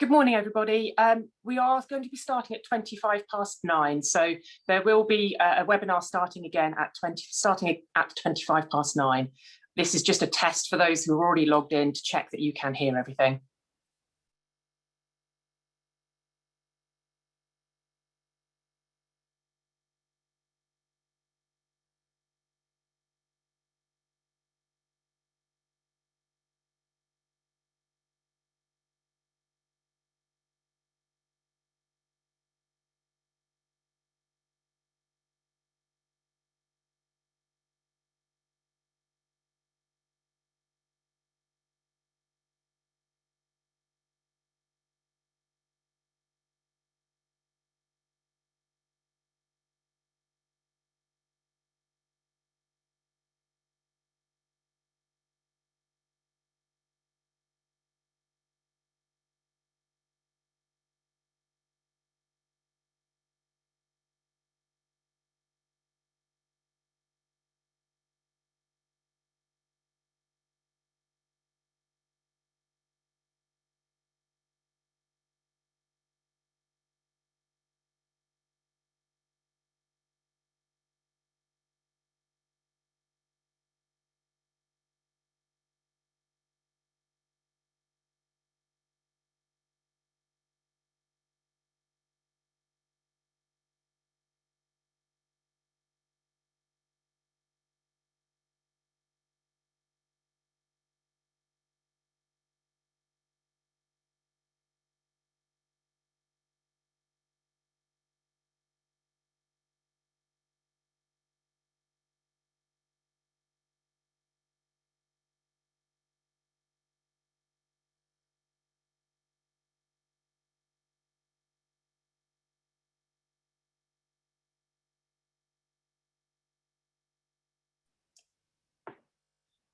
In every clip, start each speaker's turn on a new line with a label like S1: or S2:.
S1: Good morning, everybody. We are going to be starting at 9:25, so there will be a webinar starting again at 9:25. This is just a test for those who are already logged in to check that you can hear everything.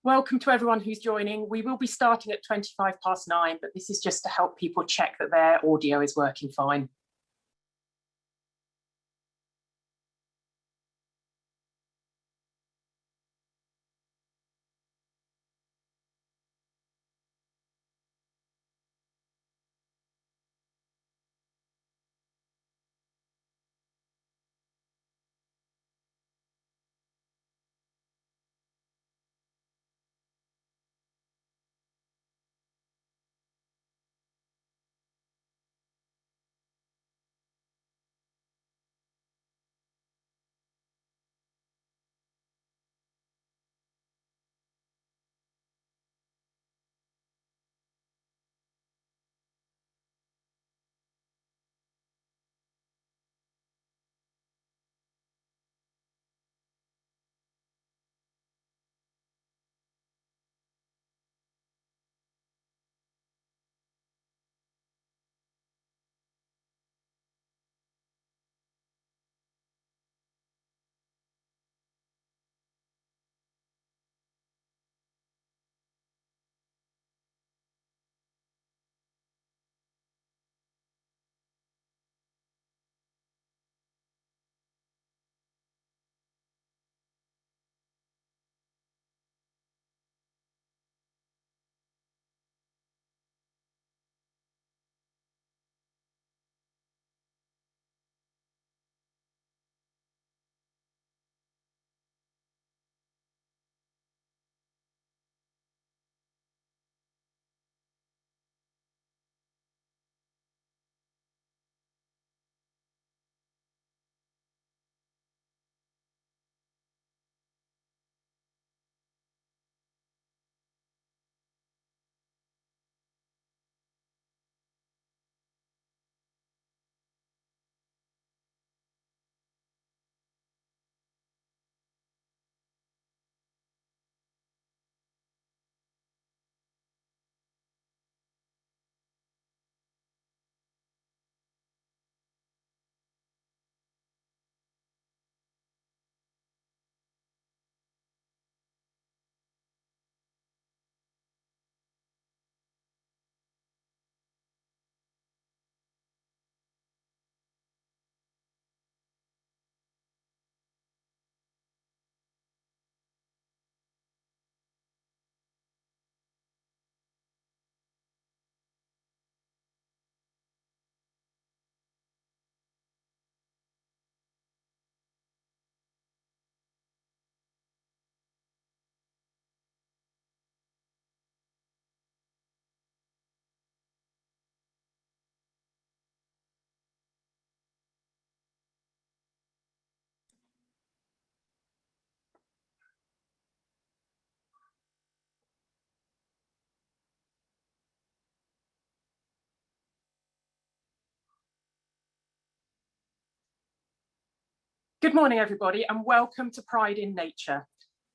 S1: Welcome to everyone who's joining. We will be starting at 9:25, but this is just to help people check that their audio is working fine. Good morning, everybody, and welcome to Pride in Nature.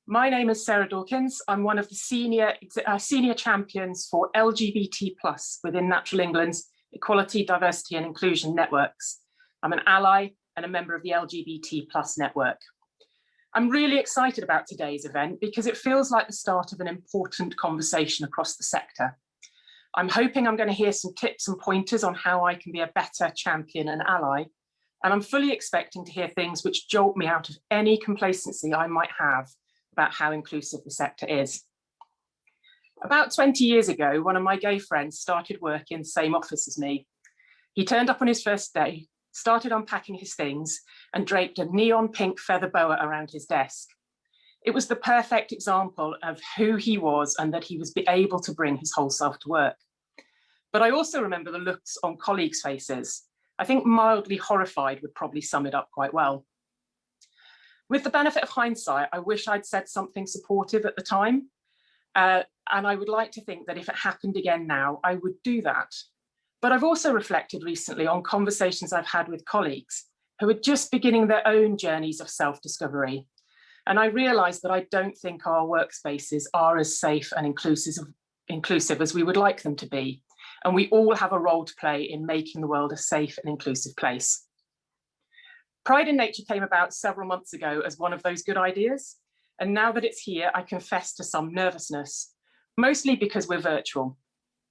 S1: My name is Sarah Dawkins. I'm one of the senior champions for LGBT+ within Natural England's Equality, Diversity and Inclusion networks. I'm an ally and a member of the LGBT+ network. I'm really excited about today's event because it feels like the start of an important conversation across the sector. I'm hoping I'm going to hear some tips and pointers on how I can be a better champion and ally. And I'm fully expecting to hear things which jolt me out of any complacency I might have about how inclusive the sector is. About 20 years ago, one of my gay friends started work in the same office as me. He turned up on his first day, started unpacking his things, and draped a neon pink feather boa around his desk. It was the perfect example of who he was and that he was able to bring his whole self to work. But I also remember the looks on colleagues' faces. I think mildly horrified would probably sum it up quite well. With the benefit of hindsight, I wish I'd said something supportive at the time. And I would like to think that if it happened again now, I would do that. But I've also reflected recently on conversations I've had with colleagues who are just beginning their own journeys of self-discovery. And I realised that I don't think our workspaces are as safe and inclusive as we would like them to be. And we all have a role to play in making the world a safe and inclusive place. Pride in Nature came about several months ago as one of those good ideas. And now that it's here, I confess to some nervousness, mostly because we're virtual.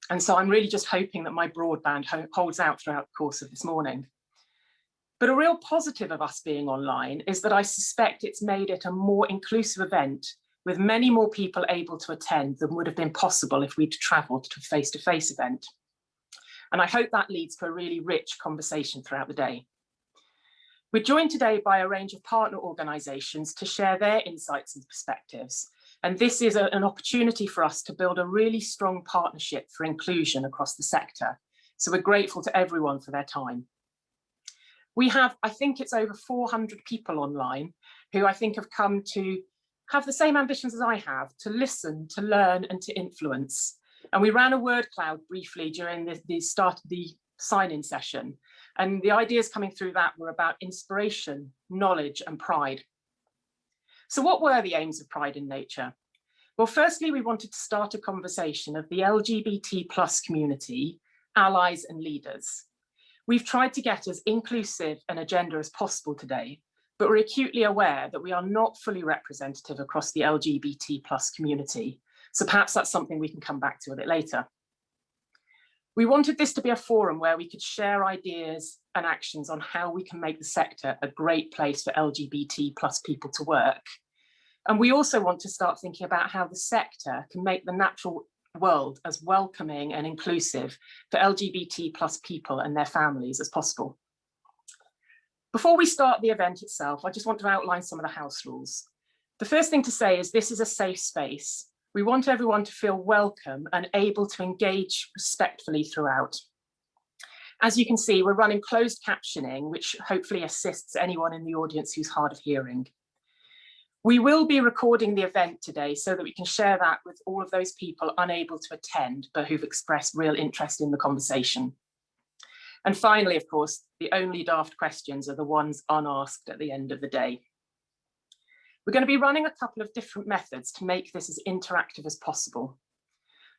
S1: And so I'm really just hoping that my broadband holds out throughout the course of this morning. But a real positive of us being online is that I suspect it's made it a more inclusive event with many more people able to attend than would have been possible if we'd travelled to a face-to-face event. And I hope that leads to a really rich conversation throughout the day. We're joined today by a range of partner organisations to share their insights and perspectives. And this is an opportunity for us to build a really strong partnership for inclusion across the sector. So we're grateful to everyone for their time. We have, I think it's over 400 people online who I think have come to have the same ambitions as I have, to listen, to learn and to influence. And we ran a word cloud briefly during the start of the sign-in session. And the ideas coming through that were about inspiration, knowledge and pride. So what were the aims of Pride in Nature? Well, firstly, we wanted to start a conversation of the LGBT+ community, allies and leaders. We've tried to get as inclusive an agenda as possible today, but we're acutely aware that we are not fully representative across the LGBT+ community. So perhaps that's something we can come back to a bit later. We wanted this to be a forum where we could share ideas and actions on how we can make the sector a great place for LGBT+ people to work. And we also want to start thinking about how the sector can make the natural world as welcoming and inclusive for LGBT+ people and their families as possible. Before we start the event itself, I just want to outline some of the house rules. The first thing to say is this is a safe space. We want everyone to feel welcome and able to engage respectfully throughout. As you can see, we're running closed captioning, which hopefully assists anyone in the audience who's hard of hearing. We will be recording the event today so that we can share that with all of those people unable to attend, but who've expressed real interest in the conversation. And finally, of course, the only daft questions are the ones unasked at the end of the day. We're going to be running a couple of different methods to make this as interactive as possible.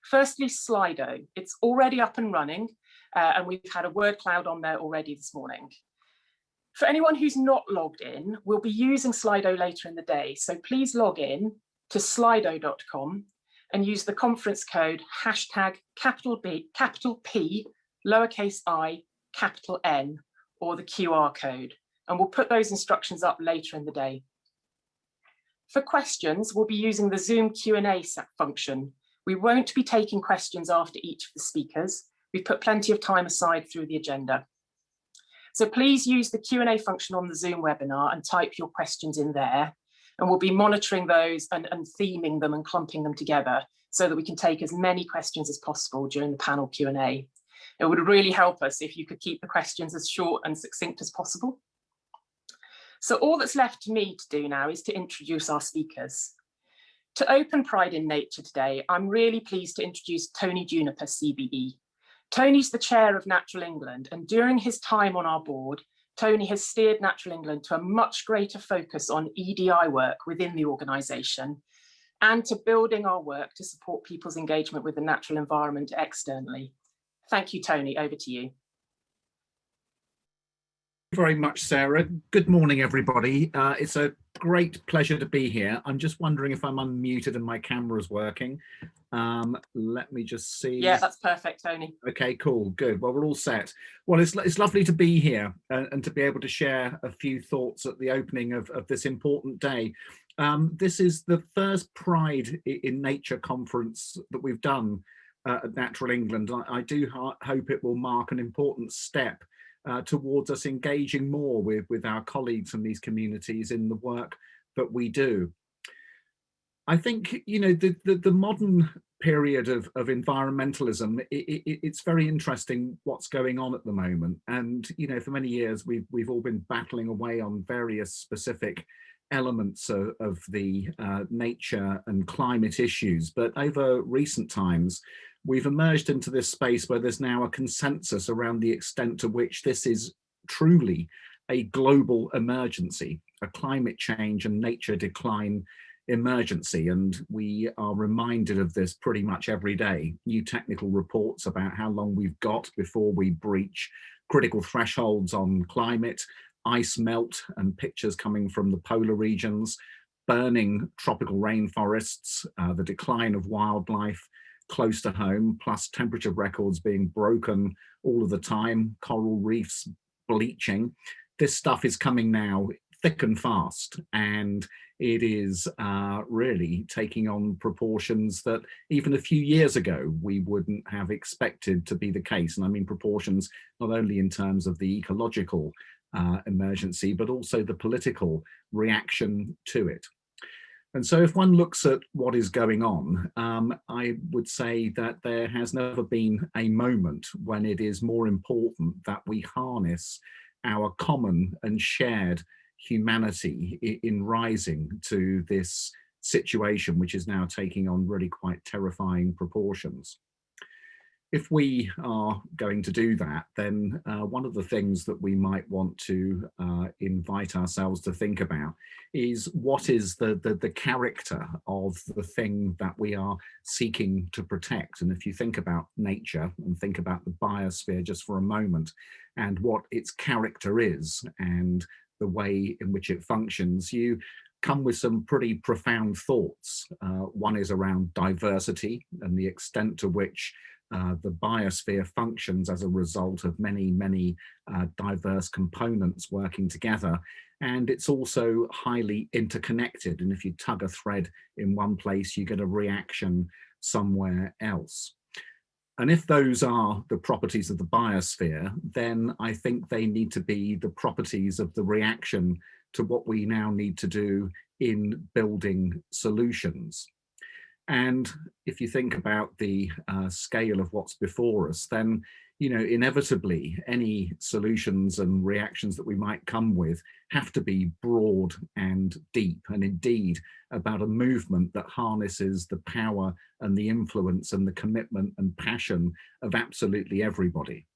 S1: Firstly, Slido. It's already up and running, and we've had a word cloud on there already this morning. For anyone who's not logged in, we'll be using Slido later in the day, so please log in to slido.com and use the conference code #P, lowercase I, capital N, or the QR code, and we'll put those instructions up later in the day. For questions, we'll be using the Zoom Q&A function. We won't be taking questions after each of the speakers. We've put plenty of time aside through the agenda. So please use the Q&A function on the Zoom webinar and type your questions in there. And we'll be monitoring those and theming them and clumping them together so that we can take as many questions as possible during the panel Q&A. It would really help us if you could keep the questions as short and succinct as possible. So all that's left to me to do now is to introduce our speakers. To open Pride in Nature today, I'm really pleased to introduce Tony Juniper, CBE. Tony's the chair of Natural England, and during his time on our board, Tony has steered Natural England to a much greater focus on EDI work within the organisation and to building our work to support people's engagement with the natural environment externally. Thank you, Tony. Over to you.
S2: Very much, Sarah. Good morning, everybody. It's a great pleasure to be here. I'm just wondering if I'm unmuted and my camera's working. Let me just see.
S1: Yeah, that's perfect, Tony.
S2: Okay, cool, good. Well, we're all set. Well, it's lovely to be here and to be able to share a few thoughts at the opening of this important day. This is the first Pride in Nature conference that we've done at Natural England. I do hope it will mark an important step towards us engaging more with our colleagues from these communities in the work that we do. I think, you know, the modern period of environmentalism, it's very interesting what's going on at the moment. And, you know, for many years, we've all been battling away on various specific elements of the nature and climate issues. But over recent times, we've emerged into this space where there's now a consensus around the extent to which this is truly a global emergency, a climate change and nature decline emergency. And we are reminded of this pretty much every day. New technical reports about how long we've got before we breach critical thresholds on climate, ice melt, and pictures coming from the polar regions, burning tropical rainforests, the decline of wildlife close to home, plus temperature records being broken all of the time, coral reefs bleaching. This stuff is coming now thick and fast, and it is really taking on proportions that even a few years ago we wouldn't have expected to be the case. And I mean proportions not only in terms of the ecological emergency, but also the political reaction to it. And so if one looks at what is going on, I would say that there has never been a moment when it is more important that we harness our common and shared humanity in rising to this situation, which is now taking on really quite terrifying proportions. If we are going to do that, then one of the things that we might want to invite ourselves to think about is what is the character of the thing that we are seeking to protect. And if you think about nature and think about the biosphere just for a moment and what its character is and the way in which it functions, you come with some pretty profound thoughts. One is around diversity and the extent to which the biosphere functions as a result of many diverse components working together. And it's also highly interconnected. And if you tug a thread in one place, you get a reaction somewhere else. And if those are the properties of the biosphere, then I think they need to be the properties of the reaction to what we now need to do in building solutions. And if you think about the scale of what's before us, then, you know, inevitably any solutions and reactions that we might come with have to be broad and deep, and indeed about a movement that harnesses the power and the influence and the commitment and passion of absolutely everybody.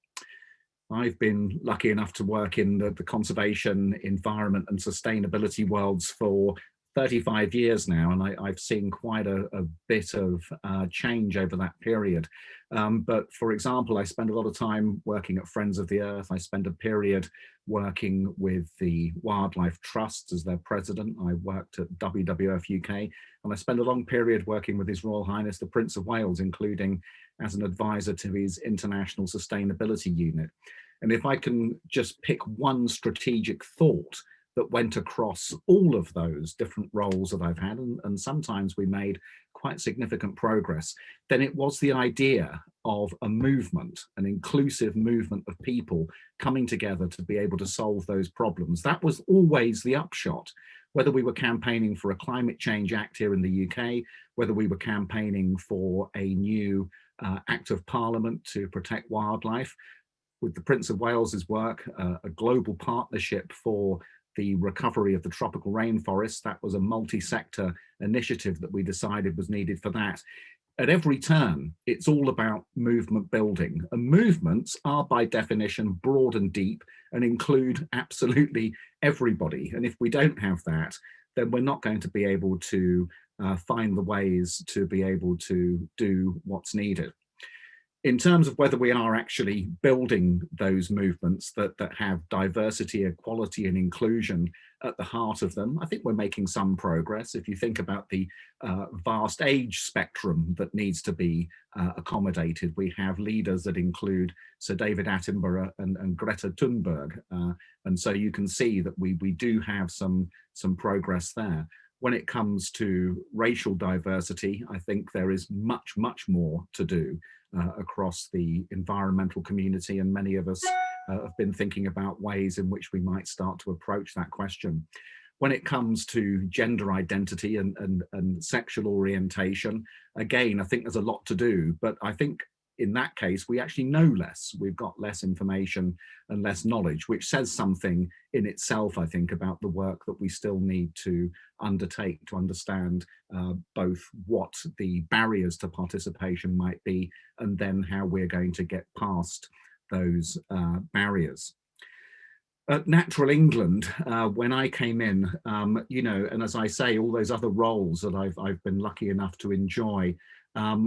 S2: I've been lucky enough to work in the conservation, environment and sustainability worlds for 35 years now, and I've seen quite a bit of change over that period. But for example, I spend a lot of time working at Friends of the Earth. I spend a period working with the Wildlife Trust as their president. I worked at WWF UK, and I spent a long period working with His Royal Highness the Prince of Wales, including as an advisor to his International Sustainability Unit. And if I can just pick one strategic thought that went across all of those different roles that I've had, and sometimes we made quite significant progress, then it was the idea of a movement, an inclusive movement of people coming together to be able to solve those problems. That was always the upshot, whether we were campaigning for a climate change act here in the UK, whether we were campaigning for a new act of parliament to protect wildlife. With the Prince of Wales's work, a global partnership for the recovery of the tropical rainforest. That was a multi-sector initiative that we decided was needed for that. at every turn, it's all about movement building. And movements are by definition broad and deep and include absolutely everybody. And if we don't have that, then we're not going to be able to find the ways to be able to do what's needed. In terms of whether we are actually building those movements that have diversity, equality and inclusion at the heart of them, I think we're making some progress. If you think about the vast age spectrum that needs to be accommodated, we have leaders that include Sir David Attenborough and Greta Thunberg. And so you can see that we do have some progress there. When it comes to racial diversity, I think there is much, much more to do across the environmental community, and many of us have been thinking about ways in which we might start to approach that question. When it comes to gender identity and sexual orientation, again, I think there's a lot to do, but I think in that case, we actually know less. We've got less information and less knowledge, which says something in itself, I think, about the work that we still need to undertake to understand both what the barriers to participation might be, and then how we're going to get past those barriers. At Natural England, when I came in, you know, and as I say, all those other roles that I've been lucky enough to enjoy,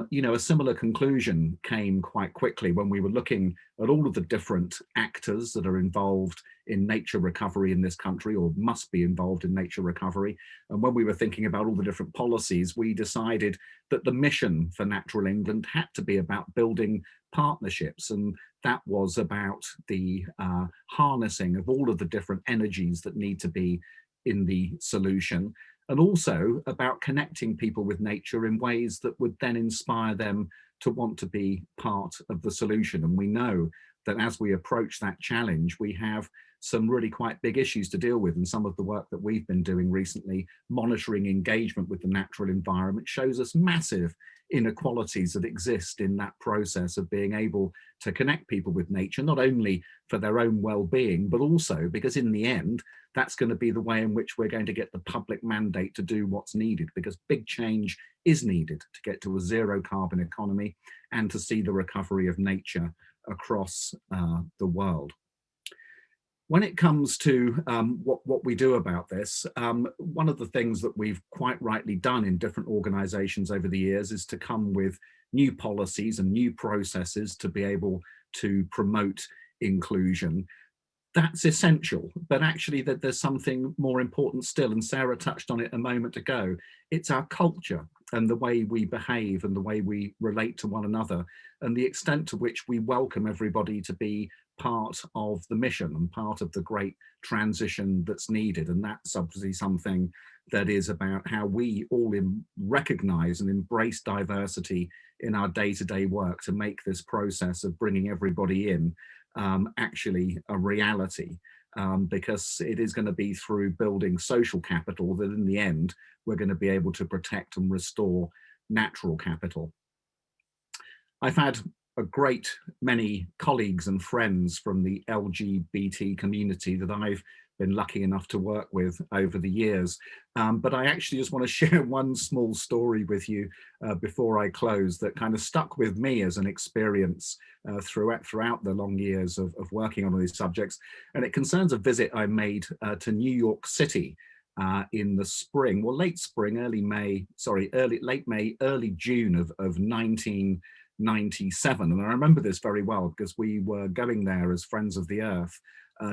S2: you know, a similar conclusion came quite quickly when we were looking at all of the different actors that are involved in nature recovery in this country, or must be involved in nature recovery. And when we were thinking about all the different policies, we decided that the mission for Natural England had to be about building partnerships, and that was about the harnessing of all of the different energies that need to be in the solution, and also about connecting people with nature in ways that would then inspire them to want to be part of the solution. And we know that as we approach that challenge, we have some really quite big issues to deal with. And some of the work that we've been doing recently, monitoring engagement with the natural environment, shows us massive inequalities that exist in that process of being able to connect people with nature, not only for their own well-being, but also because in the end, that's going to be the way in which we're going to get the public mandate to do what's needed, because big change is needed to get to a zero carbon economy and to see the recovery of nature across the world. When it comes to what we do about this, one of the things that we've quite rightly done in different organizations over the years is to come with new policies and new processes to be able to promote inclusion. That's essential, but actually that there's something more important still, and Sarah touched on it a moment ago. It's our culture and the way we behave and the way we relate to one another, and the extent to which we welcome everybody to be part of the mission and part of the great transition that's needed. And that's obviously something that is about how we all recognize and embrace diversity in our day-to-day work to make this process of bringing everybody in actually a reality, because it is going to be through building social capital that in the end we're going to be able to protect and restore natural capital. I've had a great many colleagues and friends from the LGBT community that I've been lucky enough to work with over the years. But I actually just want to share one small story with you before I close that kind of stuck with me as an experience throughout the long years of working on these subjects. And it concerns a visit I made to New York City in the spring, well, late spring, late May, early June of 1997. And I remember this very well because we were going there as Friends of the Earth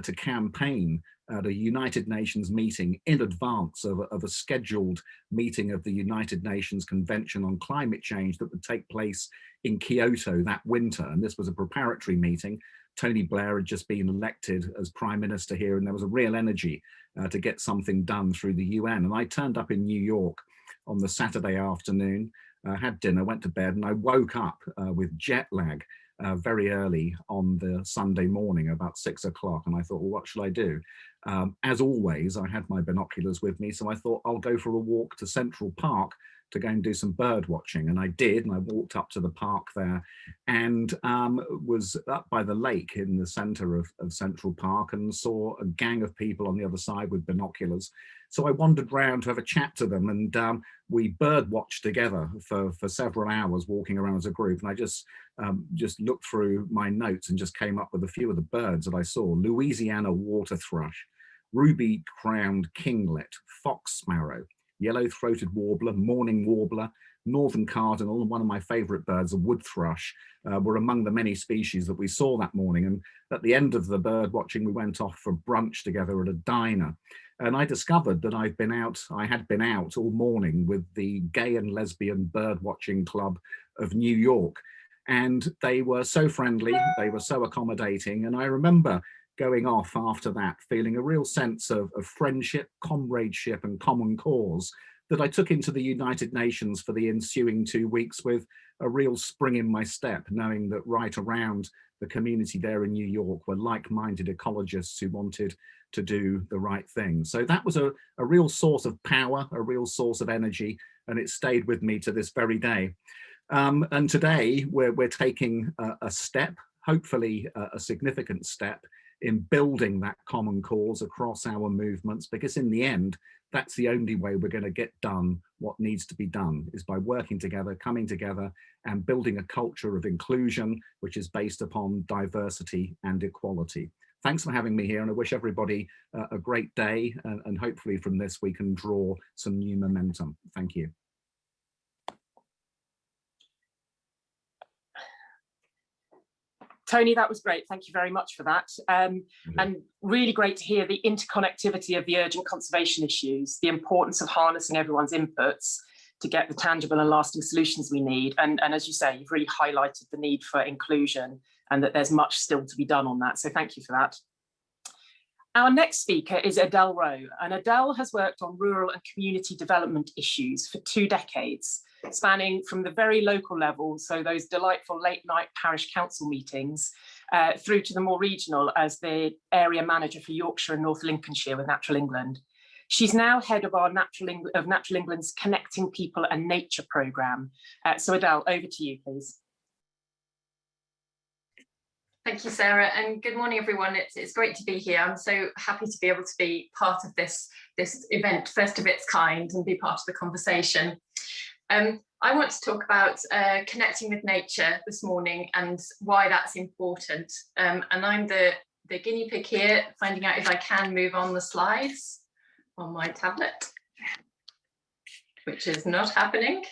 S2: to campaign at a United Nations meeting in advance of a scheduled meeting of the United Nations Convention on Climate Change that would take place in Kyoto that winter. And this was a preparatory meeting. Tony Blair had just been elected as Prime Minister here, and there was a real energy to get something done through the UN. And I turned up in New York on the Saturday afternoon, had dinner, went to bed, and I woke up with jet lag very early on the Sunday morning, about 6 o'clock. And I thought, well, what shall I do? As always, I had my binoculars with me, so I thought I'll go for a walk to Central Park to go and do some bird watching, and I did, and I walked up to the park there and was up by the lake in the centre of Central Park and saw a gang of people on the other side with binoculars. So I wandered round to have a chat to them, and we bird watched together for several hours, walking around as a group. And I just looked through my notes and just came up with a few of the birds that I saw: Louisiana water thrush, ruby-crowned kinglet, fox sparrow, yellow-throated warbler, mourning warbler, northern cardinal, and one of my favourite birds, a wood thrush, were among the many species that we saw that morning. And at the end of the bird watching, we went off for brunch together at a diner. And I discovered that I had been out all morning with the Gay and Lesbian Bird Watching Club of New York. And they were so friendly, they were so accommodating. And I remember going off after that, feeling a real sense of friendship, comradeship, and common cause that I took into the United Nations for the ensuing 2 weeks with a real spring in my step, knowing that right around the community there in New York were like-minded ecologists who wanted to do the right thing. So that was a real source of power, a real source of energy, and it stayed with me to this very day. And today we're taking a step, hopefully a significant step, in building that common cause across our movements, because in the end, that's the only way we're going to get done what needs to be done, is by working together, coming together, and building a culture of inclusion, which is based upon diversity and equality. Thanks for having me here, and I wish everybody a great day, and hopefully from this we can draw some new momentum. Thank you.
S1: Tony, that was great. Thank you very much for that. And really great to hear the interconnectivity of the urgent conservation issues, the importance of harnessing everyone's inputs to get the tangible and lasting solutions we need. And as you say, you've really highlighted the need for inclusion and that there's much still to be done on that. So thank you for that. Our next speaker is Adele Rowe, and Adele has worked on rural and community development issues for 2 decades, spanning from the very local level, so those delightful late night parish council meetings, through to the more regional as the area manager for Yorkshire and North Lincolnshire with Natural England. She's now head of our Natural England's Connecting People and Nature programme. So Adele, over to you, please.
S3: Thank you, Sarah, and good morning, everyone. It's great to be here. I'm so happy to be able to be part of this event, first of its kind, and be part of the conversation. I want to talk about connecting with nature this morning and why that's important. And I'm the guinea pig here, finding out if I can move on the slides on my tablet, which is not happening.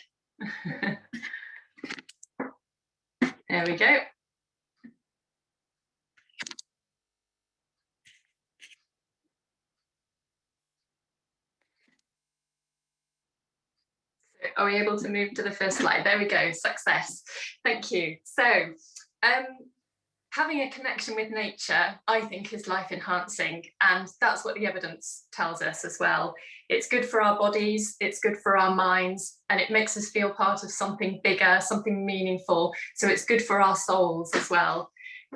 S3: There we go. Are we able to move to the first slide? There we go, success. Thank you. So having a connection with nature, I think, is life enhancing, and that's what the evidence tells us as well. It's good for our bodies, it's good for our minds, and it makes us feel part of something bigger, something meaningful. So it's good for our souls as well.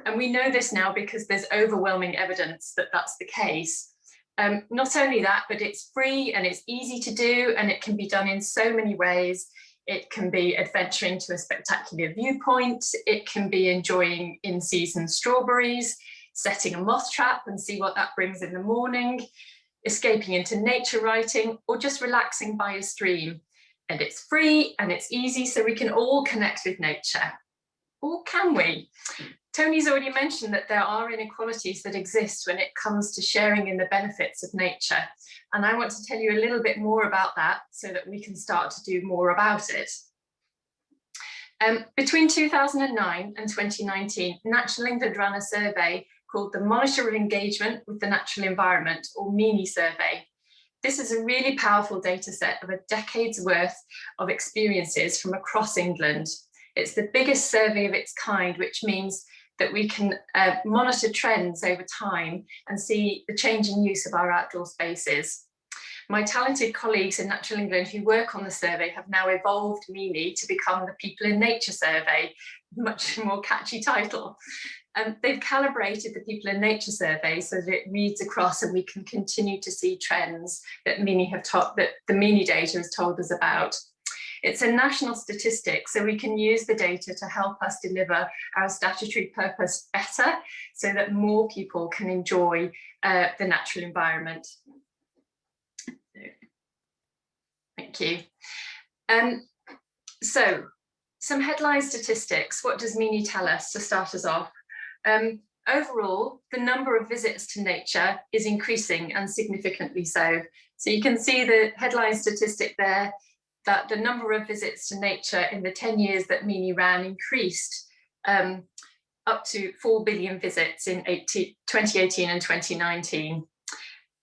S3: And we know this now because there's overwhelming evidence that that's the case. Not only that, but it's free and it's easy to do, and it can be done in so many ways. It can be adventuring to a spectacular viewpoint. It can be enjoying in-season strawberries, setting a moth trap and see what that brings in the morning, escaping into nature writing, or just relaxing by a stream. And it's free and it's easy, so we can all connect with nature. Or can we? Tony's already mentioned that there are inequalities that exist when it comes to sharing in the benefits of nature. And I want to tell you a little bit more about that so that we can start to do more about it. Between 2009 and 2019, Natural England ran a survey called the Monitor of Engagement with the Natural Environment, or MINI survey. This is a really powerful data set of a decade's worth of experiences from across England. It's the biggest survey of its kind, which means that we can monitor trends over time and see the change in use of our outdoor spaces. My talented colleagues in Natural England who work on the survey have now evolved MINI to become the People in Nature survey, much more catchy title. They've calibrated the People in Nature survey so that it reads across and we can continue to see trends that MINI have taught, that the MINI data has told us about. It's a national statistic, so we can use the data to help us deliver our statutory purpose better so that more people can enjoy the natural environment. Thank you. So some headline statistics. What does Mini tell us to start us off? Overall, the number of visits to nature is increasing, and significantly so. So you can see the headline statistic there, that the number of visits to nature in the 10 years that Mini ran increased up to 4 billion visits in 2018 and 2019.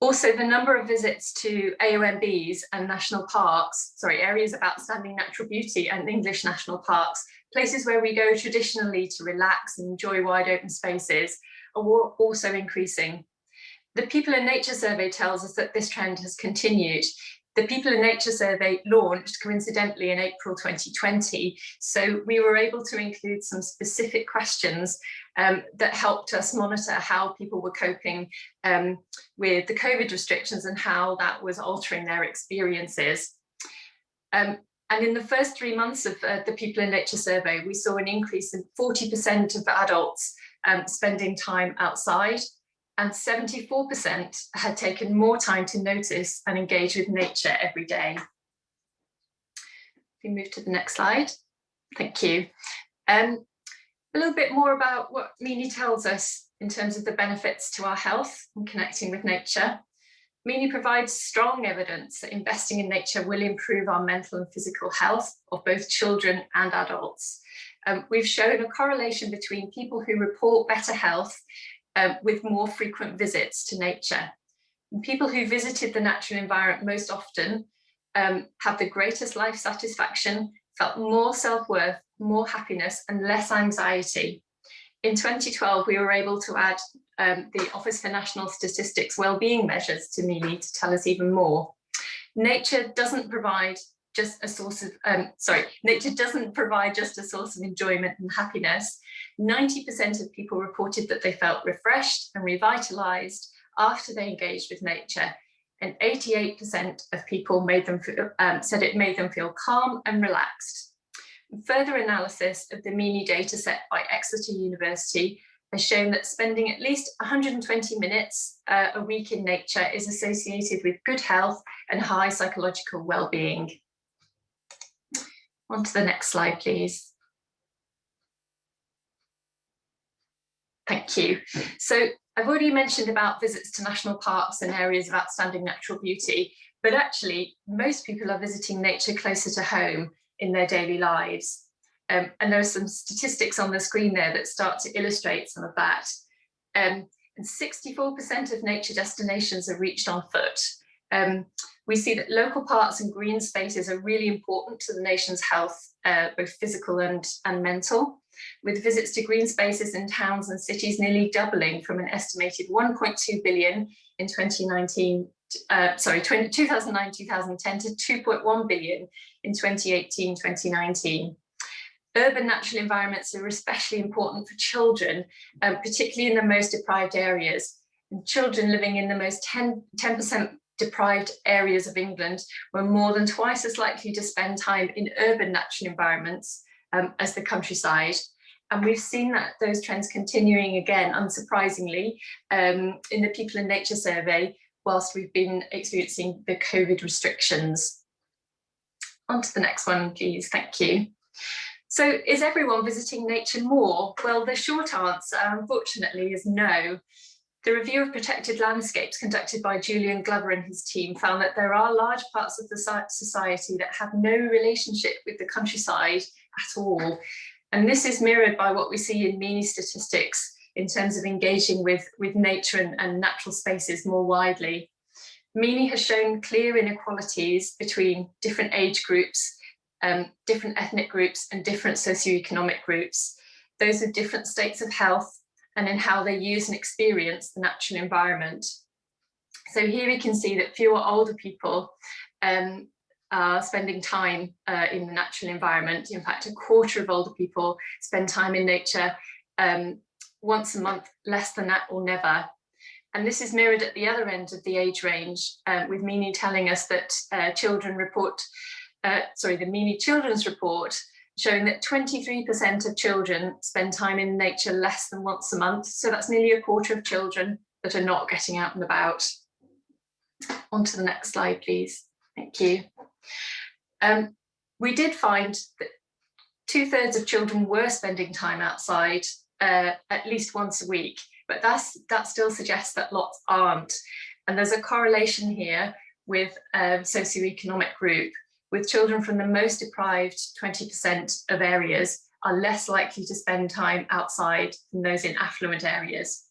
S3: Also, the number of visits to AONBs and national parks, areas of outstanding natural beauty and English national parks, places where we go traditionally to relax and enjoy wide open spaces, are also increasing. The People in Nature survey tells us that this trend has continued. The People in Nature survey launched coincidentally in April 2020, so we were able to include some specific questions that helped us monitor how people were coping with the COVID restrictions and how that was altering their experiences. And in the first 3 months of the People in Nature survey, we saw an increase in 40% of adults spending time outside, and 74% had taken more time to notice and engage with nature every day. If we move to the next slide. Thank you. A little bit more about what Mini tells us in terms of the benefits to our health and connecting with nature. Mini provides strong evidence that investing in nature will improve our mental and physical health of both children and adults. We've shown a correlation between people who report better health with more frequent visits to nature. And people who visited the natural environment most often have the greatest life satisfaction, felt more self-worth, more happiness, and less anxiety. In 2012, we were able to add the Office for National Statistics wellbeing measures to Mini to tell us even more. Nature doesn't provide just a source of, nature doesn't provide just a source of enjoyment and happiness. 90% of people reported that they felt refreshed and revitalized after they engaged with nature, and 88% of people said it made them feel calm and relaxed. Further analysis of the Mini dataset by Exeter University has shown that spending at least 120 minutes a week in nature is associated with good health and high psychological well-being. On to the next slide, please. Thank you. So I've already mentioned about visits to national parks and areas of outstanding natural beauty, but actually most people are visiting nature closer to home in their daily lives. And there are some statistics on the screen there that start to illustrate some of that. And 64% of nature destinations are reached on foot. We see that local parks and green spaces are really important to the nation's health, both physical and mental, with visits to green spaces in towns and cities nearly doubling from an estimated 1.2 billion in 2009-2010 to 2.1 billion in 2018-2019. Urban natural environments are especially important for children, particularly in the most deprived areas. And children living in the most 10% deprived areas of England were more than twice as likely to spend time in urban natural environments as the countryside. And we've seen that those trends continuing again, unsurprisingly, in the People in Nature survey, whilst we've been experiencing the COVID restrictions. On to the next one, please. Thank you. So is everyone visiting nature more? Well, the short answer, unfortunately, is no. The review of protected landscapes conducted by Julian Glover and his team found that there are large parts of the society that have no relationship with the countryside at all. And this is mirrored by what we see in Mini statistics in terms of engaging with nature and natural spaces more widely. Mini has shown clear inequalities between different age groups, different ethnic groups and different socioeconomic groups, those with different states of health and in how they use and experience the natural environment. So here we can see that fewer older people are spending time in the natural environment. In fact, a quarter of older people spend time in nature once a month, less than that or never. And this is mirrored at the other end of the age range, with Mini telling us that children report the Meany Children's Report, showing that 23% of children spend time in nature less than once a month. So that's nearly a quarter of children that are not getting out and about. On to the next slide, please. Thank you. We did find that 2/3 of children were spending time outside at least once a week, but that still suggests that lots aren't. And there's a correlation here with socioeconomic group, with children from the most deprived 20% of areas are less likely to spend time outside than those in affluent areas.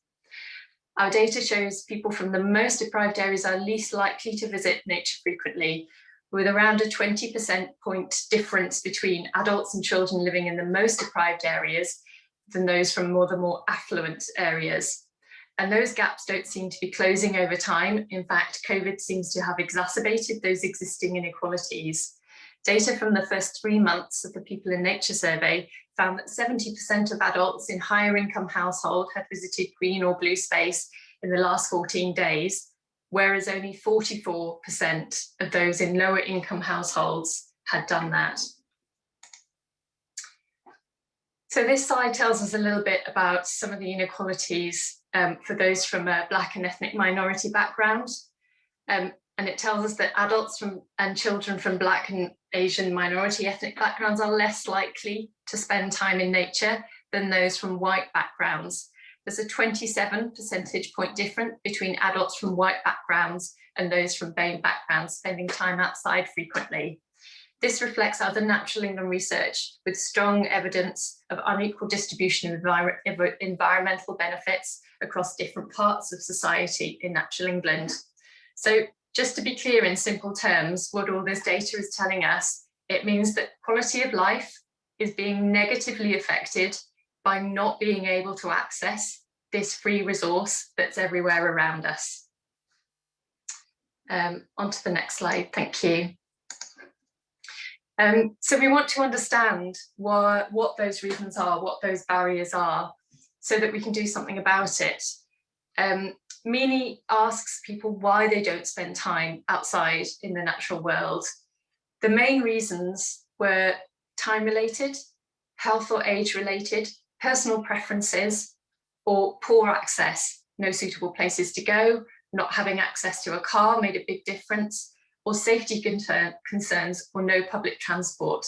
S3: Our data shows people from the most deprived areas are least likely to visit nature frequently, with around a 20% point difference between adults and children living in the most deprived areas than those from the more affluent areas. And those gaps don't seem to be closing over time. In fact, COVID seems to have exacerbated those existing inequalities. Data from the first 3 months of the People in Nature survey found that 70% of adults in higher income household had visited green or blue space in the last 14 days, whereas only 44% of those in lower income households had done that. So this slide tells us a little bit about some of the inequalities for those from a Black and ethnic minority background. And it tells us that adults and children from Black and Asian minority ethnic backgrounds are less likely to spend time in nature than those from white backgrounds. There's a 27 percentage point difference between adults from white backgrounds and those from BAME backgrounds spending time outside frequently. This reflects other Natural England research with strong evidence of unequal distribution of environmental benefits across different parts of society in Natural England. So just to be clear in simple terms, what all this data is telling us, it means that quality of life is being negatively affected by not being able to access this free resource that's everywhere around us. On to the next slide, thank you. So we want to understand what those reasons are, what those barriers are, so that we can do something about it. Meany asks people why they don't spend time outside in the natural world. The main reasons were time-related, health or age-related, personal preferences, or poor access, no suitable places to go, not having access to a car made a big difference, or safety concerns, or no public transport.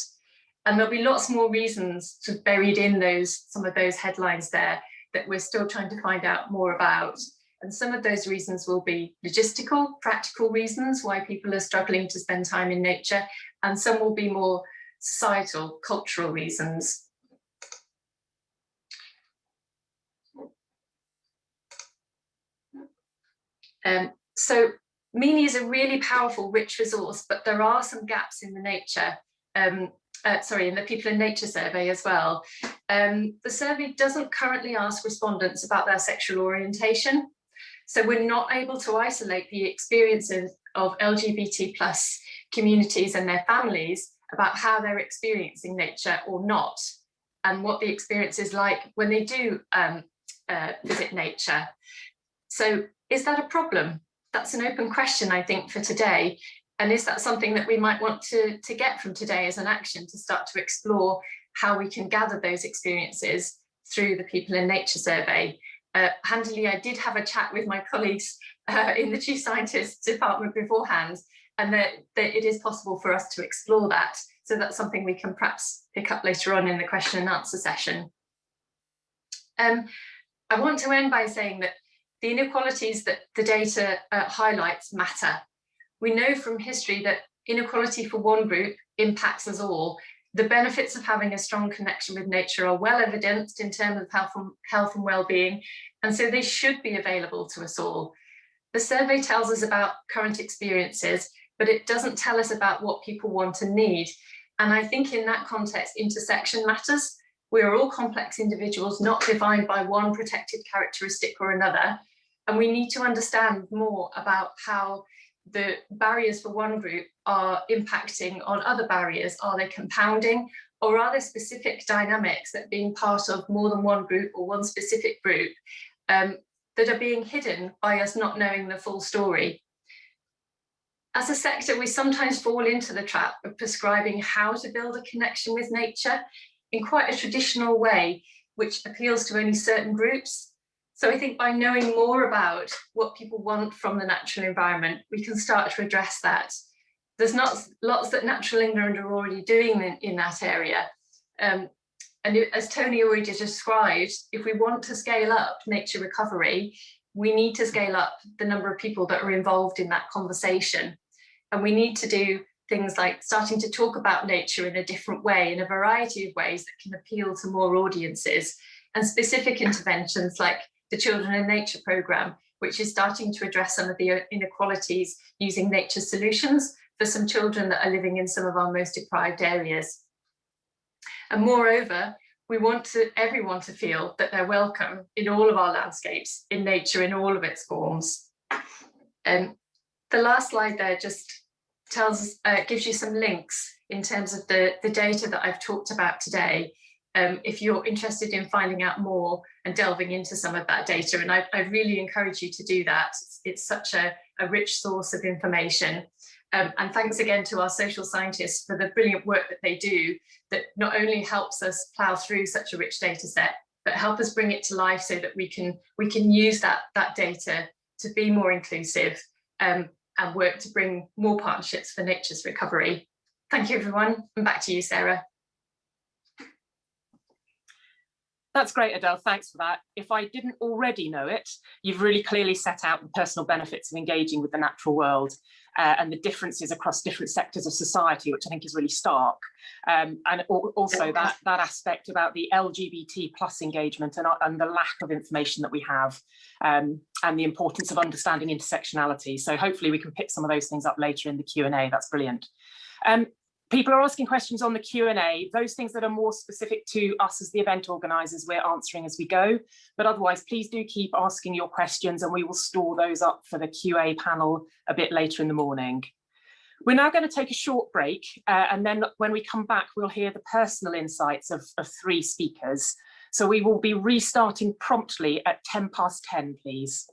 S3: And there'll be lots more reasons sort of buried in some of those headlines there that we're still trying to find out more about. And some of those reasons will be logistical, practical reasons why people are struggling to spend time in nature, and some will be more societal, cultural reasons. So Meany is a really powerful, rich resource, but there are some gaps in the nature, in the People in Nature survey as well. The survey doesn't currently ask respondents about their sexual orientation, so we're not able to isolate the experiences of LGBT+ communities and their families about how they're experiencing nature or not, and what the experience is like when they do visit nature. So is that a problem? That's an open question, I think, for today. And is that something that we might want to get from today as an action, to start to explore how we can gather those experiences through the People in Nature survey? Handily, I did have a chat with my colleagues in the Chief Scientist department beforehand, and that it is possible for us to explore that. So that's something we can perhaps pick up later on in the question and answer session. I want to end by saying that the inequalities that the data highlights matter. We know from history that inequality for one group impacts us all. The benefits of having a strong connection with nature are well evidenced in terms of health and well-being, and so they should be available to us all. The survey tells us about current experiences, but it doesn't tell us about what people want and need. And I think in that context, intersection matters. We are all complex individuals, not defined by one protected characteristic or another. And we need to understand more about how the barriers for one group are impacting on other barriers. Are they compounding, or are there specific dynamics that, being part of more than one group or one specific group, that are being hidden by us not knowing the full story? As a sector, we sometimes fall into the trap of prescribing how to build a connection with nature in quite a traditional way, which appeals to only certain groups. So I think by knowing more about what people want from the natural environment, we can start to address that. There's not lots that Natural England are already doing in that area. And as Tony already described, if we want to scale up nature recovery, we need to scale up the number of people that are involved in that conversation. And we need to do things like starting to talk about nature in a different way, in a variety of ways that can appeal to more audiences, and specific interventions like the Children in Nature programme, which is starting to address some of the inequalities using nature solutions for some children that are living in some of our most deprived areas. And moreover, we want everyone to feel that they're welcome in all of our landscapes, in nature in all of its forms. The last slide there just gives you some links in terms of the data that I've talked about today. If you're interested in finding out more and delving into some of that data, and I really encourage you to do that. It's such a rich source of information. And thanks again to our social scientists for the brilliant work that they do, that not only helps us plough through such a rich data set, but help us bring it to life so that we can use that data to be more inclusive and work to bring more partnerships for nature's recovery. Thank you, everyone, and back to you, Sarah.
S1: That's great, Adele, thanks for that. If I didn't already know it, you've really clearly set out the personal benefits of engaging with the natural world and the differences across different sectors of society, which I think is really stark. And also that aspect about the LGBT plus engagement and the lack of information that we have, and the importance of understanding intersectionality. So hopefully we can pick some of those things up later in the Q&A. That's brilliant. People are asking questions on the Q&A. Those things that are more specific to us as the event organisers, we're answering as we go. But otherwise, please do keep asking your questions and we will store those up for the QA panel a bit later in the morning. We're now going to take a short break. And then when we come back, we'll hear the personal insights of 3 speakers. So we will be restarting promptly at 10:10, please.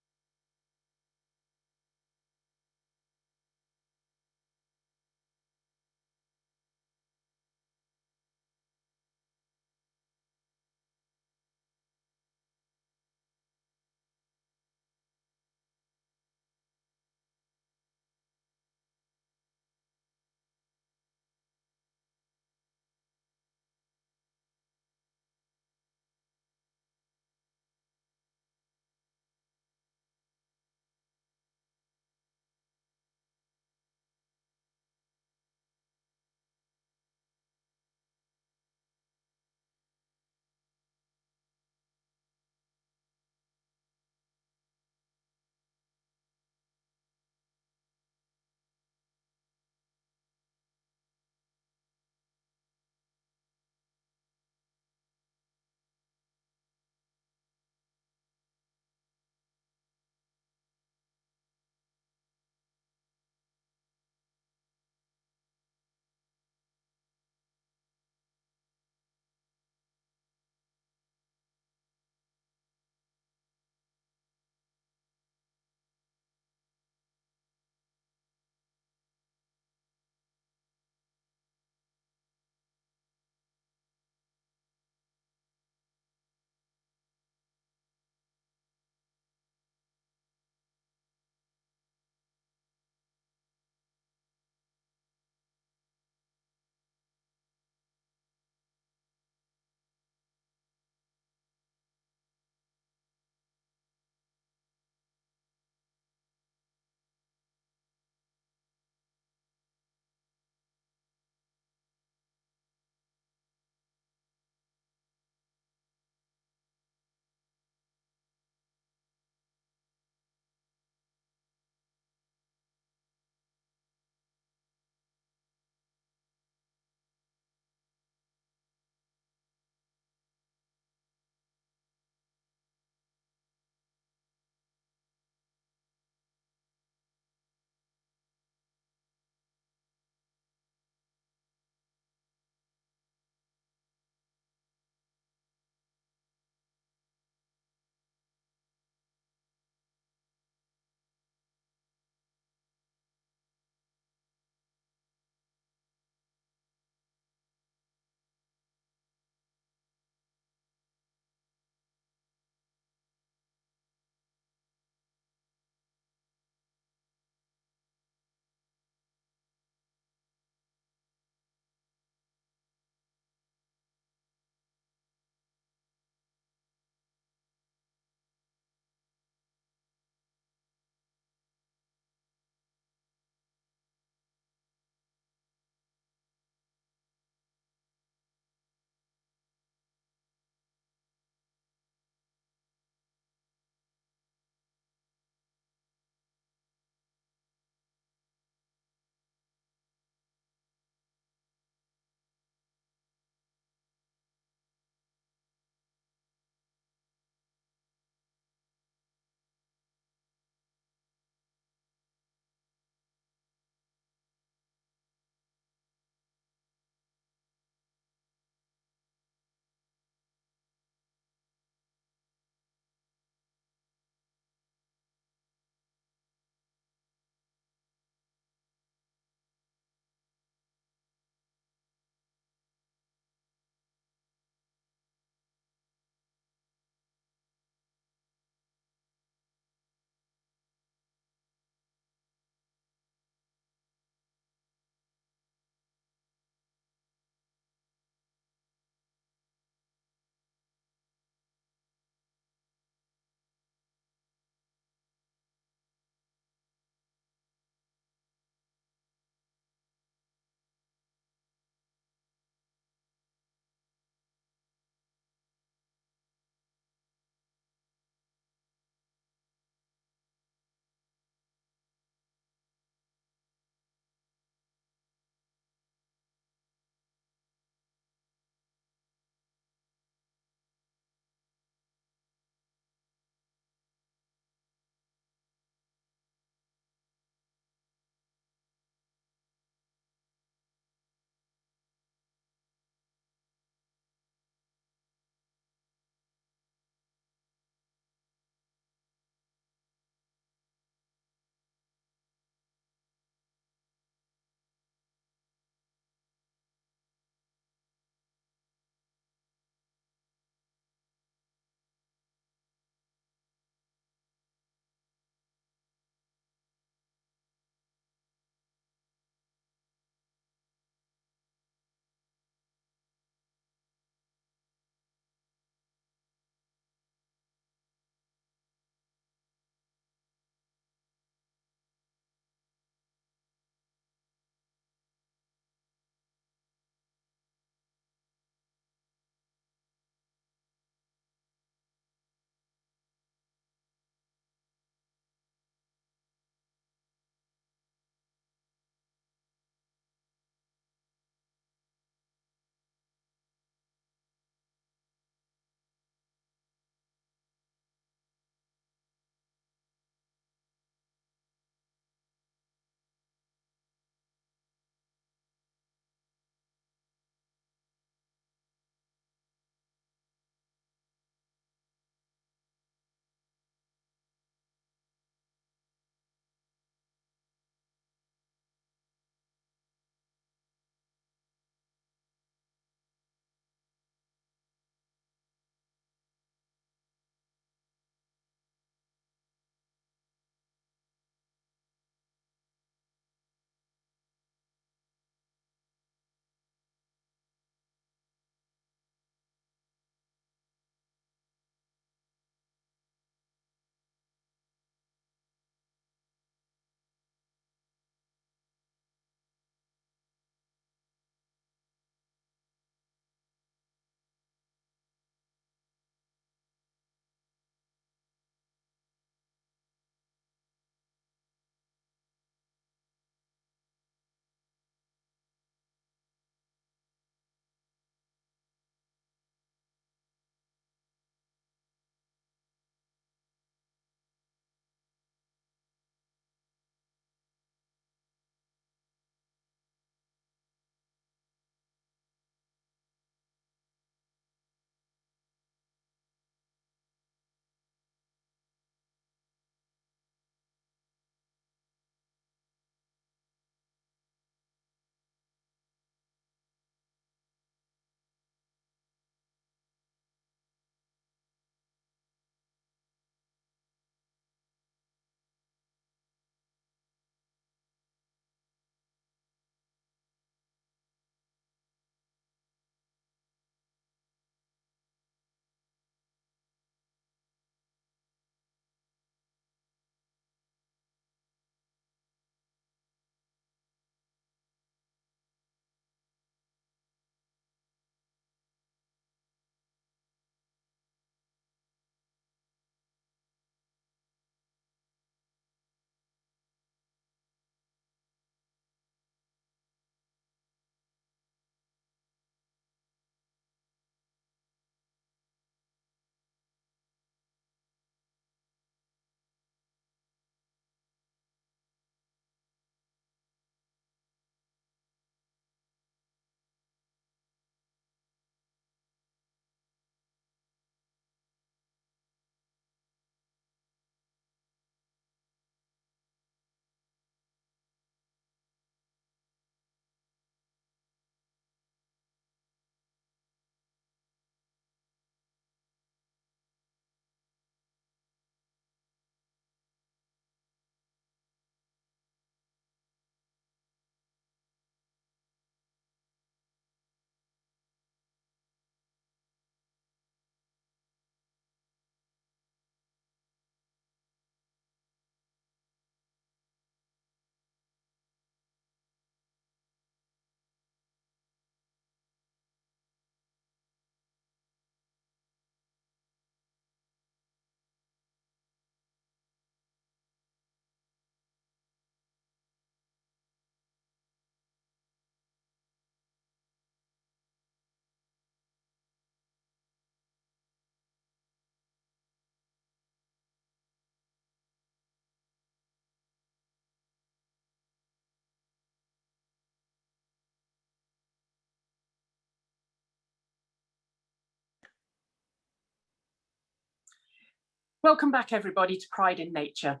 S1: Welcome back, everybody, to Pride in Nature.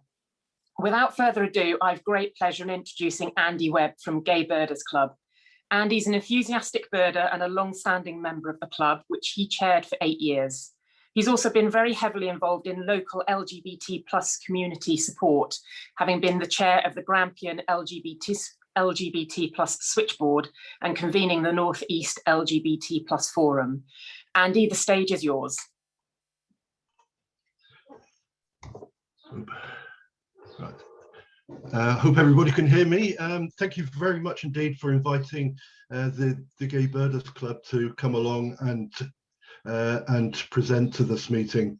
S1: Without further ado, I've great pleasure in introducing Andy Webb from Gay Birders Club. Andy's an enthusiastic birder and a long-standing member of the club, which he chaired for 8 years. He's also been very heavily involved in local LGBT+ community support, having been the chair of the Grampian LGBT+ switchboard and convening the North East LGBT+ forum. Andy, the stage is yours.
S4: Right. Hope everybody can hear me. Thank you very much indeed for inviting the Gay Birders Club to come along and present to this meeting.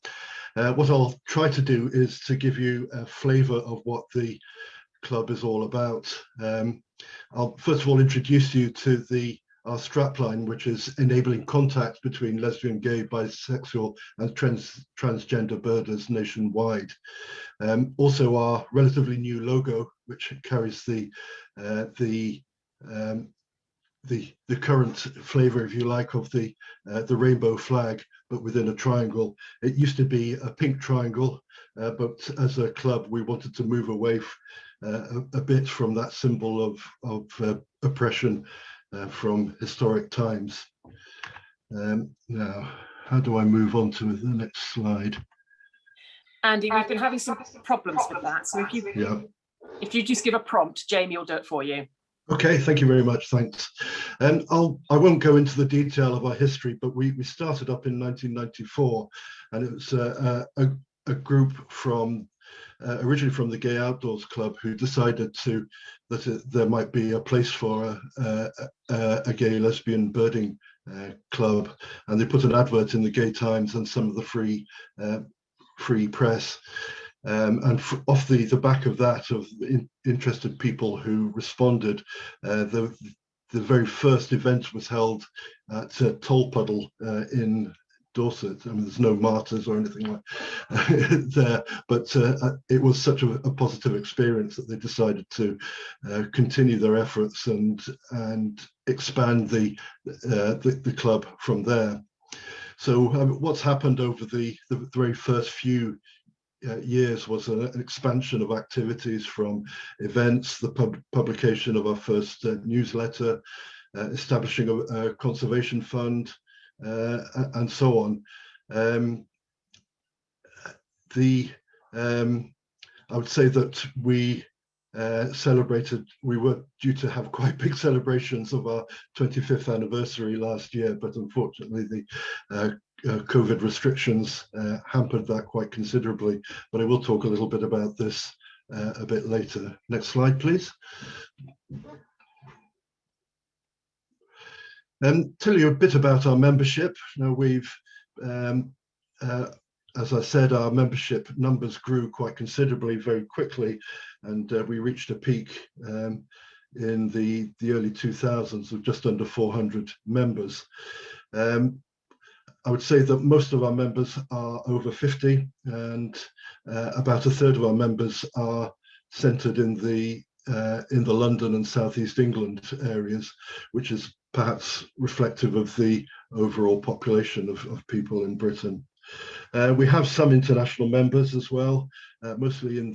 S4: What I'll try to do is to give you a flavour of what the club is all about. I'll first of all introduce you to our strapline, which is enabling contact between lesbian, gay, bisexual and transgender birders nationwide. Also our relatively new logo, which carries the current flavour, if you like, of the rainbow flag, but within a triangle. It used to be a pink triangle, but as a club we wanted to move away a bit from that symbol of oppression from historic times. Now, how do I move on to the next slide?
S1: Andy, we've been having some problems with that, so if you just give a prompt, Jamie will do it for you.
S4: Okay, thank you very much, thanks. I won't go into the detail of our history, but we started up in 1994, and it was a group from originally from the Gay Outdoors Club, who decided that there might be a place for a gay lesbian birding club, and they put an advert in the Gay Times and some of the free press. And off the back of that, of interested people who responded, the very first event was held at Tolpuddle in Dorset. I mean, there's no martyrs or anything like there, but it was such a positive experience that they decided to continue their efforts and expand the club from there. So what's happened over the very first few years was an expansion of activities, from events, the publication of our first newsletter, establishing a conservation fund, and so on. I would say that we were due to have quite big celebrations of our 25th anniversary last year, but unfortunately the COVID restrictions hampered that quite considerably. But I will talk a little bit about this a bit later. Next slide, please. Tell you a bit about our membership. Now we've, as I said, our membership numbers grew quite considerably very quickly, and we reached a peak in the early 2000s of just under 400 members. I would say that most of our members are over 50, and about a third of our members are centred in the London and South East England areas, which is perhaps reflective of the overall population of people in Britain. We have some international members as well, mostly in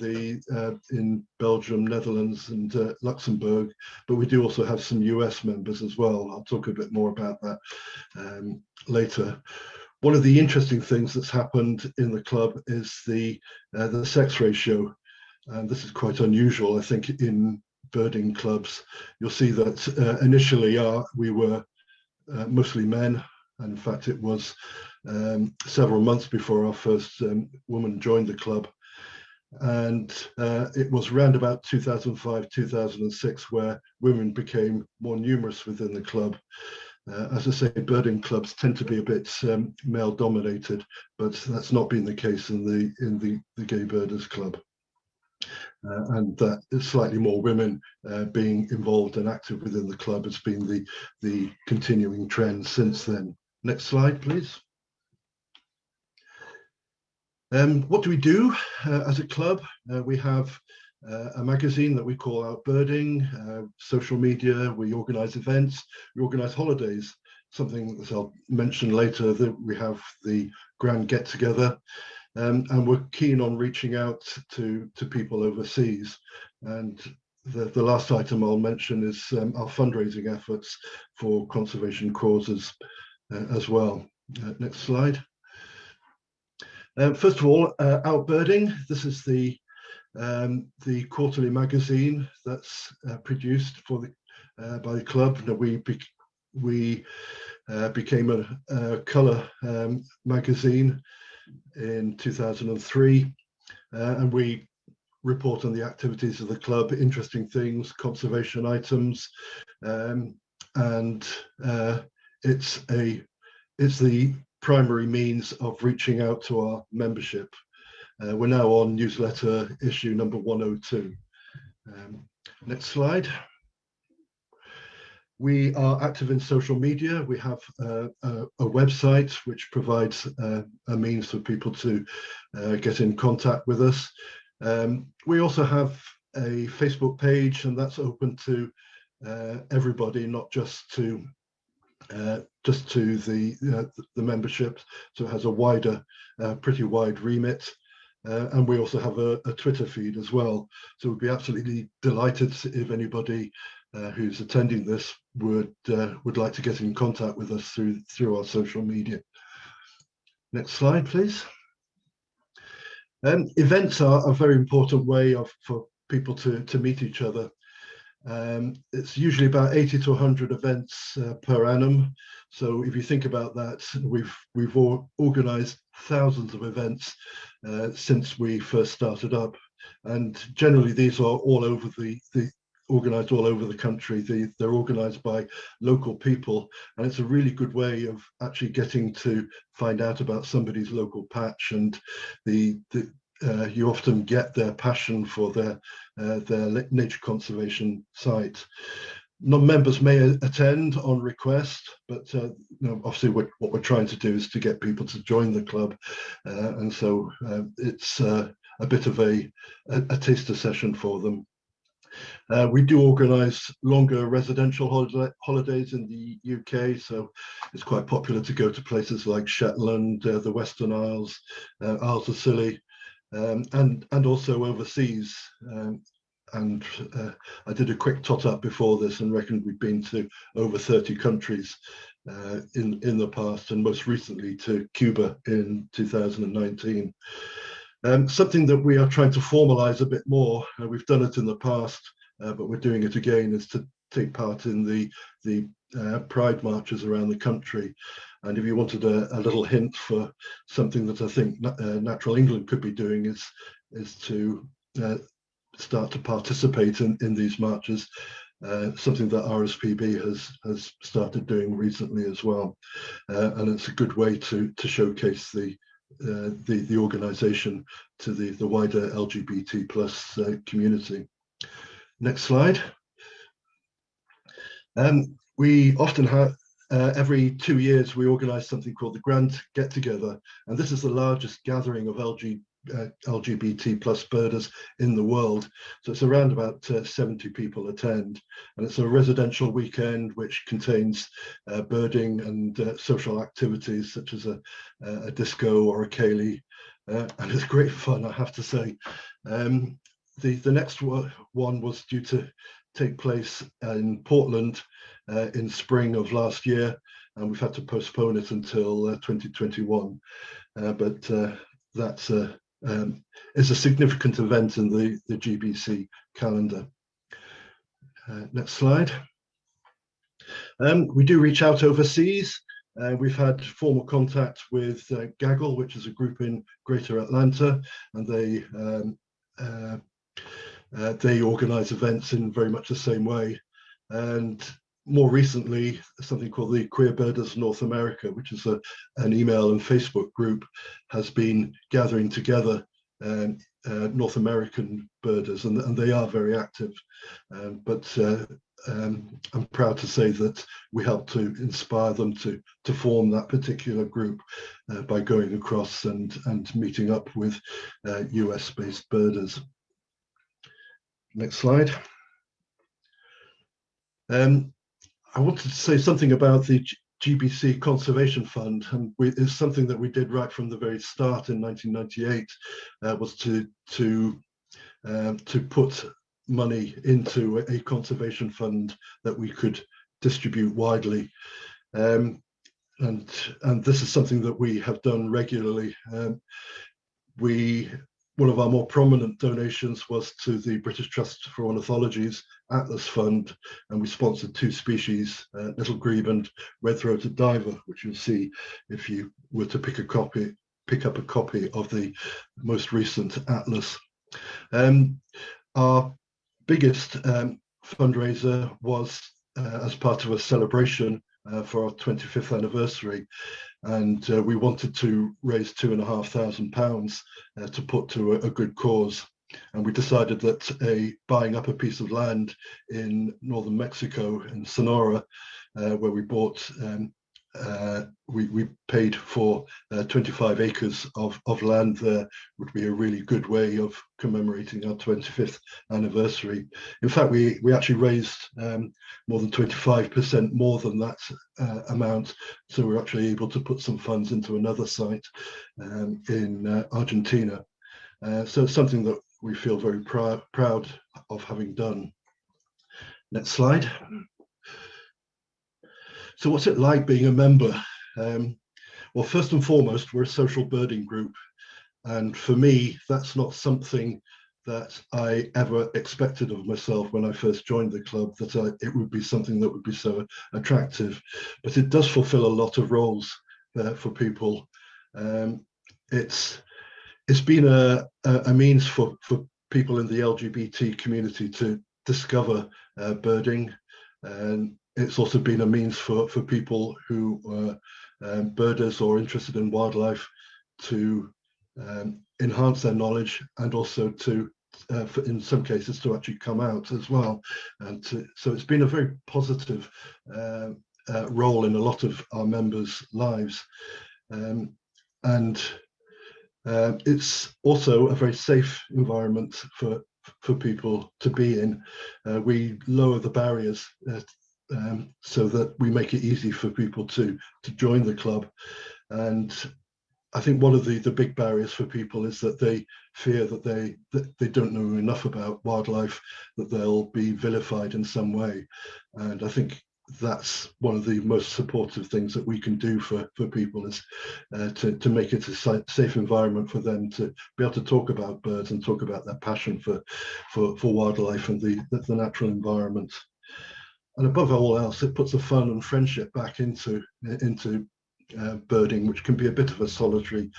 S4: Belgium, Netherlands and Luxembourg, but we do also have some US members as well. I'll talk a bit more about that later. One of the interesting things that's happened in the club is the sex ratio, and this is quite unusual, I think, in birding clubs. You'll see that initially we were mostly men, and in fact it was several months before our first woman joined the club, and it was around about 2005, 2006 where women became more numerous within the club. As I say, birding clubs tend to be a bit male dominated, but that's not been the case in the Gay Birders Club. And that slightly more women being involved and active within the club has been the continuing trend since then. Next slide, please. What do we do as a club? We have a magazine that we call Out Birding, social media, we organise events, we organise holidays, something that I'll mention later, that we have the Grand Get Together. and we're keen on reaching out to people overseas. And the last item I'll mention is our fundraising efforts for conservation causes as well. Next slide. First of all, Outbirding. This is the quarterly magazine that's produced for by the club. We became a colour magazine in 2003, and we report on the activities of the club, interesting things, conservation items, and it's the primary means of reaching out to our membership. We're now on newsletter issue number 102. Next slide. We are active in social media. We have a website which provides a means for people to get in contact with us. We also have a Facebook page, and that's open to everybody, not just to the membership. So it has a wider, pretty wide remit. And we also have a Twitter feed as well. So we'd be absolutely delighted if anybody who's attending this would like to get in contact with us through our social media. Next slide, please. Events are a very important way for people to meet each other. It's usually about 80 to 100 events per annum. So if you think about that, we've organised thousands of events since we first started up, and generally these are all over organised all over the country. They're organised by local people, and it's a really good way of actually getting to find out about somebody's local patch, and you often get their passion for their nature conservation site. Non-members may attend on request, but obviously what we're trying to do is to get people to join the club, and so it's a bit of a taster session for them. We do organise longer residential holidays in the UK, so it's quite popular to go to places like Shetland, the Western Isles, Isles of Scilly, and also overseas. I did a quick tot up before this and reckoned we've been to over 30 countries in the past, and most recently to Cuba in 2019. Something that we are trying to formalise a bit more, we've done it in the past, but we're doing it again, is to take part in the pride marches around the country. And if you wanted a little hint for something that I think Natural England could be doing, is to start to participate in these marches, something that RSPB has started doing recently as well, and it's a good way to showcase the organisation to the wider LGBT plus community. Next slide. We often have every 2 years we organise something called the Grand Get Together, and this is the largest gathering of LGBT plus birders in the world. So it's around about 70 people attend, and it's a residential weekend which contains birding and social activities such as a disco or a ceilidh, and it's great fun, I have to say. The next one was due to take place in Portland in spring of last year, and we've had to postpone it until 2021, but that's is a significant event in the GBC calendar. Next slide. We do reach out overseas. We've had formal contact with Gaggle, which is a group in Greater Atlanta, and they organise events in very much the same way. And more recently, something called the Queer Birders North America, which is an email and Facebook group, has been gathering together North American birders, and they are very active. But I'm proud to say that we helped to inspire them to form that particular group by going across and meeting up with US-based birders. Next slide. I wanted to say something about the GBC Conservation Fund, and it's something that we did right from the very start in 1998, was to put money into a conservation fund that we could distribute widely. And this is something that we have done regularly. One of our more prominent donations was to the British Trust for Ornithology's Atlas Fund, and we sponsored 2 species, little grebe and red-throated diver, which you'll see if you were to pick up a copy of the most recent Atlas. Our biggest fundraiser was as part of a celebration for our 25th anniversary, and we wanted to raise £2,500 to put to a good cause. And we decided that buying up a piece of land in northern Mexico, in Sonora, where we bought, we paid for 25 acres of land there, would be a really good way of commemorating our 25th anniversary. In fact, we actually raised more than 25% more than that amount, so we're actually able to put some funds into another site in Argentina. So it's something that we feel very proud of having done. Next slide. So what's it like being a member? Well, first and foremost, we're a social birding group. And for me, that's not something that I ever expected of myself when I first joined the club, that it would be something that would be so attractive. But it does fulfill a lot of roles for people. It's been a means for people in the LGBT community to discover birding, and it's also been a means for people who are birders or interested in wildlife to enhance their knowledge, and also to, in some cases, to actually come out as well. And so it's been a very positive role in a lot of our members' lives. And it's also a very safe environment for people to be in. We lower the barriers so that we make it easy for people to join the club. And I think one of the big barriers for people is that they fear that they don't know enough about wildlife, that they'll be vilified in some way. And I think that's one of the most supportive things that we can do for people, is to make it a safe environment for them to be able to talk about birds and talk about their passion for wildlife and the natural environment. And above all else, it puts the fun and friendship back into birding, which can be a bit of a solitary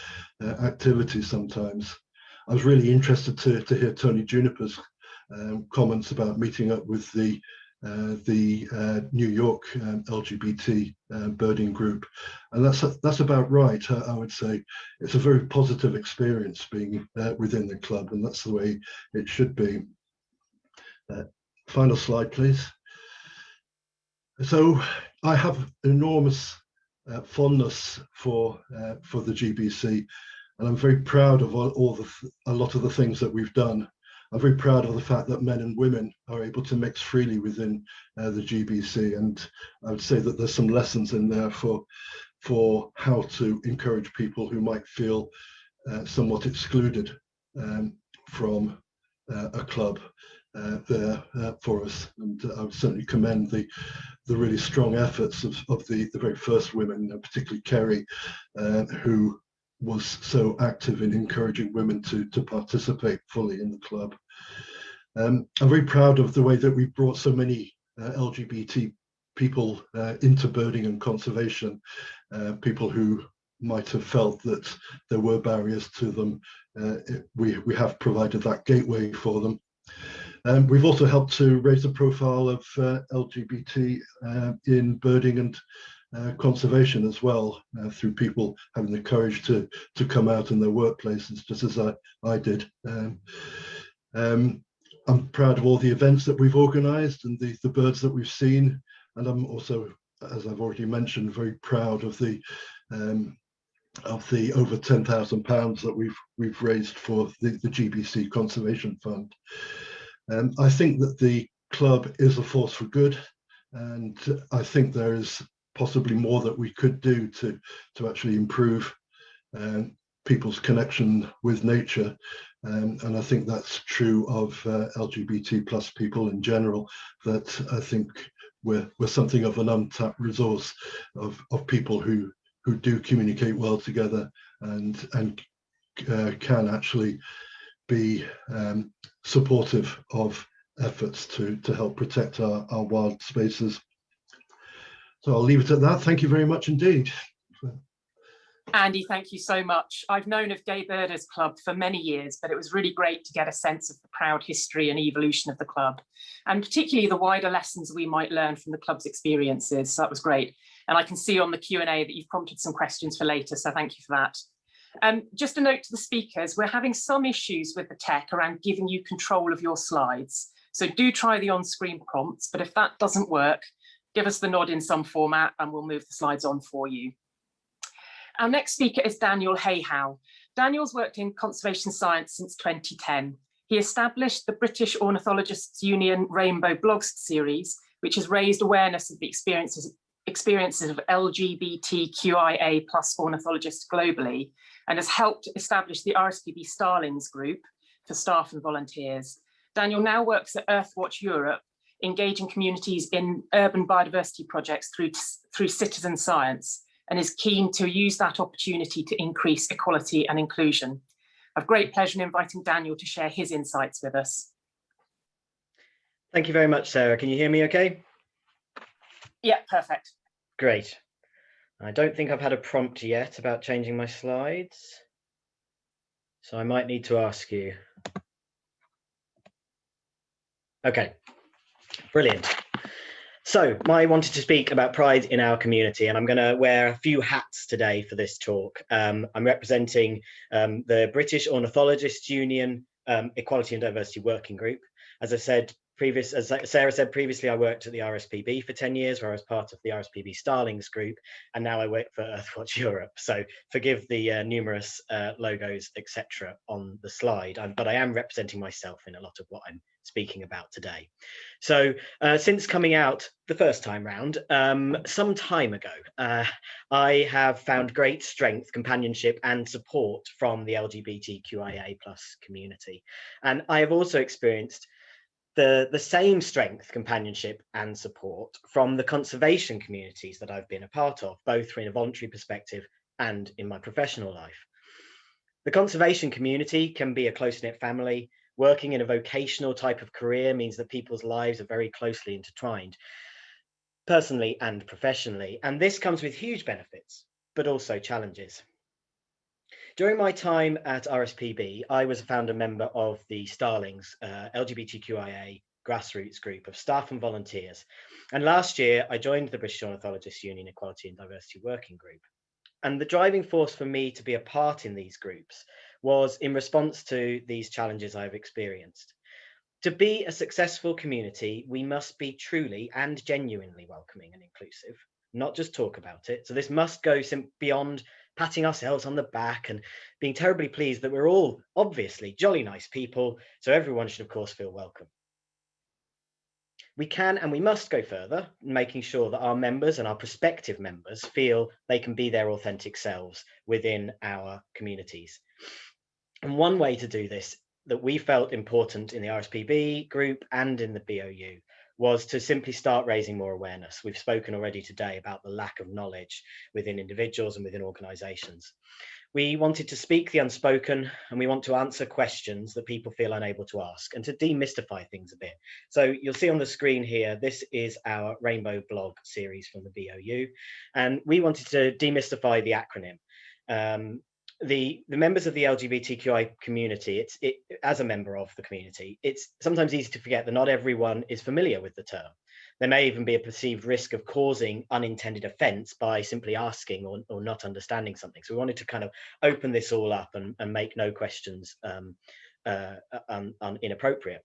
S4: activity sometimes. I was really interested to hear Tony Juniper's comments about meeting up with the New York LGBT birding group, and that's about right. I would say it's a very positive experience being within the club, and that's the way it should be. Final slide, please. So I have enormous fondness for the GBC, and I'm very proud of a lot of the things that we've done. I'm very proud of the fact that men and women are able to mix freely within the GBC, and I would say that there's some lessons in there for how to encourage people who might feel somewhat excluded from a club there for us. And I would certainly commend the really strong efforts of the very first women, particularly Kerry, who was so active in encouraging women to participate fully in the club. I'm very proud of the way that we brought so many LGBT people into birding and conservation, people who might have felt that there were barriers to them. We have provided that gateway for them. We've also helped to raise the profile of LGBT in birding and conservation as well, through people having the courage to come out in their workplaces, just as I did. I'm proud of all the events that we've organised and the birds that we've seen, and I'm also, as I've already mentioned, very proud of the over £10,000 that we've raised for the GBC Conservation Fund. I think that the club is a force for good, and I think there is possibly more that we could do to actually improve people's connection with nature. And I think that's true of LGBT plus people in general, that I think we're something of an untapped resource of people who do communicate well together and can actually be supportive of efforts to help protect our wild spaces. So I'll leave it at that. Thank you very much indeed.
S1: Andy, thank you so much. I've known of Gay Birders Club for many years, but it was really great to get a sense of the proud history and evolution of the club, and particularly the wider lessons we might learn from the club's experiences. So that was great. And I can see on the Q&A that you've prompted some questions for later, so thank you for that. Just a note to the speakers, we're having some issues with the tech around giving you control of your slides. So do try the on-screen prompts, but if that doesn't work, give us the nod in some format and we'll move the slides on for you. Our next speaker is Daniel Hayhow. Daniel's worked in conservation science since 2010. He established the British Ornithologists Union Rainbow Blogs series, which has raised awareness of the experiences of LGBTQIA+ ornithologists globally, and has helped establish the RSPB Starlings group for staff and volunteers. Daniel now works at Earthwatch Europe, engaging communities in urban biodiversity projects through citizen science, and is keen to use that opportunity to increase equality and inclusion. I've great pleasure in inviting Daniel to share his insights with us.
S5: Thank you very much, Sarah. Can you hear me okay?
S1: Yeah, perfect.
S5: Great. I don't think I've had a prompt yet about changing my slides, so I might need to ask you. Okay, brilliant. So I wanted to speak about pride in our community, and I'm going to wear a few hats today for this talk. I'm representing the British Ornithologists Union Equality and Diversity Working Group. As Sarah said previously, I worked at the RSPB for 10 years, where I was part of the RSPB Starlings group, and now I work for Earthwatch Europe. So forgive the numerous logos, etc. on the slide, but I am representing myself in a lot of what I'm speaking about today. So since coming out the first time round, some time ago, I have found great strength, companionship and support from the LGBTQIA+ community. And I have also experienced the same strength, companionship and support from the conservation communities that I've been a part of, both from a voluntary perspective and in my professional life. The conservation community can be a close-knit family. Working in a vocational type of career means that people's lives are very closely intertwined, personally and professionally. And this comes with huge benefits, but also challenges. During my time at RSPB, I was a founder member of the Starlings LGBTQIA grassroots group of staff and volunteers. And last year, I joined the British Ornithologists Union Equality and Diversity Working Group. And the driving force for me to be a part in these groups was in response to these challenges I've experienced. To be a successful community, we must be truly and genuinely welcoming and inclusive, not just talk about it. So this must go beyond patting ourselves on the back and being terribly pleased that we're all obviously jolly nice people, so everyone should of course feel welcome. We can and we must go further, making sure that our members and our prospective members feel they can be their authentic selves within our communities. And one way to do this that we felt important in the RSPB group and in the BOU was to simply start raising more awareness. We've spoken already today about the lack of knowledge within individuals and within organisations. We wanted to speak the unspoken, and we want to answer questions that people feel unable to ask and to demystify things a bit. So you'll see on the screen here, this is our Rainbow blog series from the BOU, and we wanted to demystify the acronym. The members of the LGBTQI community, as a member of the community, it's sometimes easy to forget that not everyone is familiar with the term. There may even be a perceived risk of causing unintended offence by simply asking or not understanding something. So we wanted to kind of open this all up and make no questions inappropriate.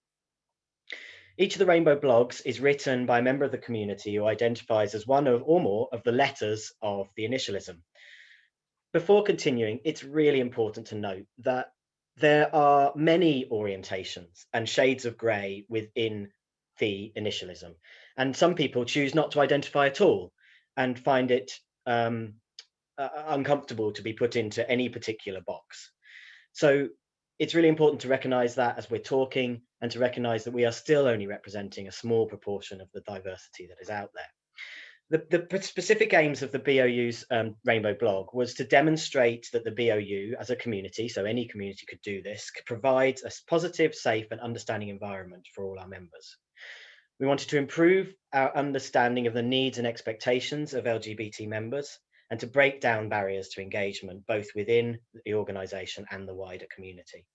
S5: Each of the Rainbow blogs is written by a member of the community who identifies as one of or more of the letters of the initialism. Before continuing, it's really important to note that there are many orientations and shades of grey within the initialism, and some people choose not to identify at all. and find it uncomfortable to be put into any particular box. So it's really important to recognize that as we're talking, and to recognize that we are still only representing a small proportion of the diversity that is out there. The specific aims of the BOU's Rainbow blog was to demonstrate that the BOU as a community, so any community could do this, could provide a positive, safe and understanding environment for all our members. We wanted to improve our understanding of the needs and expectations of LGBT members, and to break down barriers to engagement, both within the organisation and the wider community.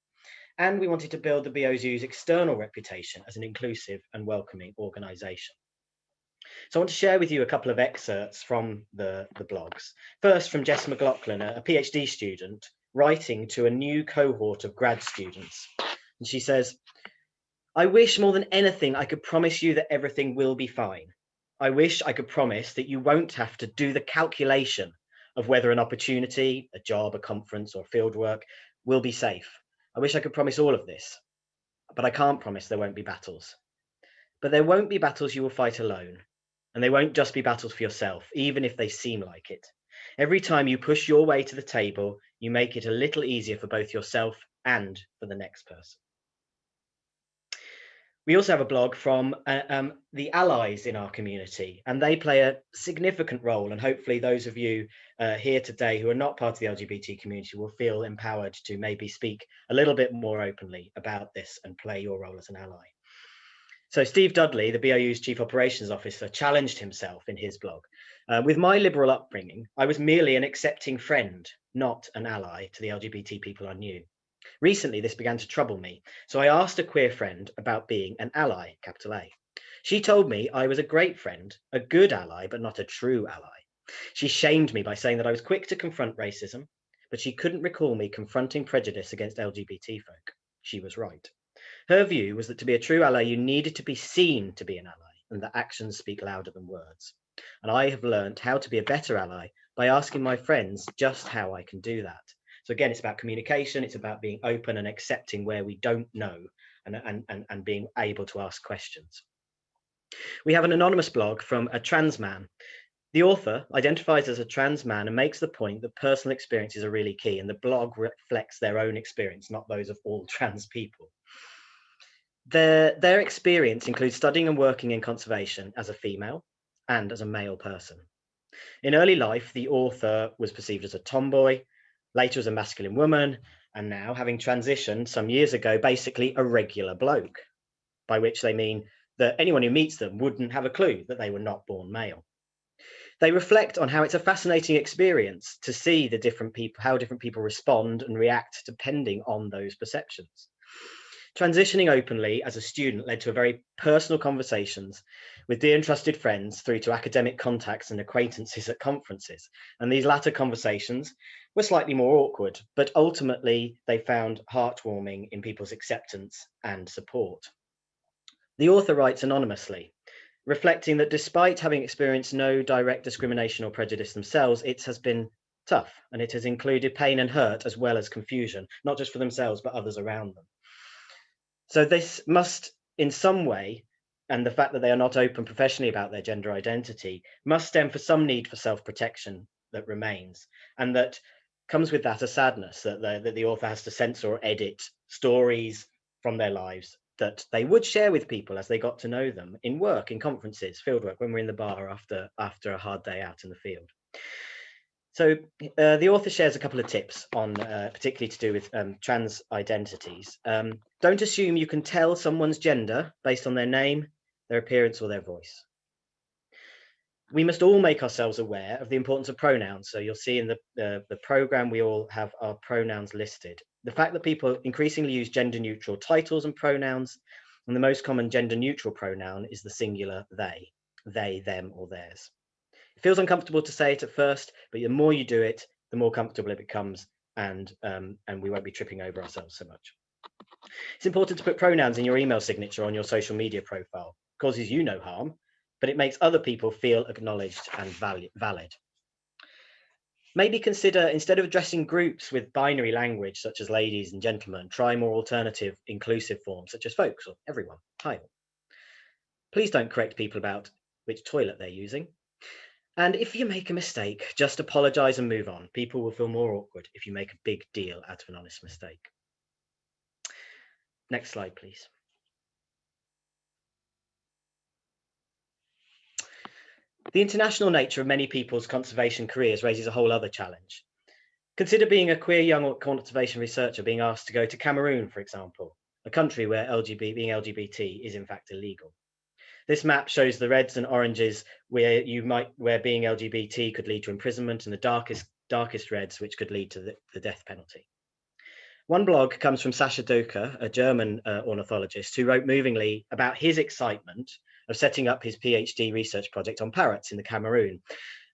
S5: And we wanted to build the BOU's external reputation as an inclusive and welcoming organisation. So I want to share with you a couple of excerpts from the blogs. First, from Jess McLaughlin, a PhD student, writing to a new cohort of grad students. And she says, "I wish more than anything I could promise you that everything will be fine. I wish I could promise that you won't have to do the calculation of whether an opportunity, a job, a conference or fieldwork will be safe. I wish I could promise all of this, but I can't promise there won't be battles. But there won't be battles you will fight alone. And they won't just be battles for yourself, even if they seem like it. Every time you push your way to the table, you make it a little easier for both yourself and for the next person." We also have a blog from the allies in our community, and they play a significant role. And hopefully those of you here today who are not part of the LGBT community will feel empowered to maybe speak a little bit more openly about this and play your role as an ally. So Steve Dudley, the BOU's Chief Operations Officer, challenged himself in his blog. "With my liberal upbringing, I was merely an accepting friend, not an ally to the LGBT people I knew. Recently, this began to trouble me, so I asked a queer friend about being an ally, capital A. She told me I was a great friend, a good ally, but not a true ally. She shamed me by saying that I was quick to confront racism, but she couldn't recall me confronting prejudice against LGBT folk. She was right. Her view was that to be a true ally, you needed to be seen to be an ally, and that actions speak louder than words. And I have learned how to be a better ally by asking my friends just how I can do that. So again, it's about communication, it's about being open and accepting where we don't know, and being able to ask questions." We have an anonymous blog from a trans man. The author identifies as a trans man and makes the point that personal experiences are really key, and the blog reflects their own experience, not those of all trans people. Their experience includes studying and working in conservation as a female and as a male person. In early life, the author was perceived as a tomboy, later as a masculine woman, and now, having transitioned some years ago, basically a regular bloke, by which they mean that anyone who meets them wouldn't have a clue that they were not born male. They reflect on how it's a fascinating experience to see the different people, how different people respond and react depending on those perceptions. Transitioning openly as a student led to very personal conversations with dear and trusted friends, through to academic contacts and acquaintances at conferences. And these latter conversations were slightly more awkward, but ultimately they found heartwarming in people's acceptance and support. The author writes anonymously, reflecting that despite having experienced no direct discrimination or prejudice themselves, it has been tough, and it has included pain and hurt as well as confusion, not just for themselves, but others around them. So this must, in some way, and the fact that they are not open professionally about their gender identity, must stem for some need for self-protection that remains, and that comes with that a sadness that the author has to censor or edit stories from their lives that they would share with people as they got to know them in work, in conferences, fieldwork, when we're in the bar after a hard day out in the field. So the author shares a couple of tips on, particularly to do with trans identities. Don't assume you can tell someone's gender based on their name, their appearance, or their voice. We must all make ourselves aware of the importance of pronouns. So you'll see in the program, we all have our pronouns listed. The fact that people increasingly use gender neutral titles and pronouns, and the most common gender neutral pronoun is the singular they, them, or theirs. It feels uncomfortable to say it at first, but the more you do it, the more comfortable it becomes, and we won't be tripping over ourselves so much. It's important to put pronouns in your email signature on your social media profile. It causes you no harm, but it makes other people feel acknowledged and valid. Maybe consider, instead of addressing groups with binary language such as ladies and gentlemen, try more alternative, inclusive forms such as folks or everyone. Hi. Please don't correct people about which toilet they're using. And if you make a mistake, just apologize and move on. People will feel more awkward if you make a big deal out of an honest mistake. Next slide, please. The international nature of many people's conservation careers raises a whole other challenge. Consider being a queer young conservation researcher being asked to go to Cameroon, for example, a country where being LGBT is in fact illegal. This map shows the reds and oranges where being LGBT could lead to imprisonment, and the darkest reds which could lead to the death penalty. One blog comes from Sascha Doker, a German ornithologist, who wrote movingly about his excitement of setting up his PhD research project on parrots in the Cameroon.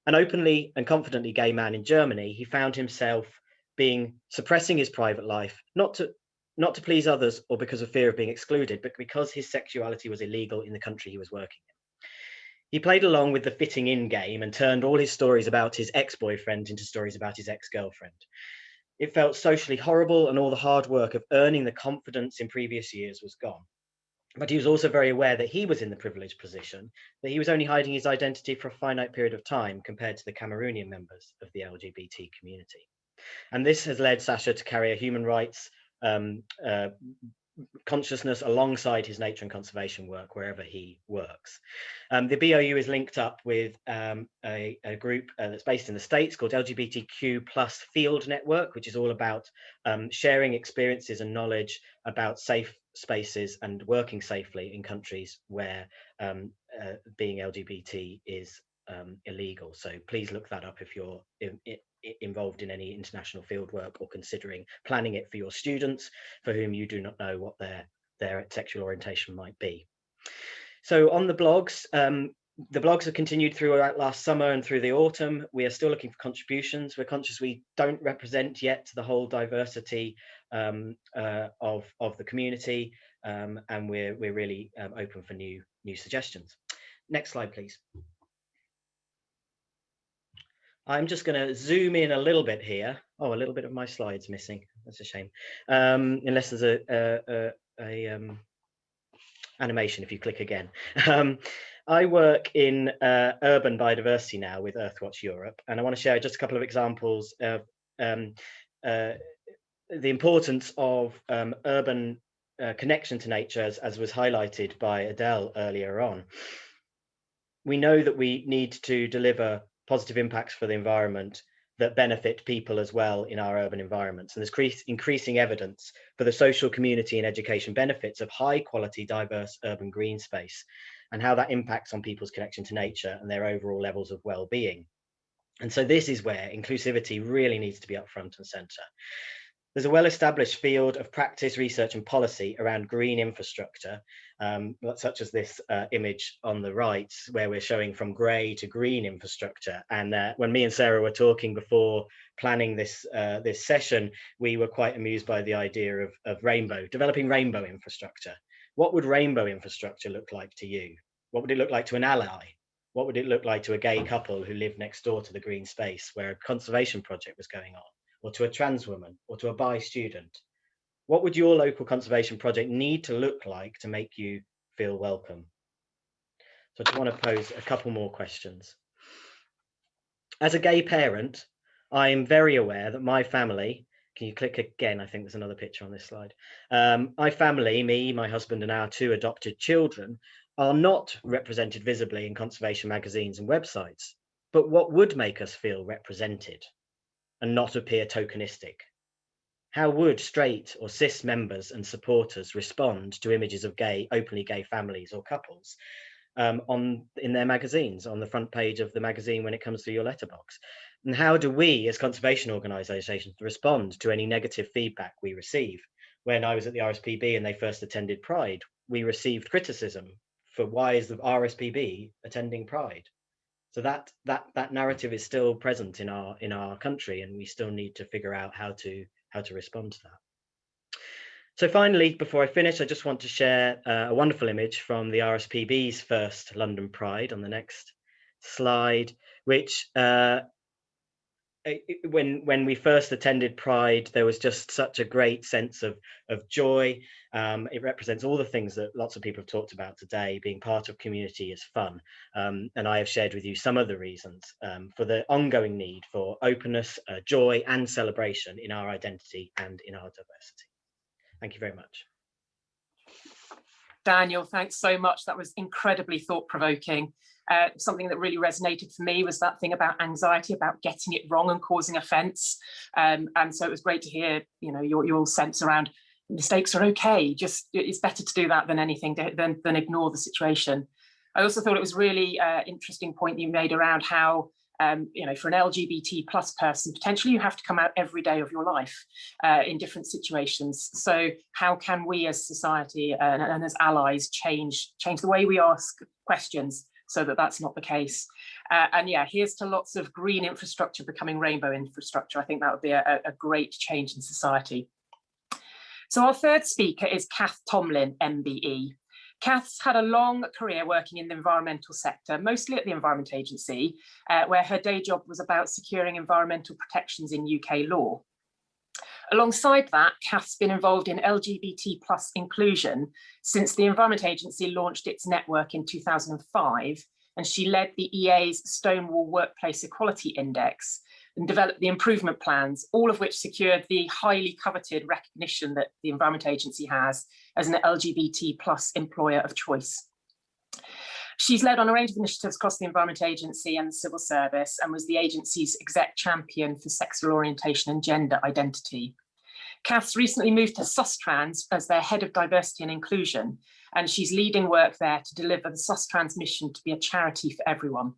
S5: An openly and confidently gay man in Germany, he found himself suppressing his private life, not to please others or because of fear of being excluded, but because his sexuality was illegal in the country he was working in. He played along with the fitting in game and turned all his stories about his ex-boyfriend into stories about his ex-girlfriend. It felt socially horrible, and all the hard work of earning the confidence in previous years was gone. But he was also very aware that he was in the privileged position, that he was only hiding his identity for a finite period of time compared to the Cameroonian members of the LGBT community. And this has led Sascha to carry a human rights consciousness alongside his nature and conservation work wherever he works. The BOU is linked up with a group that's based in the States called LGBTQ+ Field Network, which is all about sharing experiences and knowledge about safe spaces and working safely in countries where being LGBT is illegal. So please look that up if you're involved in any international field work or considering planning it for your students for whom you do not know what their sexual orientation might be. So on the blogs have continued throughout last summer and through the autumn. We are still looking for contributions. We're conscious we don't represent yet the whole diversity of the community, and we're really open for new suggestions. Next slide, please. I'm just going to zoom in a little bit here. Oh, a little bit of my slides missing. That's a shame. Unless there's a animation if you click again. I work in urban biodiversity now with Earthwatch Europe, and I want to share just a couple of examples of the importance of urban connection to nature, as was highlighted by Adele earlier on. We know that we need to deliver positive impacts for the environment that benefit people as well in our urban environments. And there's increasing evidence for the social, community and education benefits of high quality, diverse urban green space and how that impacts on people's connection to nature and their overall levels of well-being. And so this is where inclusivity really needs to be up front and center. There's a well-established field of practice, research and policy around green infrastructure, such as this image on the right, where we're showing from grey to green infrastructure. And when me and Sarah were talking before planning this session, we were quite amused by the idea of developing rainbow infrastructure. What would rainbow infrastructure look like to you? What would it look like to an ally? What would it look like to a gay couple who lived next door to the green space where a conservation project was going on? Or to a trans woman, or to a bi student? What would your local conservation project need to look like to make you feel welcome? So I just want to pose a couple more questions. As a gay parent, I am very aware that my family, can you click again? I think there's another picture on this slide. My family, me, my husband and our 2 adopted children are not represented visibly in conservation magazines and websites. But what would make us feel represented and not appear tokenistic? How would straight or cis members and supporters respond to images of openly gay families or couples in their magazines, on the front page of the magazine when it comes to your letterbox? And how do we as conservation organisations respond to any negative feedback we receive? When I was at the RSPB and they first attended Pride, we received criticism for why is the RSPB attending Pride? So that narrative is still present in our country, and we still need to figure out how to respond to that. So finally, before I finish, I just want to share a wonderful image from the RSPB's first London Pride on the next slide, which when we first attended Pride, there was just such a great sense of joy. It represents all the things that lots of people have talked about today. Being part of community is fun, and I have shared with you some of the reasons for the ongoing need for openness, joy, and celebration in our identity and in our diversity. Thank you very much.
S1: Daniel, thanks so much. That was incredibly thought-provoking. Something that really resonated for me was that thing about anxiety, about getting it wrong and causing offence. And so it was great to hear, your sense around mistakes are okay. Just it's better to do that than anything than ignore the situation. I also thought it was really interesting point you made around how for an LGBT plus person, potentially you have to come out every day of your life in different situations. So how can we as society and as allies change the way we ask questions so that that's not the case? And yeah, here's to lots of green infrastructure becoming rainbow infrastructure. I think that would be a great change in society. So our third speaker is Kath Tomlin, MBE. Kath's had a long career working in the environmental sector, mostly at the Environment Agency, where her day job was about securing environmental protections in UK law. Alongside that, Kath's been involved in LGBT plus inclusion since the Environment Agency launched its network in 2005, and she led the EA's Stonewall Workplace Equality Index and developed the improvement plans, all of which secured the highly coveted recognition that the Environment Agency has as an LGBT plus employer of choice. She's led on a range of initiatives across the Environment Agency and the civil service, and was the agency's exec champion for sexual orientation and gender identity. Kath's recently moved to Sustrans as their head of diversity and inclusion, and she's leading work there to deliver the Sustrans mission to be a charity for everyone.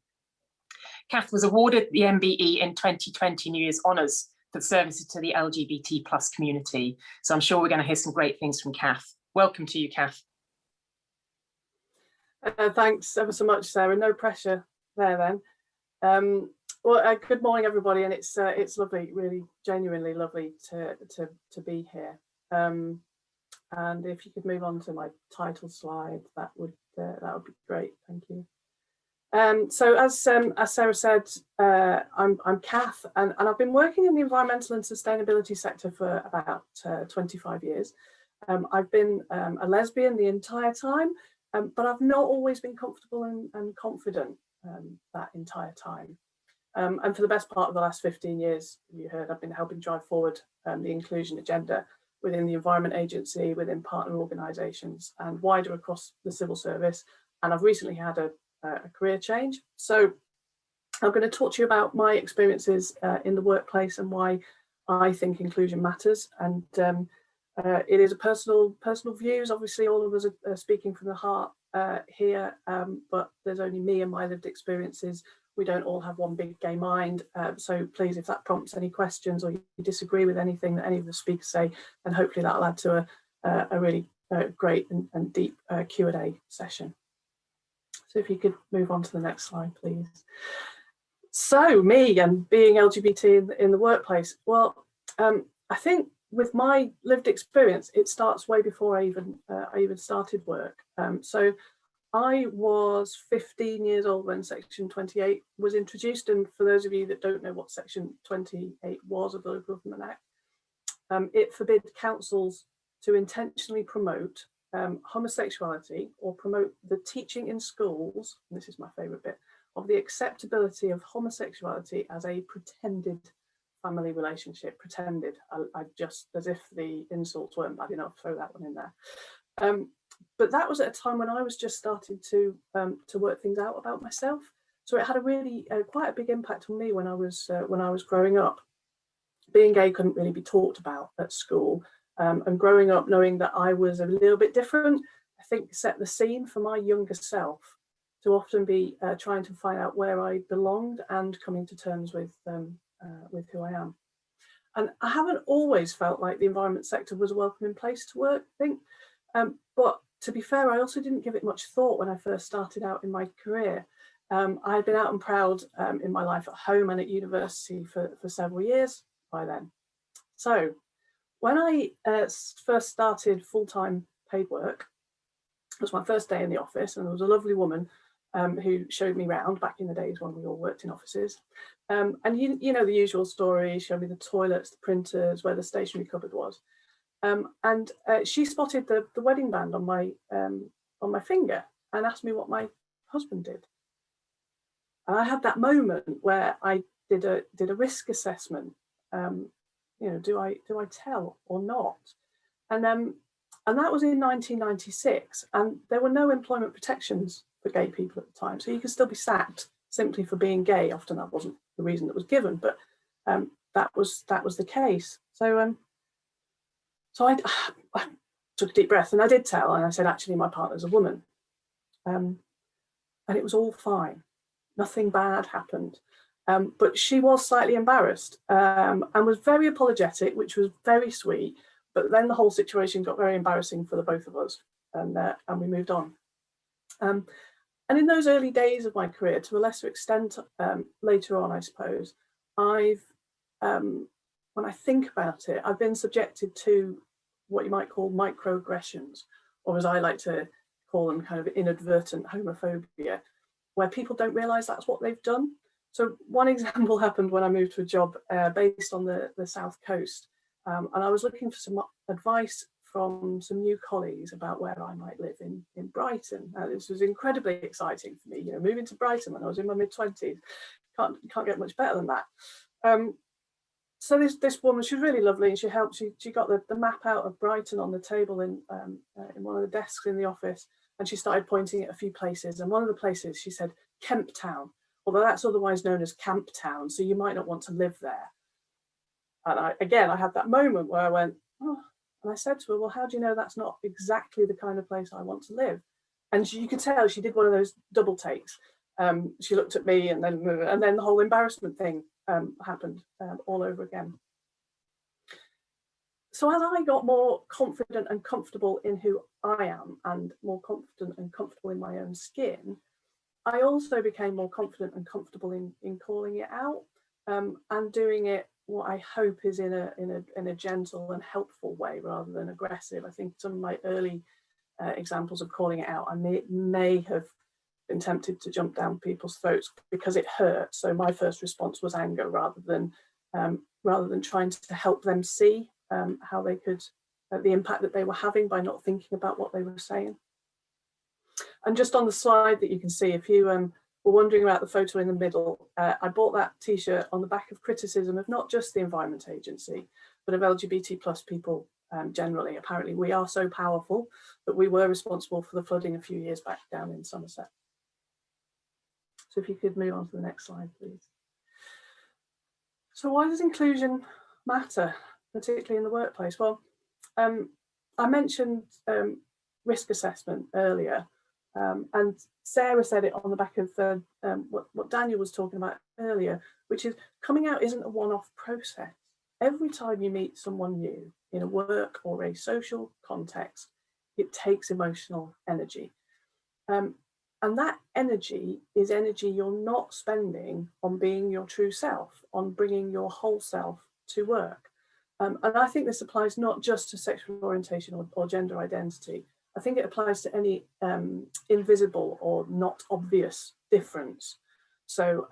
S1: Kath was awarded the MBE in 2020 New Year's Honours for services to the LGBT plus community. So I'm sure we're going to hear some great things from Kath. Welcome to you, Kath.
S6: Thanks ever so much, Sarah. No pressure there then. Good morning, everybody, and it's lovely, really genuinely lovely to be here. And if you could move on to my title slide, that would be great. Thank you. So as Sarah said, I'm Kath, and I've been working in the environmental and sustainability sector for about 25 years. I've been a lesbian the entire time, but I've not always been comfortable and confident that entire time. And for the best part of the last 15 years, you heard, I've been helping drive forward the inclusion agenda within the Environment Agency, within partner organisations, and wider across the civil service. And I've recently had a career change. So I'm going to talk to you about my experiences in the workplace and why I think inclusion matters. And it is a personal views. Obviously, all of us are speaking from the heart here, but there's only me and my lived experiences. We don't all have one big gay mind. So please, if that prompts any questions or you disagree with anything that any of the speakers say, then hopefully that'll add to a really great and deep Q&A session. So if you could move on to the next slide, please. So me and being LGBT in the workplace. Well, I think with my lived experience, it starts way before I even started work. So I was 15 years old when Section 28 was introduced. And for those of you that don't know what Section 28 was of the Local Government Act, it forbid councils to intentionally promote homosexuality or promote the teaching in schools, and this is my favourite bit, of the acceptability of homosexuality as a pretended family relationship. Pretended. I just, as if the insults weren't bad enough, throw that one in there. But that was at a time when I was just starting to work things out about myself. So it had a really quite a big impact on me when I was growing up. Being gay couldn't really be talked about at school. And growing up knowing that I was a little bit different, I think set the scene for my younger self to often be trying to find out where I belonged and coming to terms with who I am. And I haven't always felt like the environment sector was a welcoming place to work, I think. But to be fair, I also didn't give it much thought when I first started out in my career. I had been out and proud in my life at home and at university for several years by then. So when I first started full-time paid work, it was my first day in the office, and there was a lovely woman who showed me round back in the days when we all worked in offices. And you know the usual story, showed me the toilets, the printers, where the stationery cupboard was. And she spotted the wedding band on my finger and asked me what my husband did. And I had that moment where I did a risk assessment. You know, do I tell or not? And that was in 1996, and there were no employment protections for gay people at the time, so you could still be sacked simply for being gay. Often that wasn't the reason that was given, but that was the case. So I took a deep breath and I did tell, and I said, actually, my partner's a woman, and it was all fine. Nothing bad happened. But she was slightly embarrassed and was very apologetic, which was very sweet. But then the whole situation got very embarrassing for the both of us, and we moved on. And in those early days of my career, to a lesser extent later on, I suppose, when I think about it, I've been subjected to what you might call microaggressions, or as I like to call them, kind of inadvertent homophobia, where people don't realise that's what they've done. So one example happened when I moved to a job based on the South Coast, and I was looking for some advice from some new colleagues about where I might live in Brighton. This was incredibly exciting for me, you know, moving to Brighton when I was in my mid-20s. Can't get much better than that. So this woman, she was really lovely, and she helped. She got the map out of Brighton on the table in one of the desks in the office, and she started pointing at a few places. And one of the places, she said, Kemp Town, although that's otherwise known as Camp Town, so you might not want to live there. And I had that moment where I went, oh, and I said to her, well, how do you know that's not exactly the kind of place I want to live? And you could tell she did one of those double takes. She looked at me, and then the whole embarrassment thing happened all over again. So as I got more confident and comfortable in who I am, and more confident and comfortable in my own skin, I also became more confident and comfortable in calling it out, and doing it what I hope is in a gentle and helpful way rather than aggressive. I think some of my early examples of calling it out, I may have been tempted to jump down people's throats because it hurt. So my first response was anger rather than trying to help them see how they could, the impact that they were having by not thinking about what they were saying. And just on the slide that you can see, if you were wondering about the photo in the middle, I bought that t-shirt on the back of criticism of not just the Environment Agency, but of LGBT plus people generally. Apparently we are so powerful that we were responsible for the flooding a few years back down in Somerset. So if you could move on to the next slide, please. So why does inclusion matter, particularly in the workplace? Well, I mentioned risk assessment earlier, and Sarah said it on the back of what Daniel was talking about earlier, which is coming out isn't a one-off process. Every time you meet someone new in a work or a social context, it takes emotional energy. And that energy is energy you're not spending on being your true self, on bringing your whole self to work. And I think this applies not just to sexual orientation or gender identity. I think it applies to any invisible or not obvious difference. So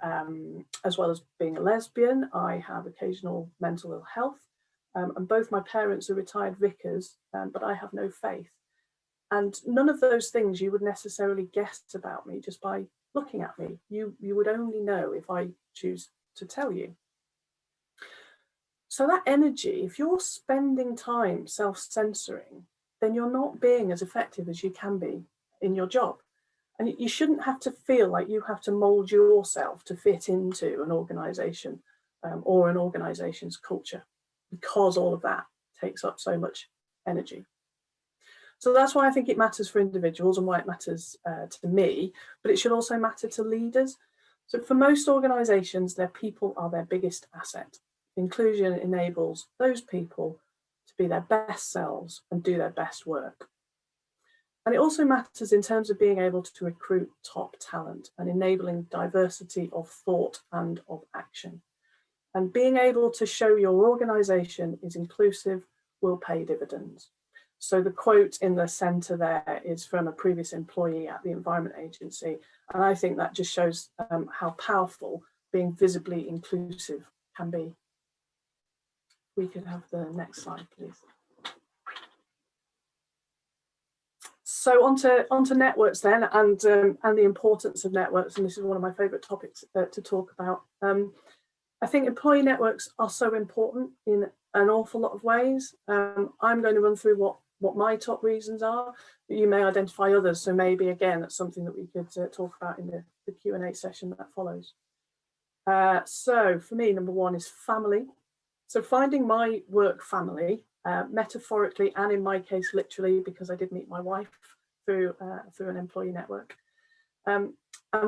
S6: as well as being a lesbian, I have occasional mental ill health, and both my parents are retired vicars, but I have no faith. And none of those things you would necessarily guess about me just by looking at me. You would only know if I choose to tell you. So that energy, if you're spending time self-censoring, then you're not being as effective as you can be in your job. And you shouldn't have to feel like you have to mold yourself to fit into an organization or an organization's culture, because all of that takes up so much energy. So that's why I think it matters for individuals and why it matters to me, but it should also matter to leaders. So for most organizations, their people are their biggest asset. Inclusion enables those people to be their best selves and do their best work. And it also matters in terms of being able to recruit top talent and enabling diversity of thought and of action. And being able to show your organization is inclusive will pay dividends. So the quote in the centre there is from a previous employee at the Environment Agency. And I think that just shows how powerful being visibly inclusive can be. We could have the next slide, please. So onto networks then, and the importance of networks, and this is one of my favourite topics to talk about. I think employee networks are so important in an awful lot of ways. I'm going to run through what my top reasons are, but you may identify others. So maybe again, that's something that we could talk about in the Q&A session that follows. So for me, number one is family. So finding my work family, metaphorically and in my case literally, because I did meet my wife through an employee network, and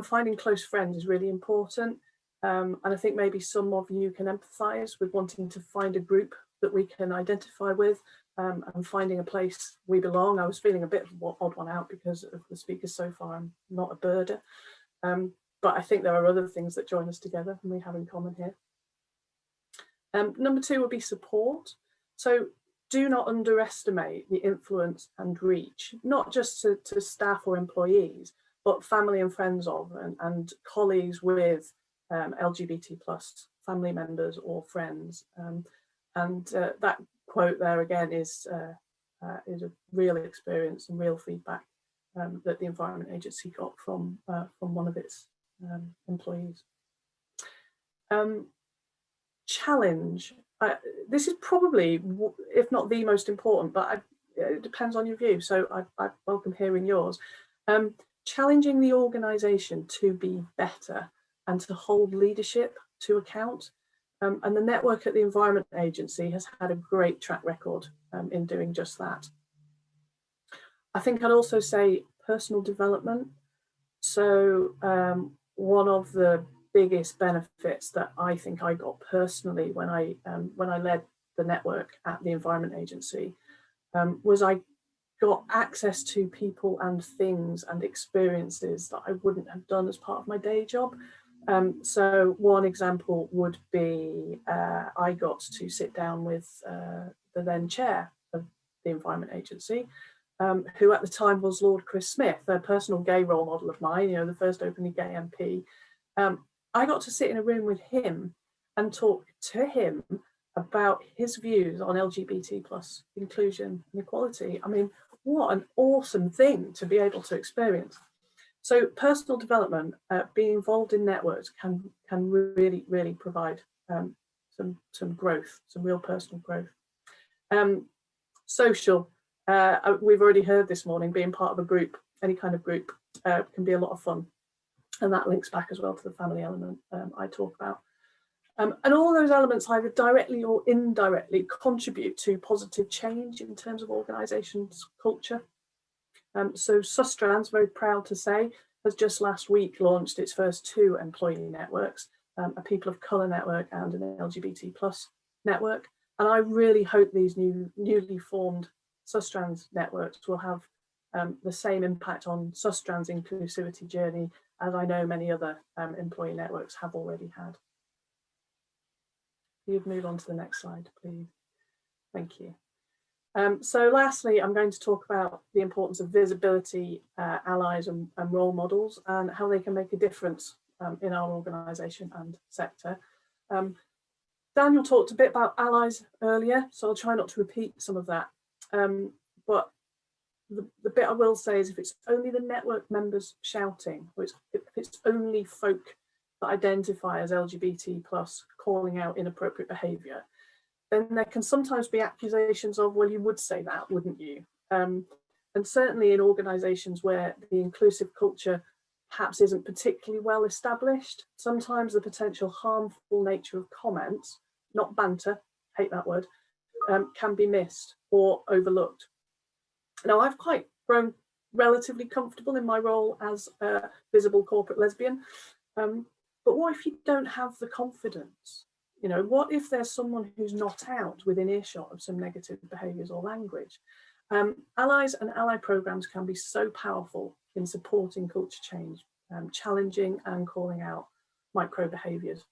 S6: finding close friends is really important. And I think maybe some of you can empathise with wanting to find a group that we can identify with, and finding a place we belong. I was feeling a bit of an odd one out because of the speakers so far. I'm not a birder, but I think there are other things that join us together and we have in common here. Number two would be support. So do not underestimate the influence and reach, not just to staff or employees, but family and friends of, and colleagues with LGBT plus family members or friends. That quote there again is a real experience and real feedback that the Environment Agency got from one of its employees. Challenge. This is probably, if not the most important, but it depends on your view. So I welcome hearing yours. Challenging the organisation to be better and to hold leadership to account. And the network at the Environment Agency has had a great track record in doing just that. I think I'd also say personal development. So one of the biggest benefits that I think I got personally when I led the network at the Environment Agency was I got access to people and things and experiences that I wouldn't have done as part of my day job. So one example would be I got to sit down with the then chair of the Environment Agency, who at the time was Lord Chris Smith, a personal gay role model of mine, you know, the first openly gay MP. I got to sit in a room with him and talk to him about his views on LGBT plus inclusion and equality. I mean, what an awesome thing to be able to experience. So personal development, being involved in networks can really, really provide some growth, some real personal growth. Social, we've already heard this morning, being part of a group, any kind of group, can be a lot of fun. And that links back as well to the family element I talk about. And all those elements either directly or indirectly contribute to positive change in terms of organisations' culture. So Sustrans, very proud to say, has just last week launched its first 2 employee networks, a people of colour network and an LGBT plus network. And I really hope these newly formed Sustrans networks will have the same impact on Sustrans' inclusivity journey as I know many other employee networks have already had. You'd move on to the next slide, please. Thank you. So lastly, I'm going to talk about the importance of visibility, allies and role models, and how they can make a difference in our organisation and sector. Daniel talked a bit about allies earlier, so I'll try not to repeat some of that. But the bit I will say is if it's only the network members shouting, or if it's only folk that identify as LGBT plus calling out inappropriate behaviour, then there can sometimes be accusations of, well, you would say that, wouldn't you? And certainly in organisations where the inclusive culture perhaps isn't particularly well established, sometimes the potential harmful nature of comments, not banter, hate that word, can be missed or overlooked. Now, I've quite grown relatively comfortable in my role as a visible corporate lesbian, but what if you don't have the confidence? You know, what if there's someone who's not out within earshot of some negative behaviours or language? Allies and ally programmes can be so powerful in supporting culture change, challenging and calling out micro behaviours.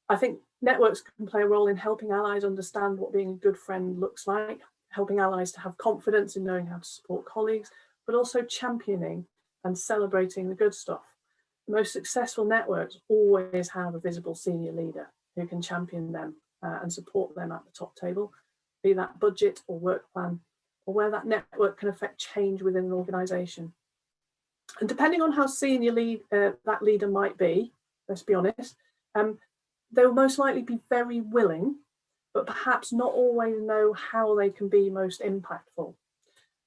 S6: I think networks can play a role in helping allies understand what being a good friend looks like, helping allies to have confidence in knowing how to support colleagues, but also championing and celebrating the good stuff. The most successful networks always have a visible senior leader who can champion them and support them at the top table, be that budget or work plan, or where that network can affect change within an organisation. And depending on how senior that leader might be, let's be honest, they will most likely be very willing, but perhaps not always know how they can be most impactful.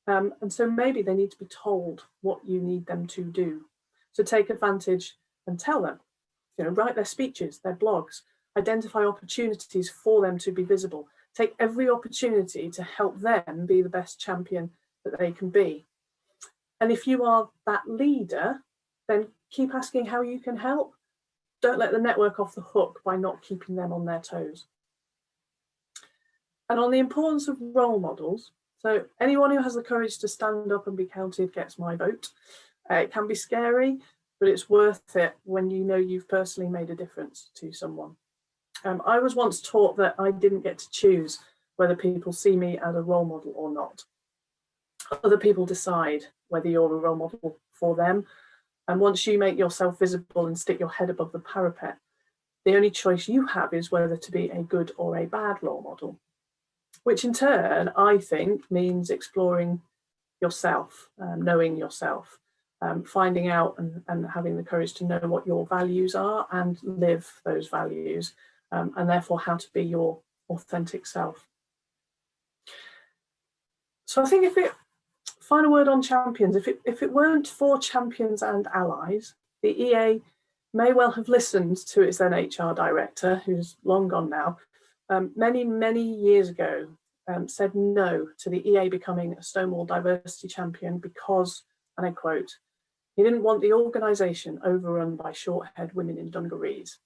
S6: And so maybe they need to be told what you need them to do. So take advantage and tell them, write their speeches, their blogs, identify opportunities for them to be visible. Take every opportunity to help them be the best champion that they can be. And if you are that leader, then keep asking how you can help. Don't let the network off the hook by not keeping them on their toes. And on the importance of role models, so anyone who has the courage to stand up and be counted gets my vote. It can be scary, but it's worth it when you know you've personally made a difference to someone. I was once taught that I didn't get to choose whether people see me as a role model or not. Other people decide whether you're a role model for them. And once you make yourself visible and stick your head above the parapet, the only choice you have is whether to be a good or a bad role model, which in turn, I think, means exploring yourself, knowing yourself, finding out and having the courage to know what your values are and live those values, and therefore how to be your authentic self. So I think final word on champions, if it weren't for champions and allies, the EA may well have listened to its then HR director, who's long gone now, many, many years ago, said no to the EA becoming a Stonewall diversity champion because, and I quote, he didn't want the organisation overrun by short-haired women in dungarees.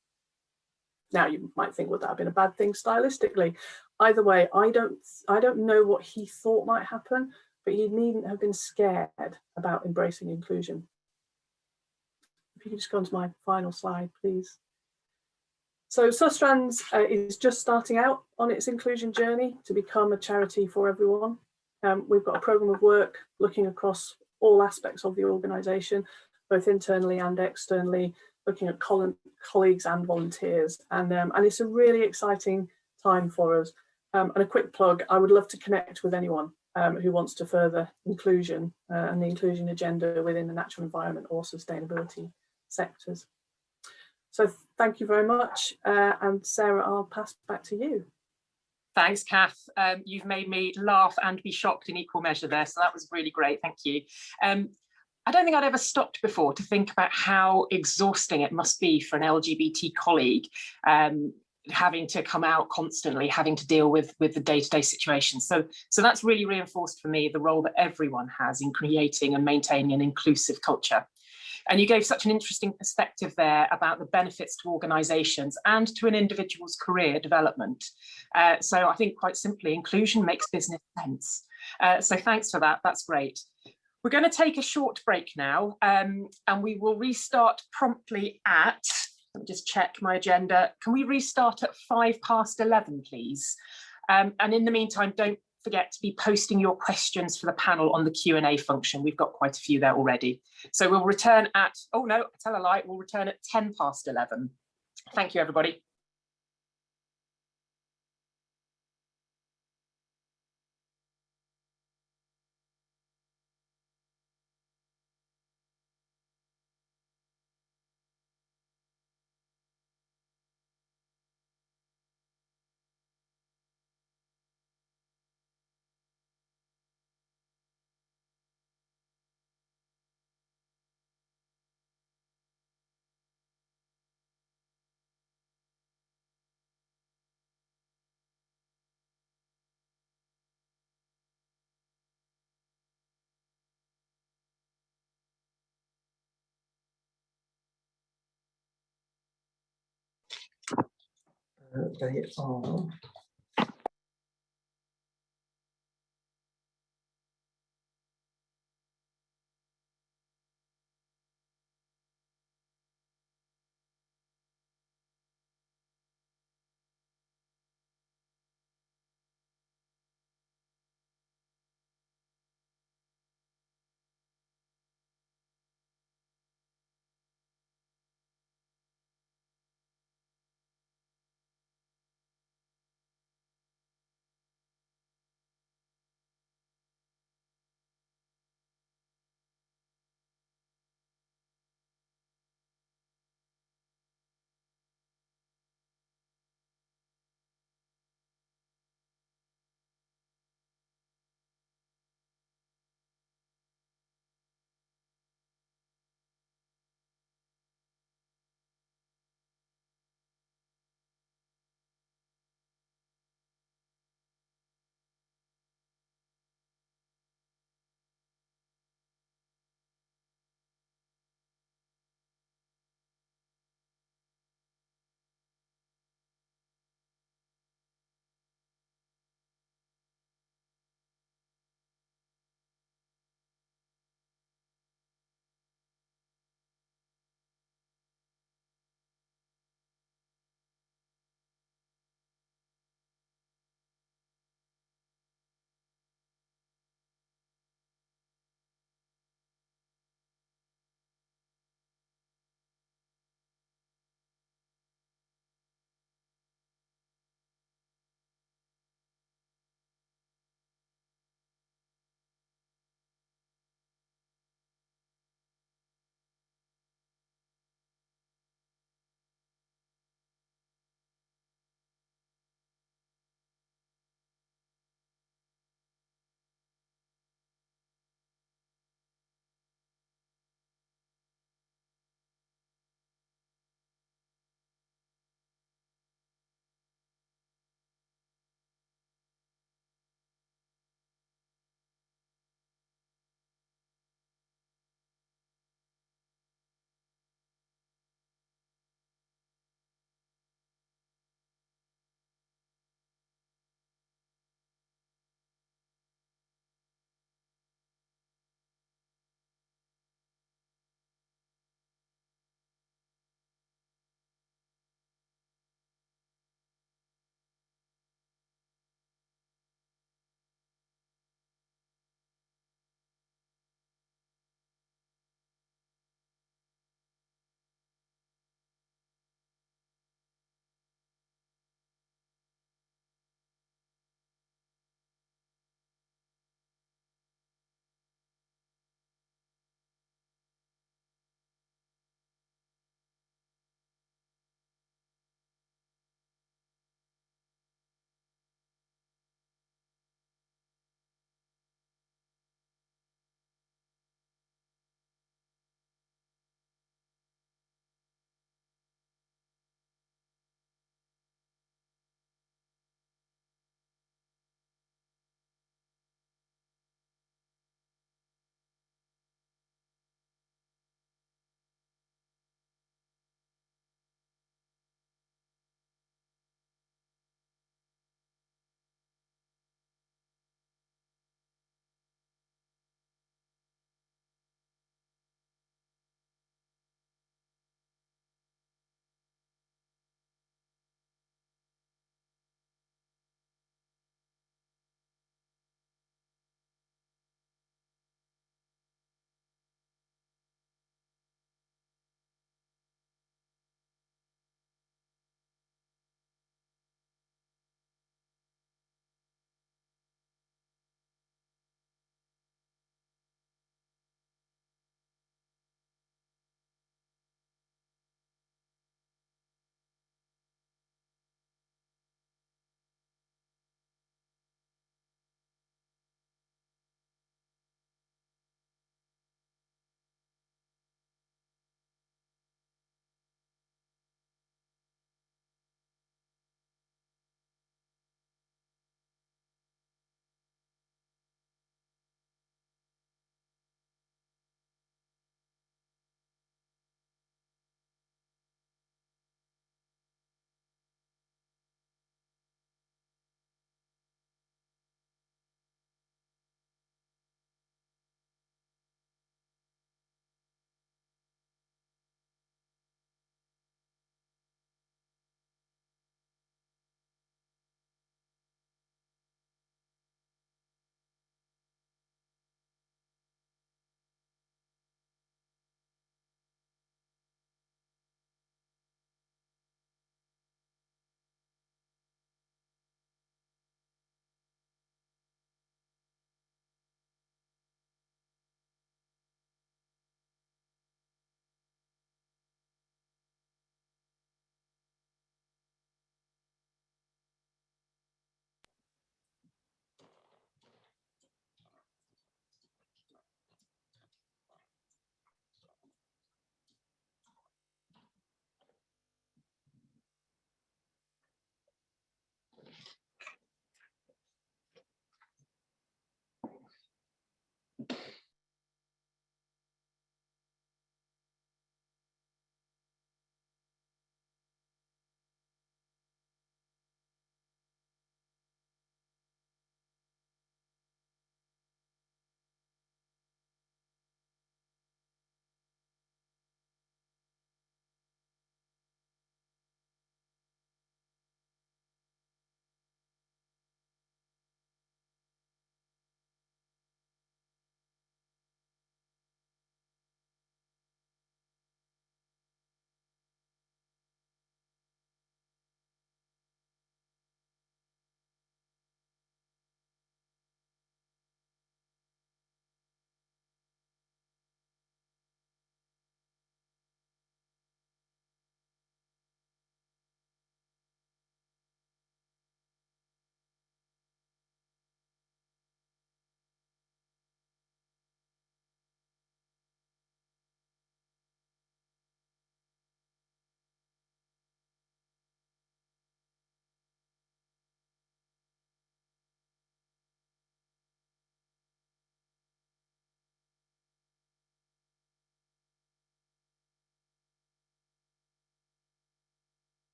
S6: Now you might think, would that have been a bad thing stylistically? Either way, I don't know what he thought might happen, but he needn't have been scared about embracing inclusion. If you could just go on to my final slide, please. So Sustrands is just starting out on its inclusion journey to become a charity for everyone. We've got a programme of work looking across all aspects of the organisation, both internally and externally, looking at colleagues and volunteers. And it's a really exciting time for us. And a quick plug, I would love to connect with anyone who wants to further inclusion and the inclusion agenda within the natural environment or sustainability sectors. So thank you very much. And Sarah, I'll pass back to you.
S1: Thanks, Kath. You've made me laugh and be shocked in equal measure there. So that was really great. Thank you. I don't think I'd ever stopped before to think about how exhausting it must be for an LGBT colleague having to come out constantly, having to deal with the day-to-day situation. So that's really reinforced for me the role that everyone has in creating and maintaining an inclusive culture. And you gave such an interesting perspective there about the benefits to organisations and to an individual's career development. So I think quite simply, inclusion makes business sense. So thanks for that, that's great. We're going to take a short break now, and we will restart promptly at, let me just check my agenda. Can we restart at 11:05, please? And in the meantime, don't forget to be posting your questions for the panel on the Q&A function. We've got quite a few there already. So we'll return at, oh no, tell a lie, we'll return at 11:10. Thank you, everybody.
S7: They are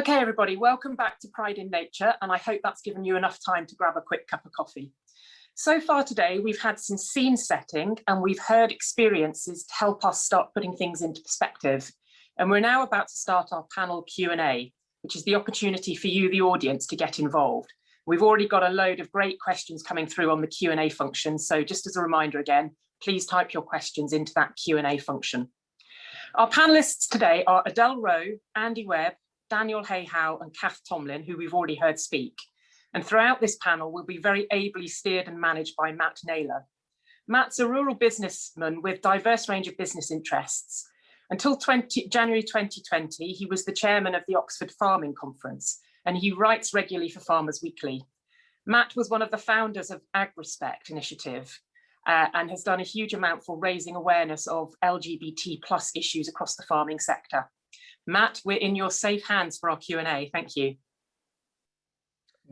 S1: Okay, everybody, welcome back to Pride in Nature, and I hope that's given you enough time to grab a quick cup of coffee. So far today, we've had some scene setting and we've heard experiences to help us start putting things into perspective. And we're now about to start our panel Q&A, which is the opportunity for you, the audience, to get involved. We've already got a load of great questions coming through on the Q&A function. So just as a reminder again, please type your questions into that Q&A function. Our panelists today are Adele Rowe, Andy Webb, Daniel Hayhow and Kath Tomlin, who we've already heard speak. And throughout this panel will be very ably steered and managed by Matt Naylor. Matt's a rural businessman with diverse range of business interests. Until January 2020, he was the chairman of the Oxford Farming Conference, and he writes regularly for Farmers Weekly. Matt was one of the founders of AgRespect initiative and has done a huge amount for raising awareness of LGBT+ issues across the farming sector. Matt, we're in your safe hands for our Q&A. Thank you.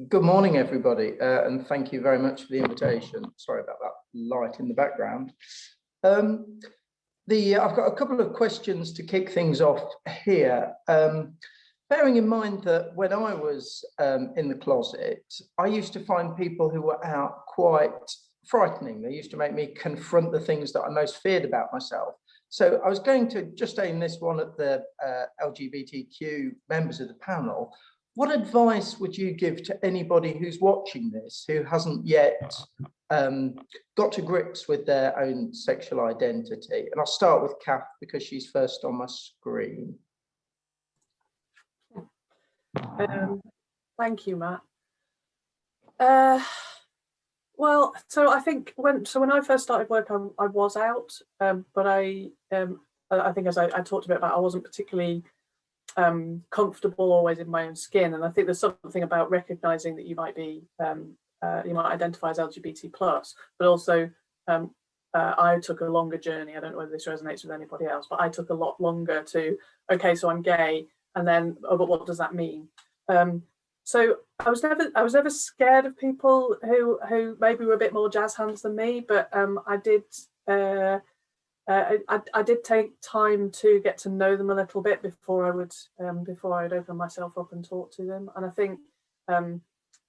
S7: Good morning, everybody, and thank you very much for the invitation. Sorry about that light in the background. I've got a couple of questions to kick things off here. Bearing in mind that when I was in the closet, I used to find people who were out quite frightening. They used to make me confront the things that I most feared about myself. So I was going to just aim this one at the LGBTQ members of the panel. What advice would you give to anybody who's watching this who hasn't yet got to grips with their own sexual identity? And I'll start with Kath because she's first on my screen.
S6: Thank you, Matt. Well, so I think when I first started work, I was out, but I think as I talked a bit about, I wasn't particularly comfortable always in my own skin, and I think there's something about recognizing that you might be you might identify as LGBT+, but also I took a longer journey. I don't know whether this resonates with anybody else, but I took a lot longer to, okay, so I'm gay, and then, oh, but what does that mean? So I was never scared of people who maybe were a bit more jazz hands than me, but I did take time to get to know them a little bit before I'd open myself up and talk to them. And I think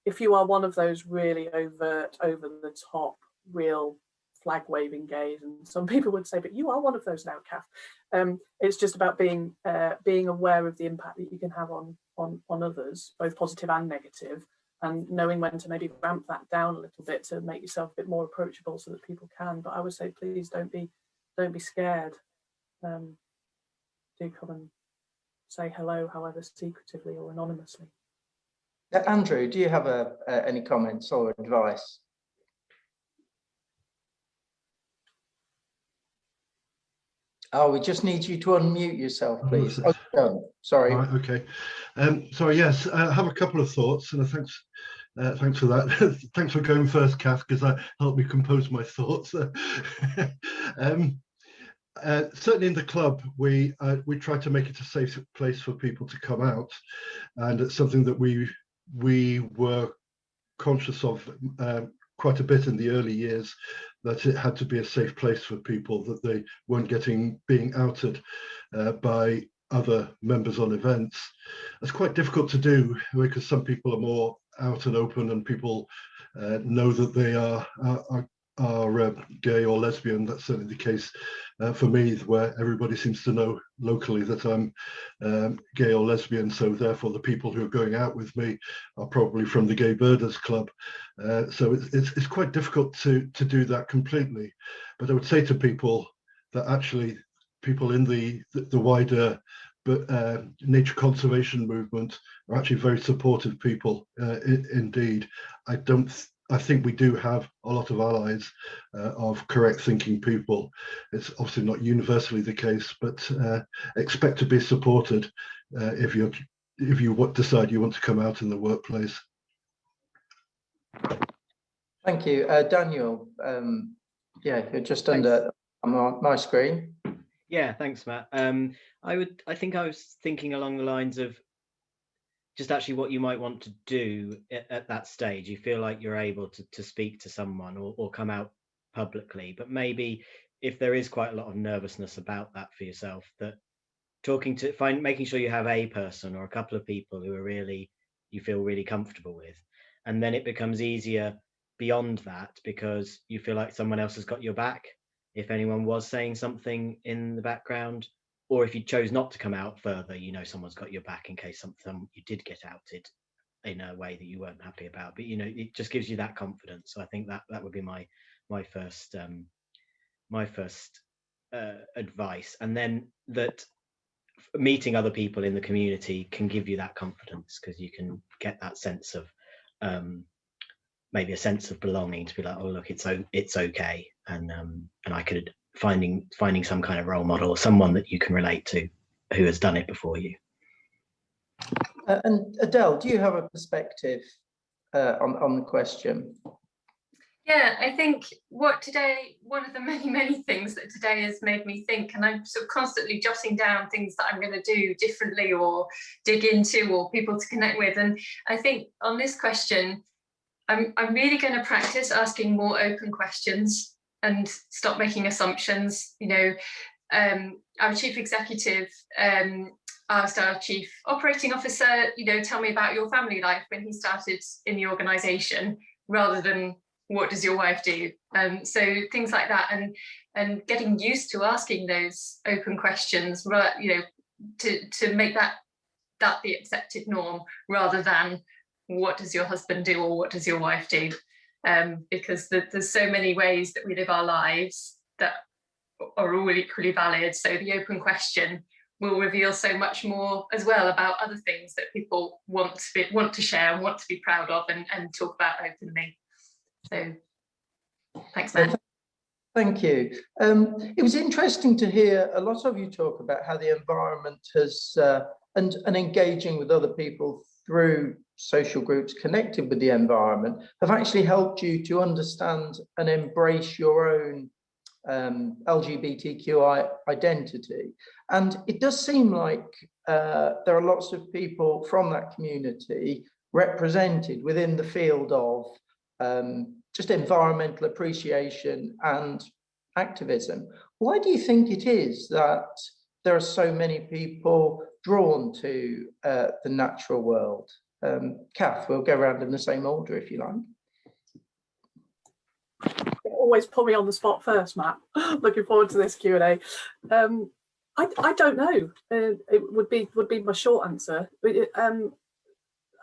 S6: if you are one of those really overt, over the top, real flag waving gays, and some people would say, but you are one of those now, Kath. It's just about being aware of the impact that you can have on others, both positive and negative, and knowing when to maybe ramp that down a little bit to make yourself a bit more approachable so that people can. But I would say, please don't be scared. Do come and say hello, however secretively or anonymously.
S7: Andrew, do you have any comments or advice? Oh, we just need you to unmute yourself, please. Oh, no, sorry.
S4: Right, okay. Sorry, yes, I have a couple of thoughts, and thanks for that. Thanks for going first, Kath, because that helped me compose my thoughts. Certainly in the club, we try to make it a safe place for people to come out, and it's something that we were conscious of quite a bit in the early years, that it had to be a safe place for people, that they weren't being outed by other members on events. It's quite difficult to do because some people are more out and open, and people know that they are gay or lesbian. That's certainly the case for me, where everybody seems to know locally that I'm gay or lesbian, so therefore the people who are going out with me are probably from the Gay Birders Club. So it's quite difficult to do that completely. But I would say to people that actually people in the wider nature conservation movement are actually very supportive people indeed. I think we do have a lot of allies of correct thinking people. It's obviously not universally the case, but expect to be supported if you decide you want to come out in the workplace.
S7: Thank you. Daniel, yeah, you're just under my screen.
S5: Yeah, thanks, Matt. I think I was thinking along the lines of just actually what you might want to do at that stage. You feel like you're able to speak to someone or come out publicly, but maybe if there is quite a lot of nervousness about that for yourself, that making sure you have a person or a couple of people who are really, you feel really comfortable with. And then it becomes easier beyond that, because you feel like someone else has got your back if anyone was saying something in the background, or if you chose not to come out further, you know someone's got your back in case something you did get outed in a way that you weren't happy about. But you know, it just gives you that confidence. So I think that would be my first advice. And then that meeting other people in the community can give you that confidence, because you can get that sense of maybe a sense of belonging, to be like, oh look, it's okay, and I could finding some kind of role model or someone that you can relate to who has done it before you.
S7: And Adele, do you have a perspective on the question?
S3: Yeah, I think one of the many things that today has made me think, and I'm sort of constantly jotting down things that I'm going to do differently or dig into or people to connect with. And I think on this question, I'm really going to practice asking more open questions and stop making assumptions. You know, our chief executive asked our chief operating officer, you know, tell me about your family life when he started in the organization, rather than what does your wife do? So things like that, and getting used to asking those open questions, you know, to make that the accepted norm, rather than what does your husband do or what does your wife do? Because there's so many ways that we live our lives that are all equally valid. So the open question will reveal so much more as well about other things that people want to share and want to be proud of and talk about openly. So thanks, Matt.
S7: Thank you. It was interesting to hear a lot of you talk about how the environment has and engaging with other people through social groups connected with the environment have actually helped you to understand and embrace your own LGBTQI identity. And it does seem like there are lots of people from that community represented within the field of just environmental appreciation and activism. Why do you think it is that there are so many people drawn to the natural world? Kath, we'll go around in the same order if you like.
S6: Always put me on the spot first, Matt. Looking forward to this Q&A. I don't know. It would be my short answer.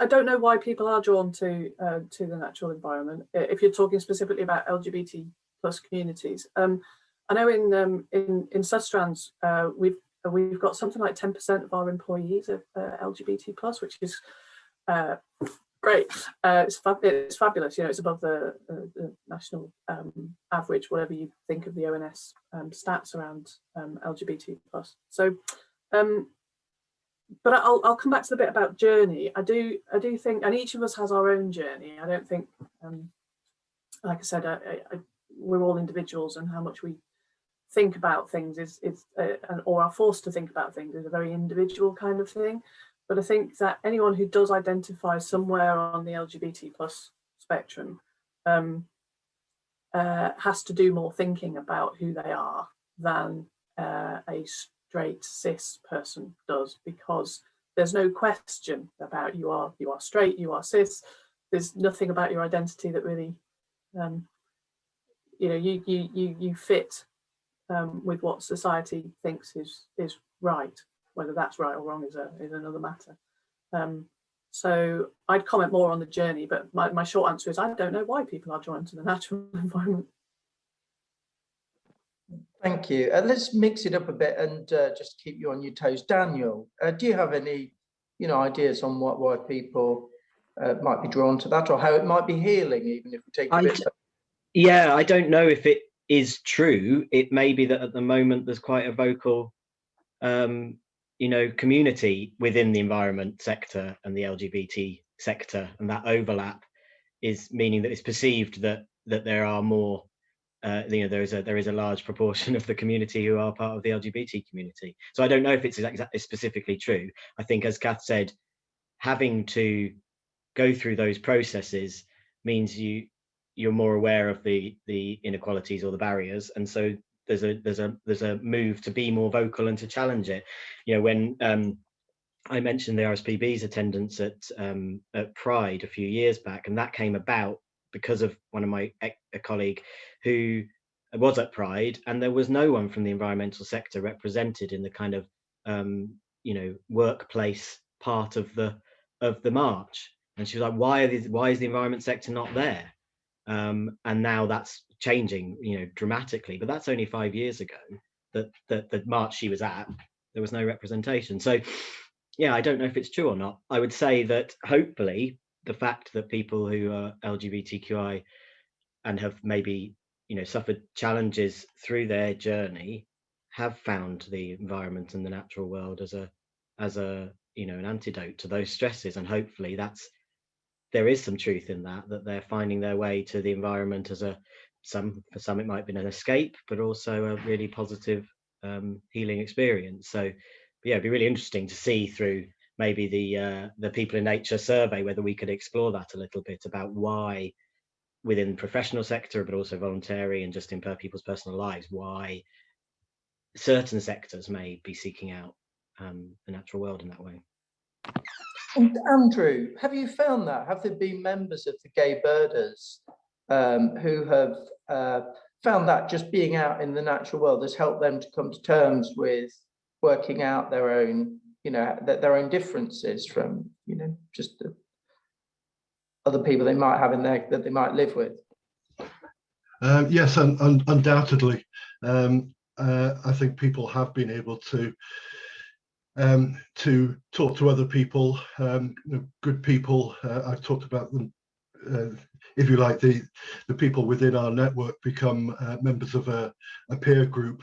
S6: I don't know why people are drawn to the natural environment. If you're talking specifically about LGBT plus communities, I know in Sustrans we've got something like 10% of our employees are LGBT plus, which is great. It's fabulous. You know, it's above the national average, whatever you think of the ONS stats around LGBT plus. So. But I'll come back to the bit about journey. I do think, and each of us has our own journey. I don't think, like I said, we're all individuals, and how much we think about things or are forced to think about things is a very individual kind of thing. But I think that anyone who does identify somewhere on the LGBT plus spectrum has to do more thinking about who they are than a straight cis person does, because there's no question about you are straight, you are cis. There's nothing about your identity that really you know, you fit with what society thinks is right. Whether that's right or wrong is another matter. So I'd comment more on the journey, but my short answer is I don't know why people are drawn to the natural environment.
S7: Thank you. Let's mix it up a bit and just keep you on your toes. Daniel, do you have any, ideas on why people might be drawn to that, or how it might be healing, even if we take a bit?
S5: Yeah, I don't know if it is true. It may be that at the moment there's quite a vocal, community within the environment sector and the LGBT sector, and that overlap is meaning that it's perceived that there are more. There is a large proportion of the community who are part of the LGBT community. So I don't know if it's exactly specifically true. I think, as Kath said, having to go through those processes means you're more aware of the inequalities or the barriers, and so there's a move to be more vocal and to challenge it. You know, when I mentioned the RSPB's attendance at Pride a few years back, and that came about because of one of a colleague who was at Pride, and there was no one from the environmental sector represented in the kind of you know, workplace part of the march. And she was like, why is the environment sector not there? And now that's changing, you know, dramatically. But that's only 5 years ago that the march she was at, there was no representation. So yeah, I don't know if it's true or not. I would say that hopefully the fact that people who are LGBTQI and have maybe, you know, suffered challenges through their journey have found the environment and the natural world as a you know, an antidote to those stresses. And hopefully there is some truth in that they're finding their way to the environment as for some it might be an escape, but also a really positive healing experience. So yeah, it'd be really interesting to see through maybe the People in Nature survey whether we could explore that a little bit, about why within the professional sector, but also voluntary and just in people's personal lives, why certain sectors may be seeking out the natural world in that way.
S7: And Andrew, have you found that? Have there been members of the Gay Birders who have found that just being out in the natural world has helped them to come to terms with working out their own, you know, their own differences from, you know, just the other people they might have in there that they might live with?
S4: Yes, and undoubtedly. I think people have been able to talk to other people, you know, good people. I've talked about them. If you like, the people within our network become members of a peer group.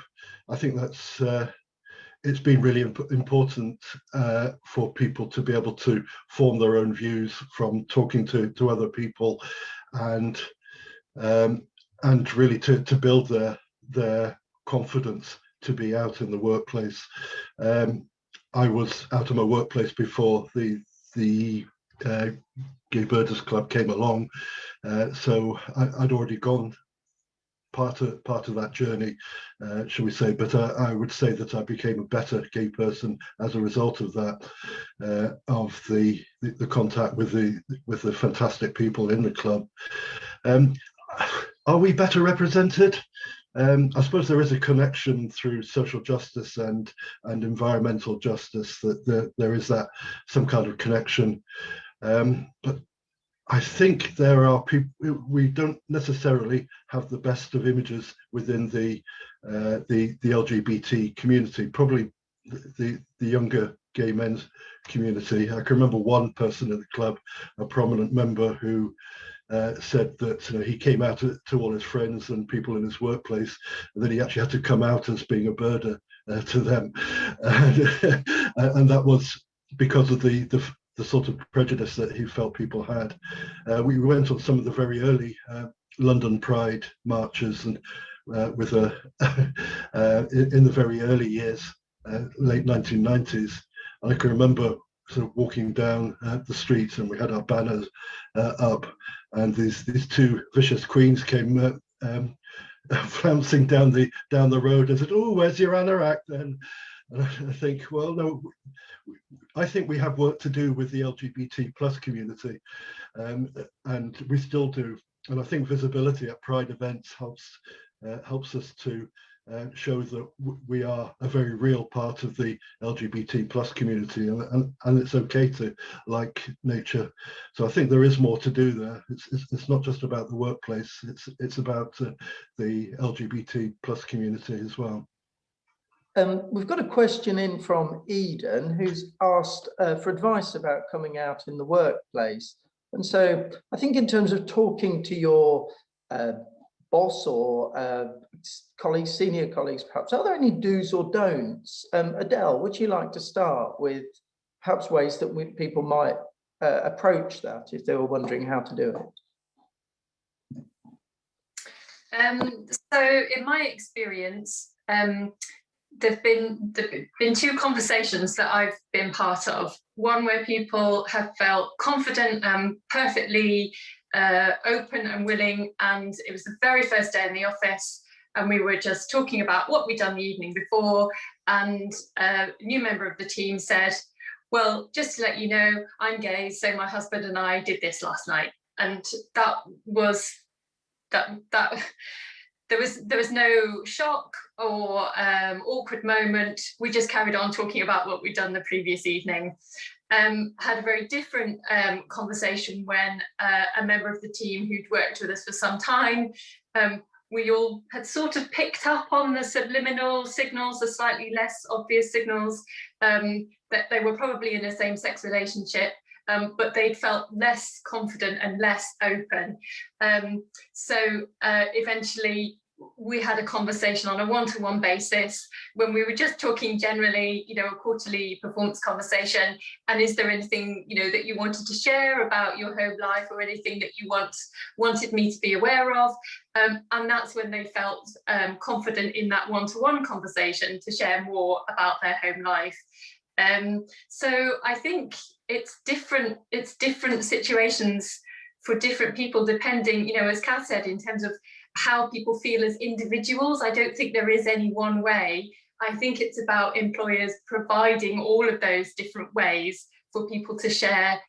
S4: I think that's it's been really important for people to be able to form their own views from talking to other people, and really to build their confidence to be out in the workplace. I was out of my workplace before the Gay Birders Club came along, so I'd already gone part of that journey, shall we say, but I would say that I became a better gay person as a result of that, of the contact with the fantastic people in the club. Are we better represented? I suppose there is a connection through social justice and environmental justice, that there is that some kind of connection, but I think there are people, we don't necessarily have the best of images within the LGBT community, probably the younger gay men's community. I can remember one person at the club, a prominent member, who said that, you know, he came out to all his friends and people in his workplace, and then he actually had to come out as being a birder to them, and that was because of the sort of prejudice that he felt people had. We went on some of the very early London Pride marches, and with in the very early years, late 1990s, and I can remember sort of walking down the streets, and we had our banners up, and these two vicious queens came flouncing down the road and said, "Oh, where's your anorak then?" And I think, well, no, I think we have work to do with the LGBT plus community, and we still do. And I think visibility at Pride events helps us to show that we are a very real part of the LGBT plus community, and it's okay to like nature. So I think there is more to do there. It's not just about the workplace. It's about the LGBT plus community as well.
S7: We've got a question in from Eden, who's asked for advice about coming out in the workplace. And so I think in terms of talking to your boss or colleagues, senior colleagues, perhaps, are there any do's or don'ts? Adele, would you like to start with perhaps ways that people might approach that if they were wondering how to do it?
S3: So in my experience, there've been two conversations that I've been part of. One where people have felt confident and perfectly open and willing, and it was the very first day in the office, and we were just talking about what we'd done the evening before, and a new member of the team said, well, just to let you know, I'm gay, so my husband and I did this last night. And that was that there was no shock or awkward moment. We just carried on talking about what we'd done the previous evening. Had a very different conversation when a member of the team who'd worked with us for some time, we all had sort of picked up on the subliminal signals, the slightly less obvious signals, that they were probably in a same-sex relationship, but they'd felt less confident and less open. So eventually we had a conversation on a one-to-one basis when we were just talking generally, you know, a quarterly performance conversation. And is there anything, you know, that you wanted to share about your home life, or anything that you wanted me to be aware of? And that's when they felt confident in that one-to-one conversation to share more about their home life. So I think it's different situations for different people, depending, you know, as Kath said, in terms of how people feel as individuals. I don't think there is any one way. I think it's about employers providing all of those different ways for people to share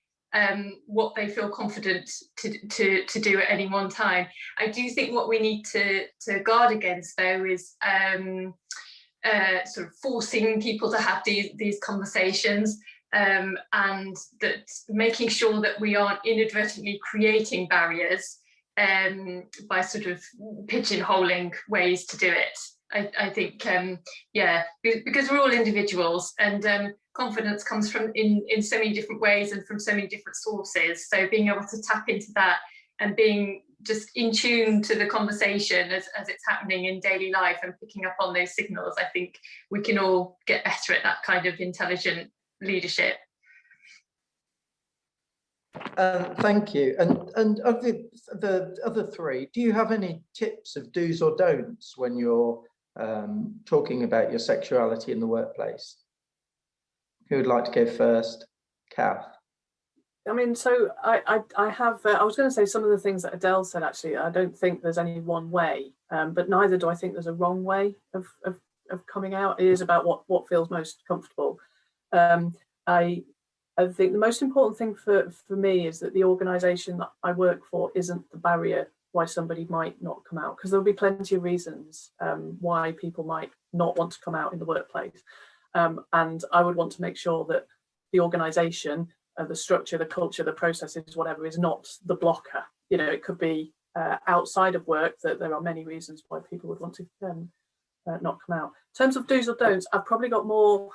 S3: what they feel confident to do at any one time. I do think what we need to guard against, though, is sort of forcing people to have these conversations, and that making sure that we aren't inadvertently creating barriers by sort of pigeonholing ways to do it. I think, yeah, because we're all individuals, and confidence comes from in so many different ways and from so many different sources. So being able to tap into that and being just in tune to the conversation as it's happening in daily life and picking up on those signals, I think we can all get better at that kind of intelligent leadership.
S7: Thank you. And of the other three, do you have any tips of do's or don'ts when you're talking about your sexuality in the workplace? Who would like to go first? Kath.
S6: I mean, so I have, I was going to say some of the things that Adele said, actually. I don't think there's any one way, but neither do I think there's a wrong way of coming out. It is about what feels most comfortable. I think the most important thing for me is that the organisation that I work for isn't the barrier why somebody might not come out, because there'll be plenty of reasons why people might not want to come out in the workplace. And I would want to make sure that the organisation, the structure, the culture, the processes, whatever, is not the blocker. You know, it could be outside of work that there are many reasons why people would want to not come out. In terms of do's or don'ts, I've probably got more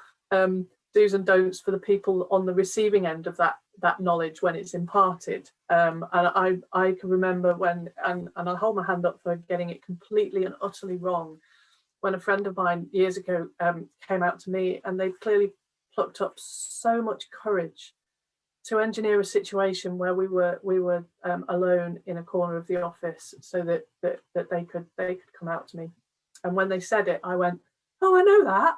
S6: do's and don'ts for the people on the receiving end of that knowledge when it's imparted. And I can remember when, and I'll hold my hand up for getting it completely and utterly wrong, when a friend of mine years ago came out to me, and they clearly plucked up so much courage to engineer a situation where we were alone in a corner of the office so that they could come out to me. And when they said it, I went, "Oh, I know that."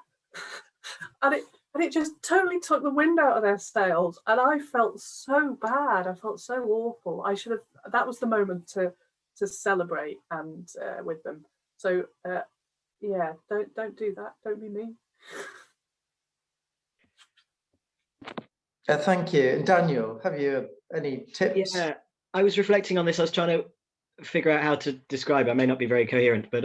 S6: and it just totally took the wind out of their sails, and I felt so bad. I felt so awful. I should have. That was the moment to celebrate and with them. So yeah, don't do that. Don't be mean.
S7: Thank you. And Daniel, have you any tips?
S5: Yeah, I was reflecting on this. I was trying to figure out how to describe it. I may not be very coherent, but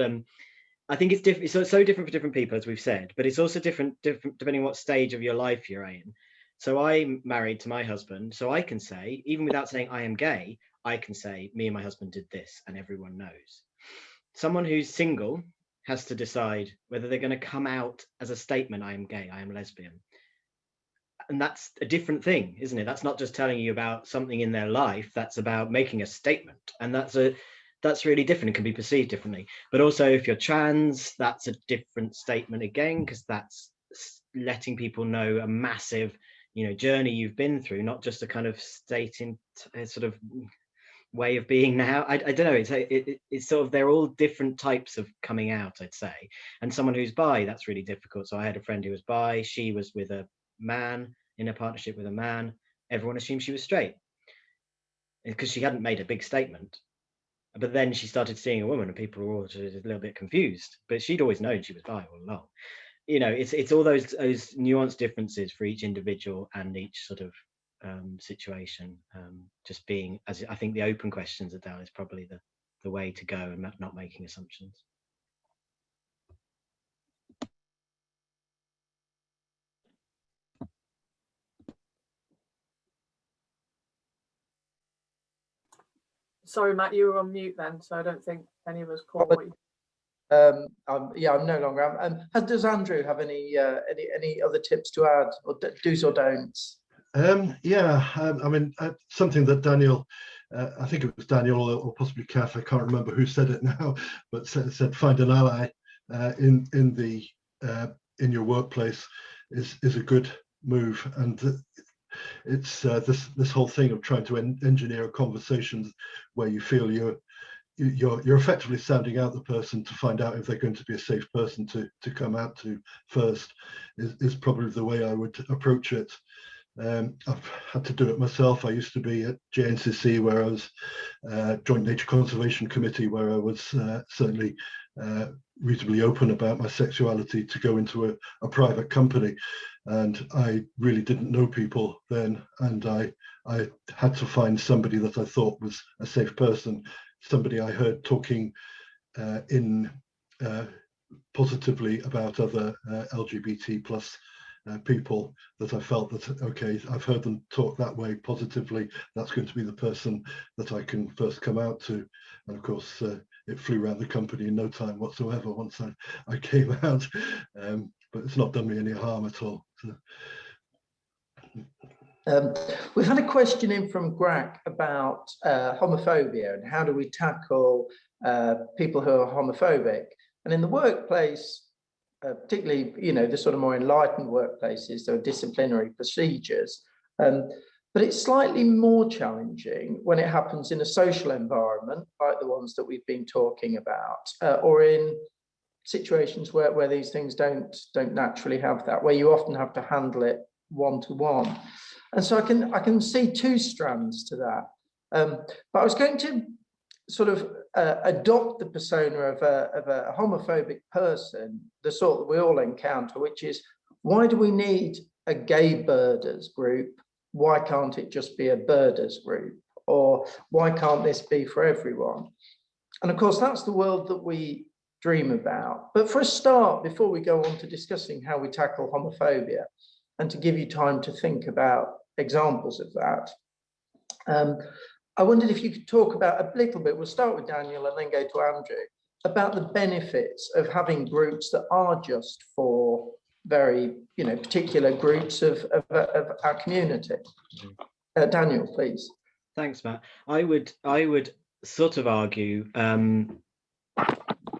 S5: I think it's different. So it's so different for different people, as we've said, but it's also different depending on what stage of your life you're in. So I'm married to my husband, so I can say, even without saying I am gay, I can say me and my husband did this, and everyone knows. Someone who's single has to decide whether they're going to come out as a statement, I am gay, I am lesbian. And that's a different thing, isn't it? That's not just telling you about something in their life, that's about making a statement. And that's really different. It can be perceived differently. But also if you're trans, that's a different statement again, because that's letting people know a massive, journey you've been through, not just a kind of stating sort of way of being now. I don't know, it's sort of, they're all different types of coming out, I'd say. And someone who's bi, that's really difficult. So I had a friend who was bi, she was with a man, in a partnership with a man. Everyone assumed she was straight because she hadn't made a big statement. but then she started seeing a woman and people were all just a little bit confused, but she'd always known she was bi all along. You know, it's all those nuanced differences for each individual and each sort of situation. Just being, as I think the open questions, Adele, is probably the way to go, and not making assumptions.
S6: Sorry, Matt, you were on mute then, so I don't think any of us caught what you.
S7: Yeah, I'm no longer. Does Andrew have any other tips to add, or do's or don'ts?
S4: Yeah, I mean, something that Daniel, I think it was Daniel or possibly Kath, I can't remember who said it now, but said find an ally in your workplace is a good move, and it's this whole thing of trying to engineer conversations where you feel you're effectively sounding out the person to find out if they're going to be a safe person to come out to first is probably the way I would approach it. I've had to do it myself. I used to be at JNCC, where I was Joint Nature Conservation Committee, where I was certainly reasonably open about my sexuality, to go into a private company. And I really didn't know people then. And I had to find somebody that I thought was a safe person, somebody I heard talking positively about other LGBT plus people, that I felt that, okay, I've heard them talk that way positively, that's going to be the person that I can first come out to. And of course, it flew around the company in no time whatsoever once I came out, but it's not done me any harm at all. So.
S7: We've had a question in from Grack about homophobia and how do we tackle people who are homophobic. And in the workplace, particularly, you know, the sort of more enlightened workplaces, there are disciplinary procedures, but it's slightly more challenging when it happens in a social environment like the ones that we've been talking about, or in situations where these things don't naturally have that, where you often have to handle it one-to-one. And so I can see two strands to that. But I was going to sort of adopt the persona of a homophobic person, the sort that we all encounter, which is, why do we need a gay birders group? Why can't it just be a birders group? Or why can't this be for everyone? And of course, that's the world that we dream about. But for a start, before we go on to discussing how we tackle homophobia, and to give you time to think about examples of that, I wondered if you could talk about a little bit, we'll start with Daniel and then go to Andrew, about the benefits of having groups that are just for very, you know, particular groups of our community. Daniel, please.
S5: Thanks, Matt. I would sort of argue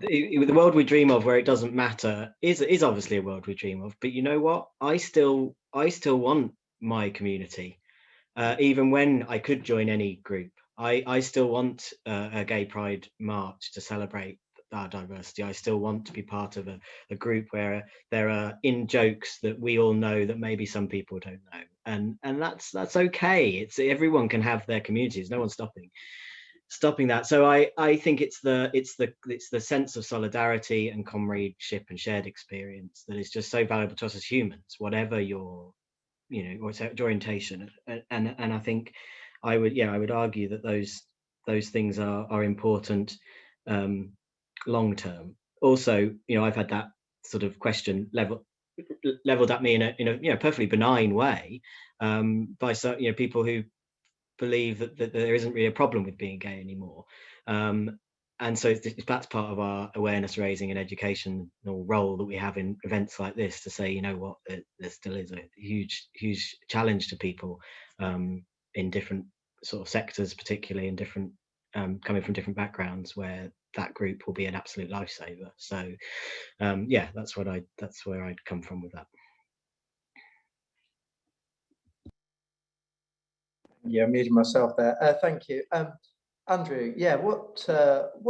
S5: the world we dream of, where it doesn't matter, is obviously a world we dream of. But you know what? I still want my community. Even when I could join any group, I still want a gay pride march to celebrate our diversity. I still want to be part of a group where there are in jokes that we all know that maybe some people don't know, and that's okay. It's everyone can have their communities. No one's stopping that. So I think it's the sense of solidarity and comradeship and shared experience that is just so valuable to us as humans, whatever your, you know, what's your orientation. And I think I would argue that those things are important long term. Also, you know, I've had that sort of question leveled at me in a you know, perfectly benign way by some, you know, people who believe that there isn't really a problem with being gay anymore. And so that's part of our awareness raising and educational role that we have in events like this, to say, you know what, there still is a huge challenge to people in different sort of sectors, particularly in different coming from different backgrounds, where that group will be an absolute lifesaver. So yeah, that's where I'd come from with that.
S7: Yeah, I'm muting myself there. Thank you. Andrew, yeah, what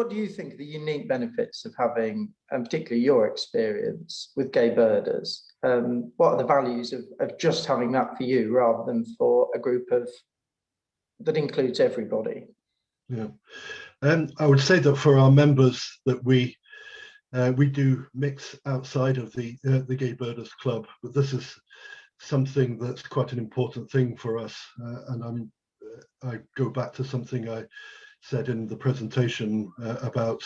S7: do you think are the unique benefits of having, and particularly your experience with gay birders? What are the values of just having that for you rather than for a group that includes everybody?
S4: Yeah. And I would say that for our members that we do mix outside of the Gay Birders Club, but this is something that's quite an important thing for us. And I go back to something I said in the presentation about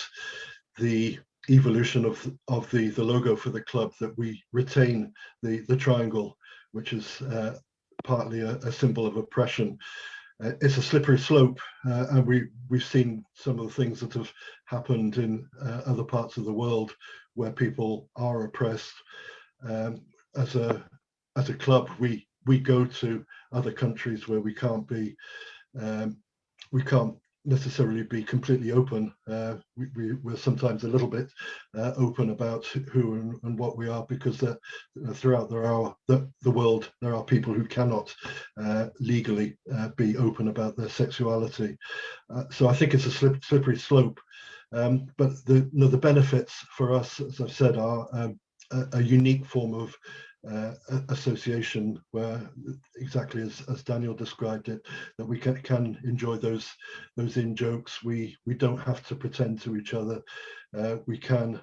S4: the evolution of the logo for the club, that we retain the triangle, which is partly a symbol of oppression. It's a slippery slope, and we've seen some of the things that have happened in other parts of the world where people are oppressed. As a club, we go to other countries where we can't necessarily be completely open. We're sometimes a little bit open about who and what we are, because throughout the world there are people who cannot legally be open about their sexuality. So I think it's a slippery slope. But the benefits for us, as I've said, are a unique form of association, where, exactly as Daniel described it, that we can enjoy those in jokes. We don't have to pretend to each other. We can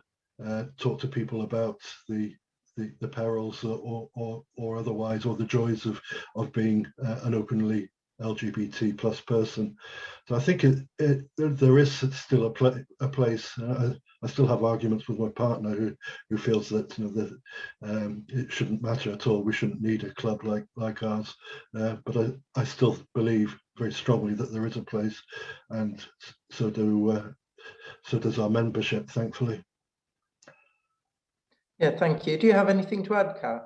S4: talk to people about the perils or otherwise, or the joys of being an openly LGBT plus person. So I think there is still a place. I still have arguments with my partner who feels that it shouldn't matter at all. We shouldn't need a club like ours. But I still believe very strongly that there is a place, and so does our membership, thankfully.
S7: Yeah, thank you. Do you have anything to add, Kath?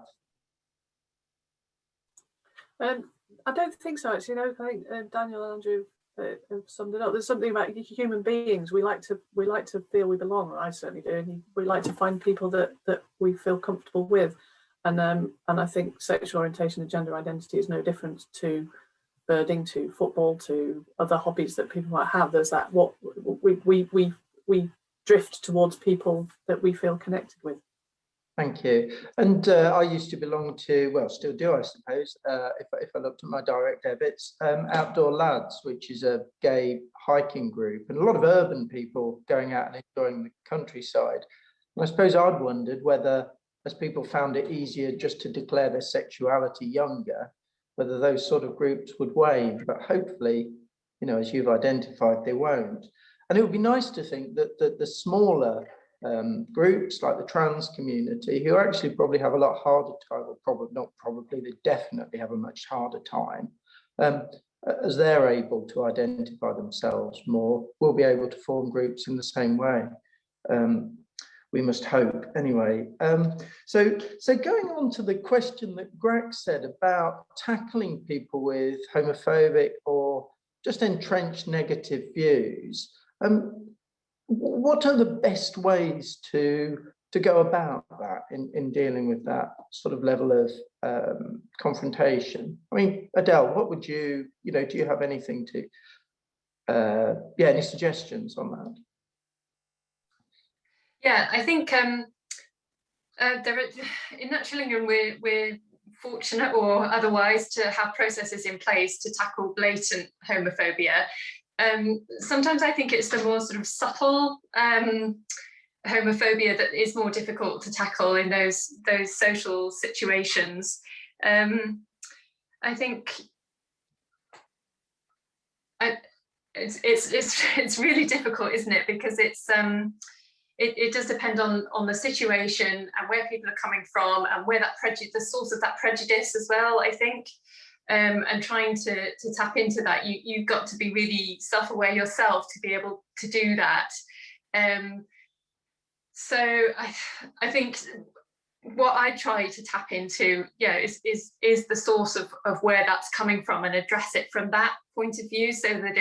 S6: I don't think so, actually. No, I think Daniel and Andrew have summed it up. There's something about human beings. We like to feel we belong. Or I certainly do. And we like to find people that we feel comfortable with. And I think sexual orientation and gender identity is no different to birding, to football, to other hobbies that people might have. There's that what we drift towards people that we feel connected with.
S7: Thank you. And I used to belong to, well, still do, I suppose, if I looked at my direct debits, Outdoor Lads, which is a gay hiking group, and a lot of urban people going out and enjoying the countryside. And I suppose I'd wondered whether, as people found it easier just to declare their sexuality younger, whether those sort of groups would wane. But hopefully, as you've identified, they won't. And it would be nice to think that the smaller groups like the trans community, who actually probably have a lot harder time, or they definitely have a much harder time, as they're able to identify themselves more, will be able to form groups in the same way. We must hope, anyway. So going on to the question that Greg said about tackling people with homophobic or just entrenched negative views, what are the best ways to go about that in dealing with that sort of level of confrontation? I mean, Adele, what would do you have anything any suggestions on that?
S3: Yeah, I think in Natural England we're fortunate or otherwise to have processes in place to tackle blatant homophobia. Sometimes I think it's the more sort of subtle homophobia that is more difficult to tackle in those social situations. I think it's really difficult, isn't it? Because it does depend on the situation and where people are coming from and where the source of that prejudice as well, I think. And trying to tap into that, you've got to be really self-aware yourself to be able to do that. So I think what I try to tap into, is the source of where that's coming from, and address it from that point of view, so that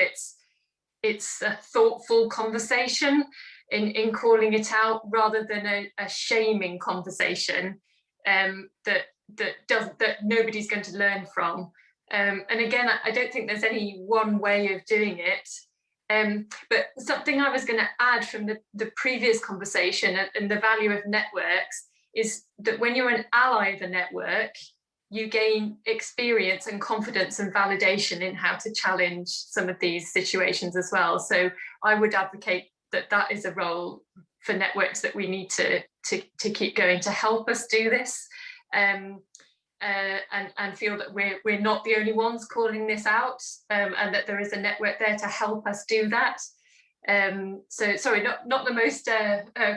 S3: it's a thoughtful conversation in calling it out, rather than a shaming conversation that nobody's going to learn from. And again, I don't think there's any one way of doing it. But something I was going to add from the previous conversation and the value of networks is that when you're an ally of a network, you gain experience and confidence and validation in how to challenge some of these situations as well. So I would advocate that that is a role for networks that we need to keep going to help us do this, and feel that we're not the only ones calling this out, and that there is a network there to help us do that. So sorry, not the most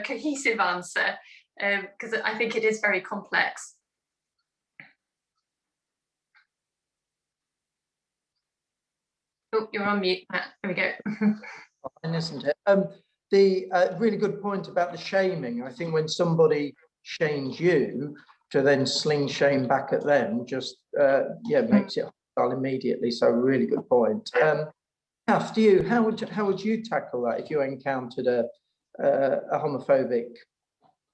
S3: cohesive answer, because I think it is very complex. Oh, you're on mute, Matt. There we go.
S7: Fine, isn't it? The really good point about the shaming. I think when somebody shames you, to then sling shame back at them just makes it hostile immediately. So really good point. Kath, how would you tackle that if you encountered a homophobic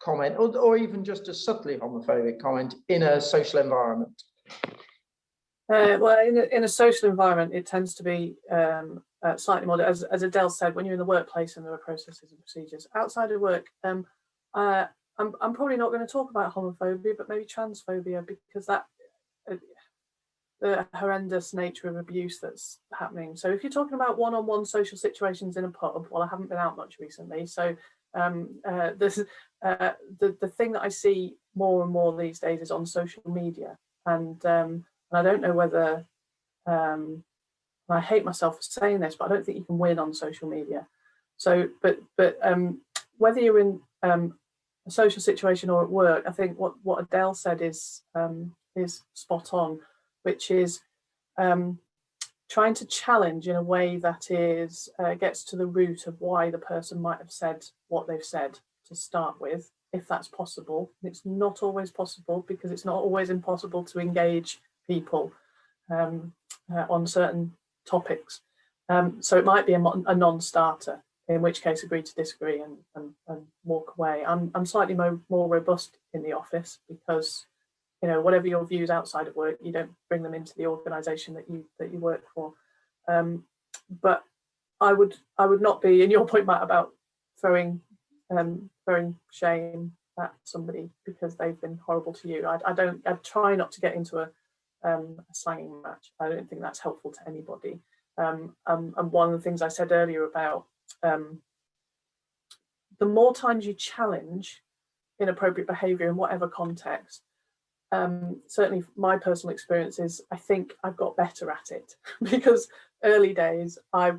S7: comment, or even just a subtly homophobic comment in a social environment?
S6: Well, in a social environment, it tends to be slightly more, as Adele said, when you're in the workplace and there are processes and procedures. Outside of work, I'm probably not going to talk about homophobia, but maybe transphobia, because that the horrendous nature of abuse that's happening. So if you're talking about one-on-one social situations in a pub, well, I haven't been out much recently, so the thing that I see more and more these days is on social media, and I don't know whether, I hate myself for saying this, but I don't think you can win on social media. So, but whether you're in a social situation or at work, I think what Adele said is spot on, which is trying to challenge in a way that is gets to the root of why the person might have said what they've said to start with, if that's possible. It's not always possible, because it's not always impossible to engage people on certain topics. So it might be a non-starter, in which case agree to disagree and walk away. I'm slightly more robust in the office, because whatever your views outside of work, you don't bring them into the organisation that you work for. But I would not be, in your point, Matt, about throwing shame at somebody because they've been horrible to you. I try not to get into a slanging match. I don't think that's helpful to anybody. And one of the things I said earlier about the more times you challenge inappropriate behaviour in whatever context, certainly my personal experience is I think I've got better at it, because early days I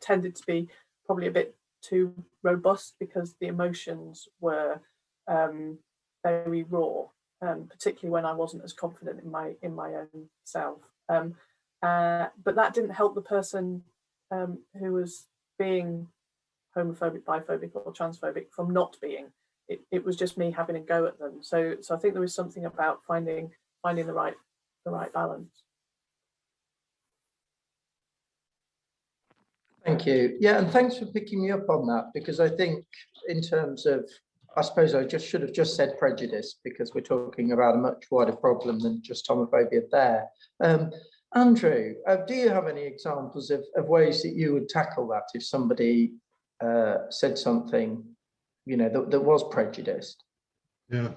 S6: tended to be probably a bit too robust, because the emotions were very raw, particularly when I wasn't as confident in my own self. But that didn't help the person who was being homophobic, biphobic, or transphobic from not being. It was just me having a go at them. So I think there is something about finding the right balance.
S7: Thank you. Yeah, and thanks for picking me up on that, because I think in terms of, I suppose I should have just said prejudice, because we're talking about a much wider problem than just homophobia there. Andrew, do you have any examples of ways that you would tackle that if somebody said something, that was prejudiced?
S4: Yeah,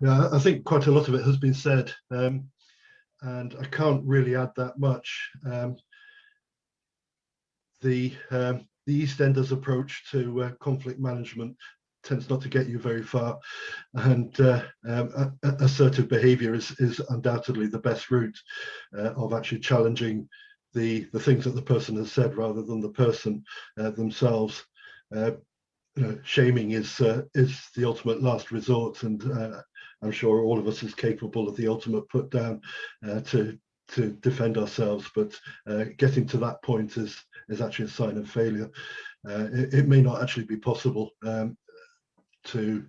S4: I think quite a lot of it has been said, and I can't really add that much. The EastEnders approach to conflict management tends not to get you very far, and assertive behaviour is undoubtedly the best route of actually challenging the things that the person has said rather than the person themselves. Shaming is the ultimate last resort, and I'm sure all of us is capable of the ultimate put down to defend ourselves, but getting to that point is actually a sign of failure. It may not actually be possible to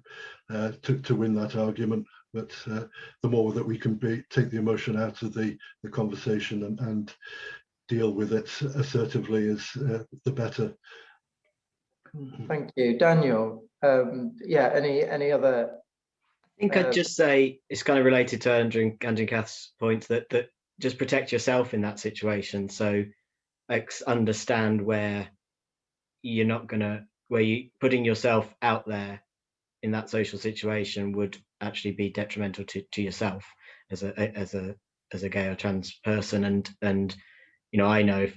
S4: win that argument, but the more that we can take the emotion out of the conversation and deal with it assertively is the better.
S7: Thank you, Daniel. Yeah, any other?
S5: I think I'd just say it's kind of related to Andrew and Kath's point that just protect yourself in that situation. So understand where you're not gonna, where you putting yourself out there in that social situation would actually be detrimental to yourself as a gay or trans person. And you know, I know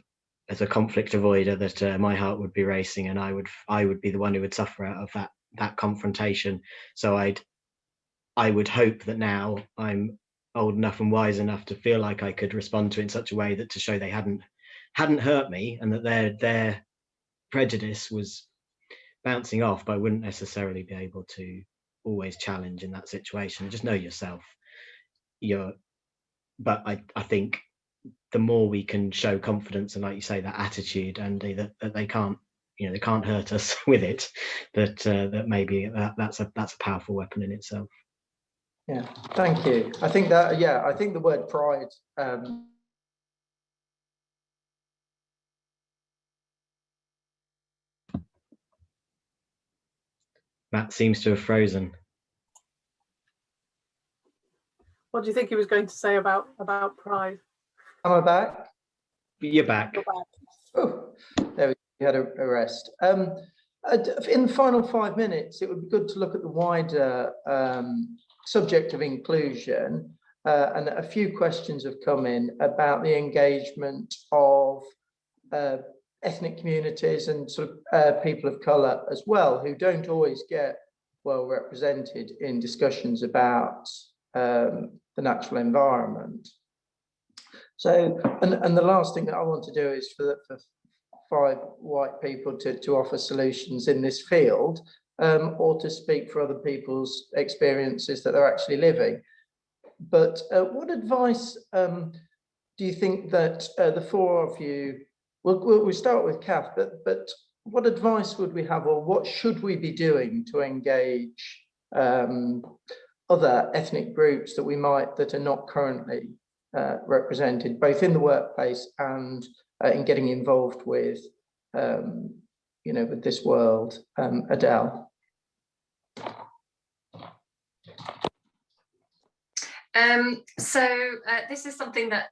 S5: as a conflict avoider that my heart would be racing, and I would be the one who would suffer out of that confrontation. So I would hope that now I'm old enough and wise enough to feel like I could respond to it in such a way that to show they hadn't hurt me, and that their prejudice was bouncing off, but I wouldn't necessarily be able to always challenge in that situation. Just know yourself. But I think the more we can show confidence and, like you say, that attitude, Andy, that they can't, you know, they can't hurt us with it, that maybe that's a powerful weapon in itself.
S7: Yeah, thank you. I think that, yeah, I think the word pride,
S5: Matt seems to have frozen.
S6: What do you think he was going to say about pride?
S7: am I back?
S5: You're back.
S6: You're back.
S7: Oh, there we had a rest. In the final 5 minutes, it would be good to look at the wider subject of inclusion, and a few questions have come in about the engagement of ethnic communities and sort of people of colour as well, who don't always get well represented in discussions about the natural environment. So, and the last thing that I want to do is for 5 white people to offer solutions in this field, or to speak for other people's experiences that they're actually living. But what advice do you think that the 4 of you, we'll start with Kath, but what advice would we have, or what should we be doing to engage other ethnic groups that are not currently represented, both in the workplace and in getting involved with, you know, with this world? Adele.
S3: This is something that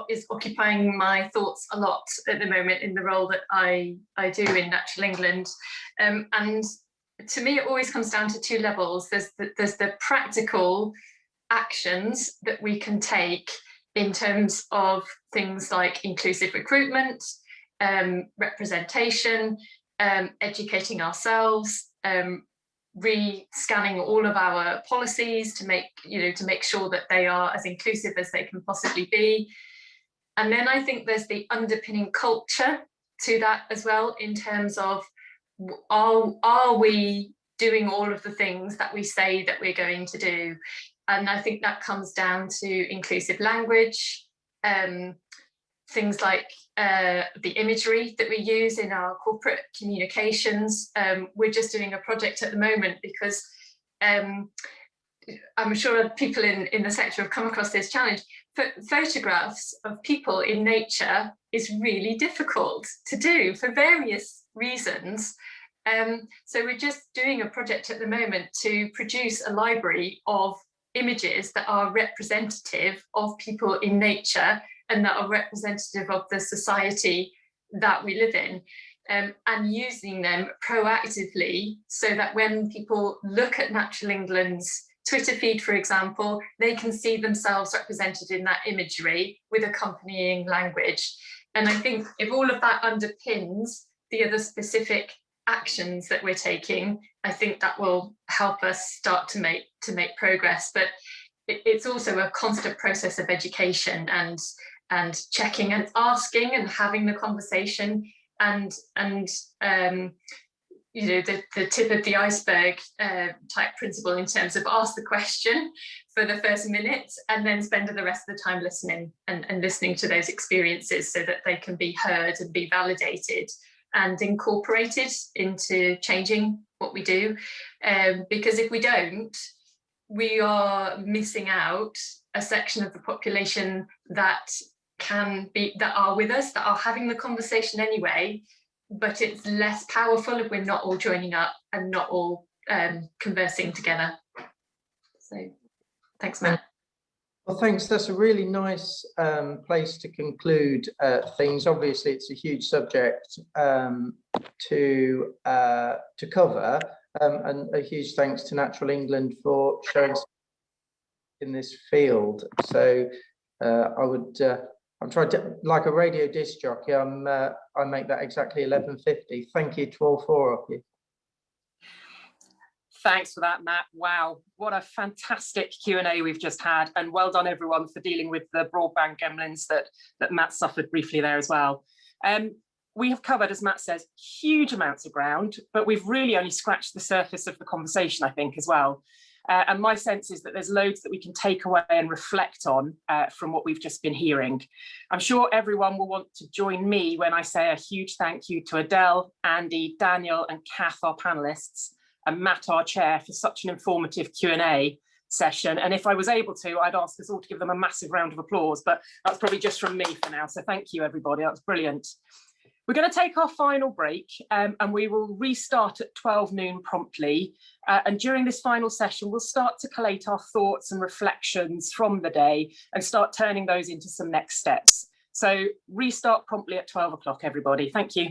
S3: is occupying my thoughts a lot at the moment in the role that I do in Natural England, and to me it always comes down to 2 levels. There's the practical actions that we can take in terms of things like inclusive recruitment, representation, educating ourselves, re-scanning all of our policies to make sure that they are as inclusive as they can possibly be. And then I think there's the underpinning culture to that as well, in terms of are we doing all of the things that we say that we're going to do? And I think that comes down to inclusive language, things like the imagery that we use in our corporate communications. We're just doing a project at the moment because I'm sure people in the sector have come across this challenge. Photographs of people in nature is really difficult to do for various reasons. So we're just doing a project at the moment to produce a library of images that are representative of people in nature and that are representative of the society that we live in, and using them proactively so that when people look at Natural England's Twitter feed, for example, they can see themselves represented in that imagery with accompanying language. And I think if all of that underpins the other specific actions that we're taking, I think that will help us start to make progress. But it's also a constant process of education and checking and asking and having the conversation, and you know, the tip of the iceberg type principle in terms of ask the question for the first minute and then spend the rest of the time listening and listening to those experiences so that they can be heard and be validated and incorporated into changing what we do. Because if we don't, we are missing out a section of the population that are with us, that are having the conversation anyway, but it's less powerful if we're not all joining up and not all conversing together. So thanks, Matt.
S7: Well, thanks. That's a really nice place to conclude things. Obviously, it's a huge subject to cover, And a huge thanks to Natural England for showing in this field. So I'm trying to, like a radio disc jockey, I make that exactly 11:50. Thank you to all four of you.
S1: Thanks for that, Matt. Wow, what a fantastic Q&A we've just had, and well done everyone for dealing with the broadband gremlins that Matt suffered briefly there as well. We have covered, as Matt says, huge amounts of ground, but we've really only scratched the surface of the conversation, I think, as well. And my sense is that there's loads that we can take away and reflect on from what we've just been hearing. I'm sure everyone will want to join me when I say a huge thank you to Adele, Andy, Daniel and Kath, our panelists, and Matt, our chair, for such an informative Q&A session. And if I was able to, I'd ask us all to give them a massive round of applause, but that's probably just from me for now. So thank you, everybody. That was brilliant. We're going to take our final break and we will restart at 12 noon promptly. And during this final session, we'll start to collate our thoughts and reflections from the day and start turning those into some next steps. So restart promptly at 12 o'clock, everybody. Thank you.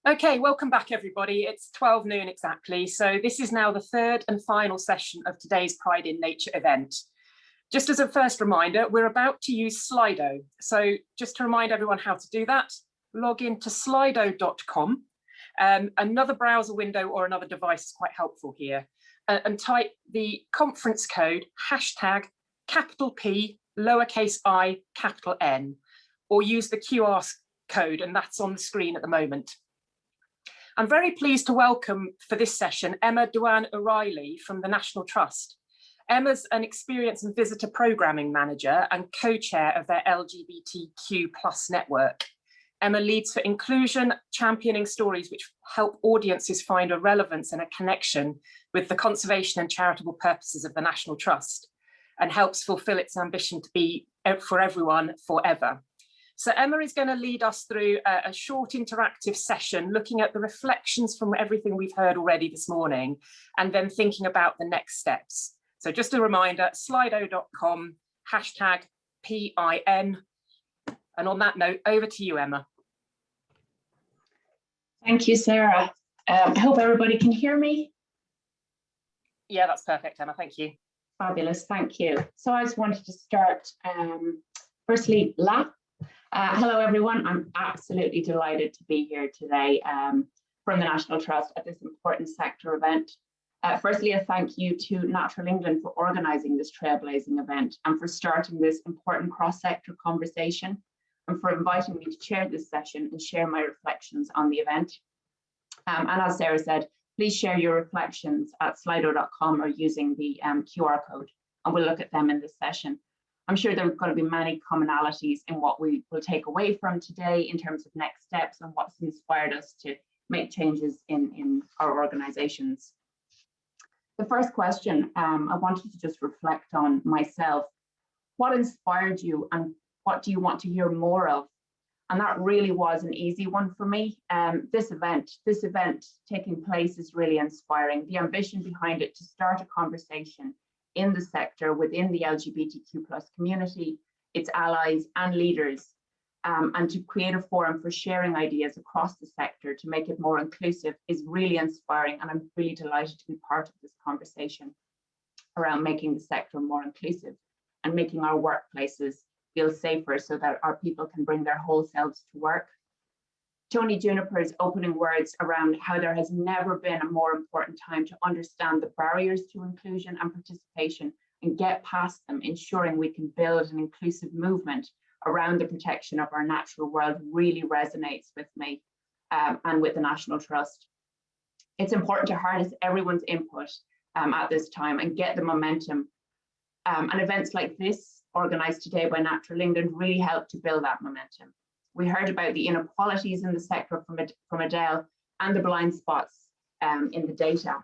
S1: Okay, welcome back everybody. It's 12 noon exactly. So this is now the third and final session of today's Pride in Nature event. Just as a first reminder, we're about to use Slido. So just to remind everyone how to do that, log into slido.com. Another browser window or another device is quite helpful here. And type the conference code hashtag capital P, lowercase I, capital N, or use the QR code, and that's on the screen at the moment. I'm very pleased to welcome for this session Emma Duan-O'Reilly from the National Trust. Emma's an experience and visitor programming manager and co-chair of their LGBTQ+ network. Emma leads for inclusion, championing stories which help audiences find a relevance and a connection with the conservation and charitable purposes of the National Trust, and helps fulfill its ambition to be for everyone forever. So Emma is going to lead us through a short interactive session looking at the reflections from everything we've heard already this morning, and then thinking about the next steps. So just a reminder, slido.com, hashtag PIN. And on that note, over to you, Emma.
S8: Thank you, Sarah. I hope everybody can hear me.
S1: Yeah, that's perfect, Emma. Thank you.
S8: Fabulous, thank you. So I just wanted to start, firstly, hello everyone. I'm absolutely delighted to be here today from the National Trust at this important sector event. Firstly, a thank you to Natural England for organising this trailblazing event and for starting this important cross-sector conversation, and for inviting me to chair this session and share my reflections on the event. And as Sarah said, please share your reflections at slido.com or using the QR code, and we'll look at them in this session. I'm sure there are going to be many commonalities in what we will take away from today in terms of next steps and what's inspired us to make changes in our organisations. The first question, I wanted to just reflect on myself. What inspired you and what do you want to hear more of? And that really was an easy one for me. This event taking place is really inspiring. The ambition behind it to start a conversation in the sector within the LGBTQ+ community, its allies and leaders, and to create a forum for sharing ideas across the sector to make it more inclusive is really inspiring. And I'm really delighted to be part of this conversation around making the sector more inclusive and making our workplaces feel safer so that our people can bring their whole selves to work. Tony Juniper's opening words around how there has never been a more important time to understand the barriers to inclusion and participation and get past them, ensuring we can build an inclusive movement around the protection of our natural world really resonates with me and with the National Trust. It's important to harness everyone's input at this time and get the momentum. And events like this, organised today by Natural England, really help to build that momentum. We heard about the inequalities in the sector from Adele and the blind spots in the data,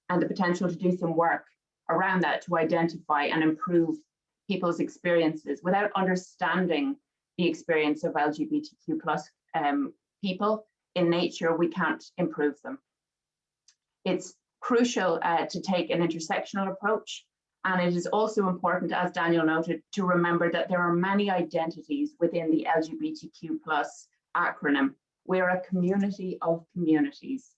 S8: and the potential to do some work around that to identify and improve people's experiences. Without understanding the experience of LGBTQ+ people in nature, we can't improve them. It's crucial to take an intersectional approach. And it is also important, as Daniel noted, to remember that there are many identities within the LGBTQ+ acronym. We're a community of communities.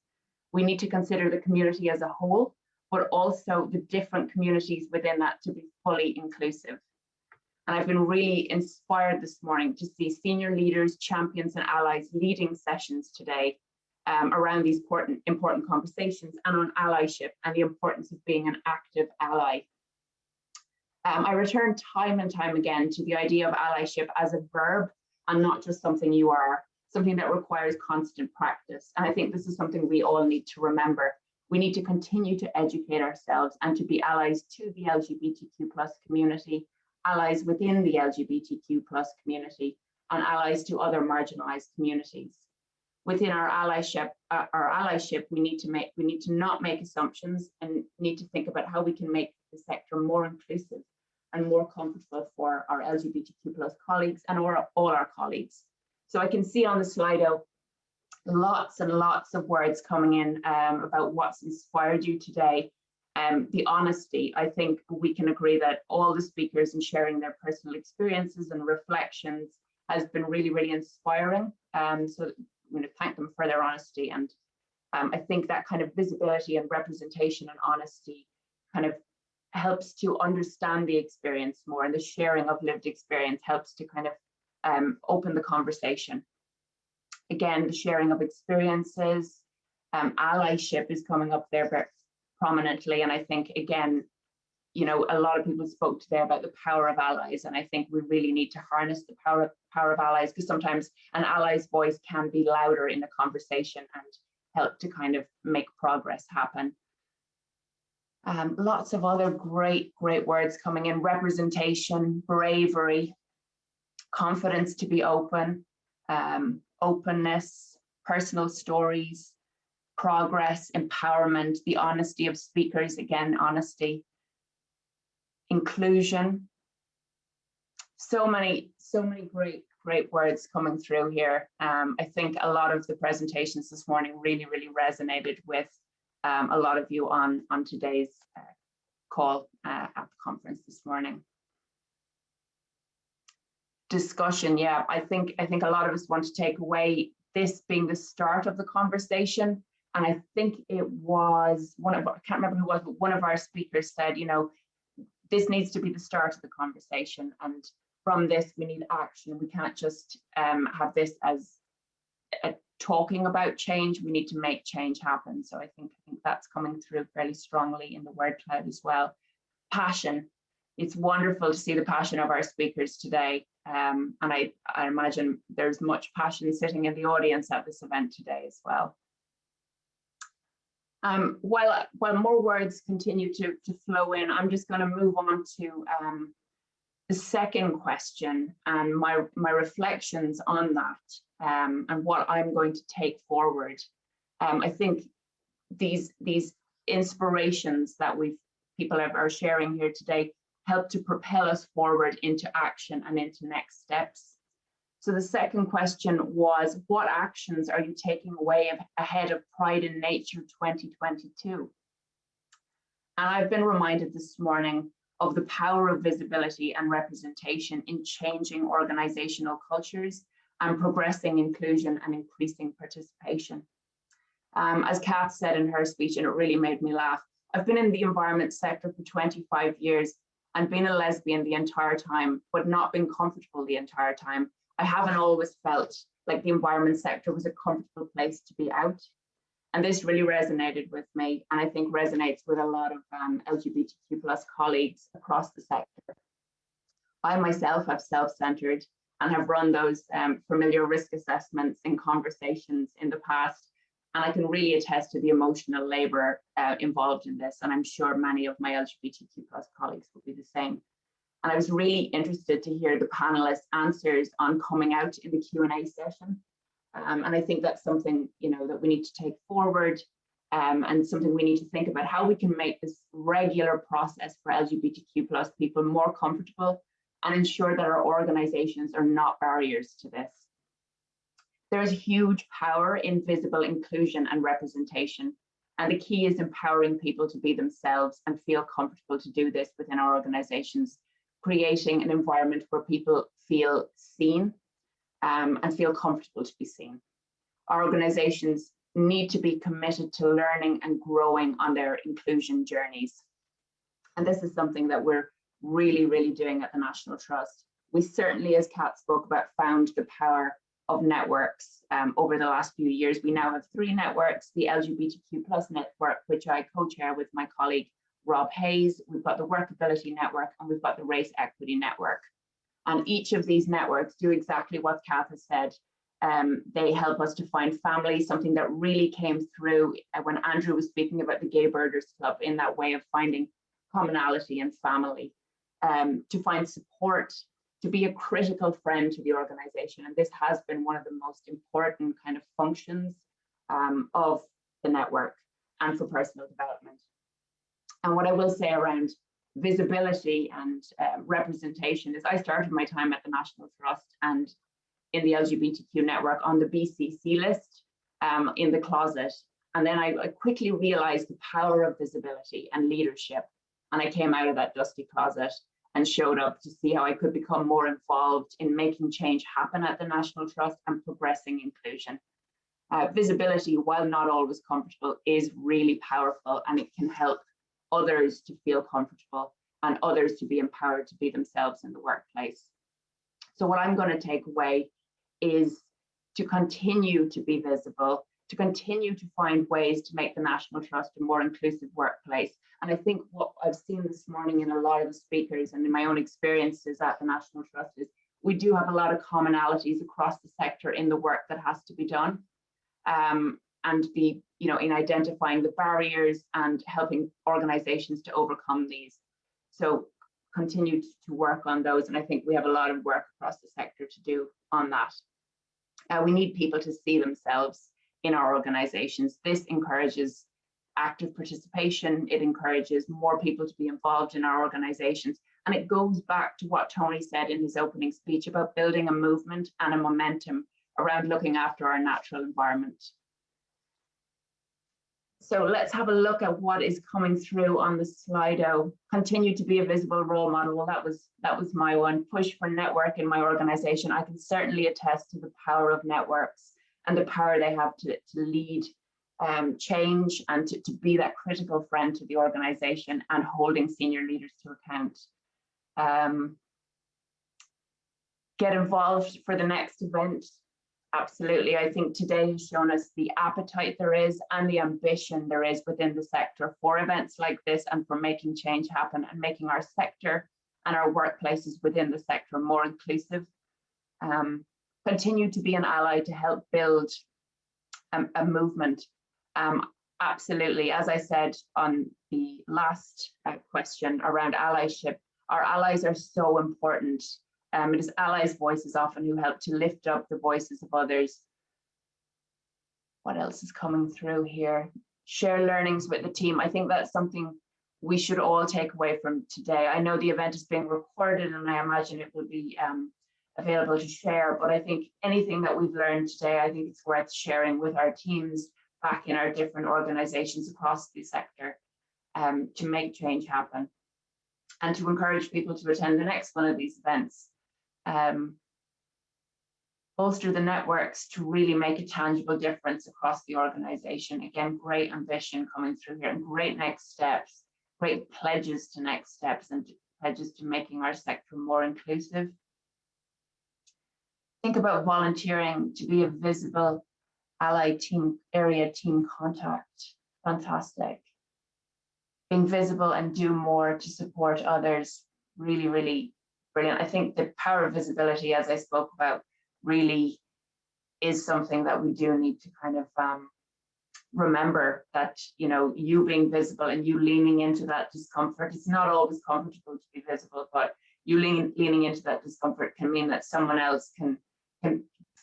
S8: We need to consider the community as a whole, but also the different communities within that to be fully inclusive. And I've been really inspired this morning to see senior leaders, champions and allies leading sessions today around these important conversations and on allyship and the importance of being an active ally. I return time and time again to the idea of allyship as a verb and not just something you are, something that requires constant practice. And I think this is something we all need to remember. We need to continue to educate ourselves and to be allies to the LGBTQ+ community, allies within the LGBTQ+ community, and allies to other marginalized communities. Within our allyship, we need to not make assumptions and need to think about how we can make the sector more inclusive and more comfortable for our LGBTQ+ colleagues and all our colleagues. So I can see on the Slido lots and lots of words coming in about what's inspired you today. The honesty, I think we can agree that all the speakers and sharing their personal experiences and reflections has been really, really inspiring. So thank them for their honesty. And I think that kind of visibility and representation and honesty kind of helps to understand the experience more, and the sharing of lived experience helps to kind of open the conversation. Again, the sharing of experiences, allyship is coming up there very prominently. And I think, again, a lot of people spoke today about the power of allies, and I think we really need to harness the power of allies, because sometimes an ally's voice can be louder in the conversation and help to kind of make progress happen. Lots of other great words coming in: representation, bravery, confidence to be open, openness, personal stories, progress, empowerment, the honesty of speakers, again, honesty, inclusion. So many great words coming through here. I think a lot of the presentations this morning really resonated with a lot of you on today's call at the conference this morning. Discussion, yeah, I think a lot of us want to take away this being the start of the conversation. And I think it was I can't remember who it was, but one of our speakers said, this needs to be the start of the conversation. And from this, we need action. We can't just have this as talking about change. We need to make change happen. So I think that's coming through fairly strongly in the word cloud as well. Passion. It's wonderful to see the passion of our speakers today. And I imagine there's much passion sitting in the audience at this event today as well. While more words continue to flow in, I'm just going to move on to the second question and my reflections on that, and what I'm going to take forward. I think these inspirations that people are sharing here today help to propel us forward into action and into next steps. So the second question was, what actions are you taking away ahead of Pride in Nature 2022? And I've been reminded this morning of the power of visibility and representation in changing organizational cultures and progressing inclusion and increasing participation. As Kath said in her speech, and it really made me laugh, I've been in the environment sector for 25 years and been a lesbian the entire time, but not been comfortable the entire time. I haven't always felt like the environment sector was a comfortable place to be out. And this really resonated with me, and I think resonates with a lot of LGBTQ+ colleagues across the sector. I myself have self-centered and have run those familiar risk assessments in conversations in the past, and I can really attest to the emotional labor involved in this, and I'm sure many of my LGBTQ+ colleagues will be the same. And I was really interested to hear the panelists' answers on coming out in the Q&A session. And I think that's something, that we need to take forward, and something we need to think about, how we can make this regular process for LGBTQ+ people more comfortable and ensure that our organizations are not barriers to this. There is huge power in visible inclusion and representation. And the key is empowering people to be themselves and feel comfortable to do this within our organizations, creating an environment where people feel seen and feel comfortable to be seen. Our organizations need to be committed to learning and growing on their inclusion journeys. And this is something that we're really doing at the National Trust. We certainly, as Kat spoke about, found the power of networks over the last few years. We now have 3 networks: the LGBTQ+ network, which I co-chair with my colleague Rob Hayes. We've got the Workability Network, and we've got the Race Equity Network. And each of these networks do exactly what Kath has said. They help us to find family, something that really came through when Andrew was speaking about the Gay Birders Club, in that way of finding commonality and family, to find support, to be a critical friend to the organization. And this has been one of the most important kind of functions of the network and for personal development. And what I will say around visibility and representation is, I started my time at the National Trust and in the LGBTQ network on the BCC list in the closet. And then I quickly realized the power of visibility and leadership. And I came out of that dusty closet and showed up to see how I could become more involved in making change happen at the National Trust and progressing inclusion. Visibility, while not always comfortable, is really powerful, and it can help others to feel comfortable and others to be empowered to be themselves in the workplace. So what I'm going to take away is to continue to be visible, to continue to find ways to make the National Trust a more inclusive workplace. And I think what I've seen this morning in a lot of the speakers and in my own experiences at the National Trust is we do have a lot of commonalities across the sector in the work that has to be done. And in identifying the barriers and helping organizations to overcome these. So continue to work on those. And I think we have a lot of work across the sector to do on that. We need people to see themselves in our organizations. This encourages active participation. It encourages more people to be involved in our organizations. And it goes back to what Tony said in his opening speech about building a movement and a momentum around looking after our natural environment. So let's have a look at what is coming through on the Slido. Continue to be a visible role model. Well, that was my one. Push for network in my organization. I can certainly attest to the power of networks and the power they have to lead change and to be that critical friend to the organization and holding senior leaders to account. Get involved for the next event. Absolutely. I think today has shown us the appetite there is and the ambition there is within the sector for events like this and for making change happen and making our sector and our workplaces within the sector more inclusive. Continue to be an ally to help build a movement. Absolutely. As I said on the last question around allyship, our allies are so important. It is allies' voices often who help to lift up the voices of others. What else is coming through here? Share learnings with the team. I think that's something we should all take away from today. I know the event is being recorded and I imagine it will be available to share, but I think anything that we've learned today, I think it's worth sharing with our teams back in our different organizations across the sector to make change happen and to encourage people to attend the next one of these events. Bolster the networks to really make a tangible difference across the organization. Again, great ambition coming through here and great next steps, great pledges to next steps and pledges to making our sector more inclusive. Think about volunteering to be a visible ally team, area team contact. Fantastic. Being visible and do more to support others. Really, really brilliant. I think the power of visibility, as I spoke about, really is something that we do need to kind of remember that, you being visible and you leaning into that discomfort. It's not always comfortable to be visible, but you leaning into that discomfort can mean that someone else can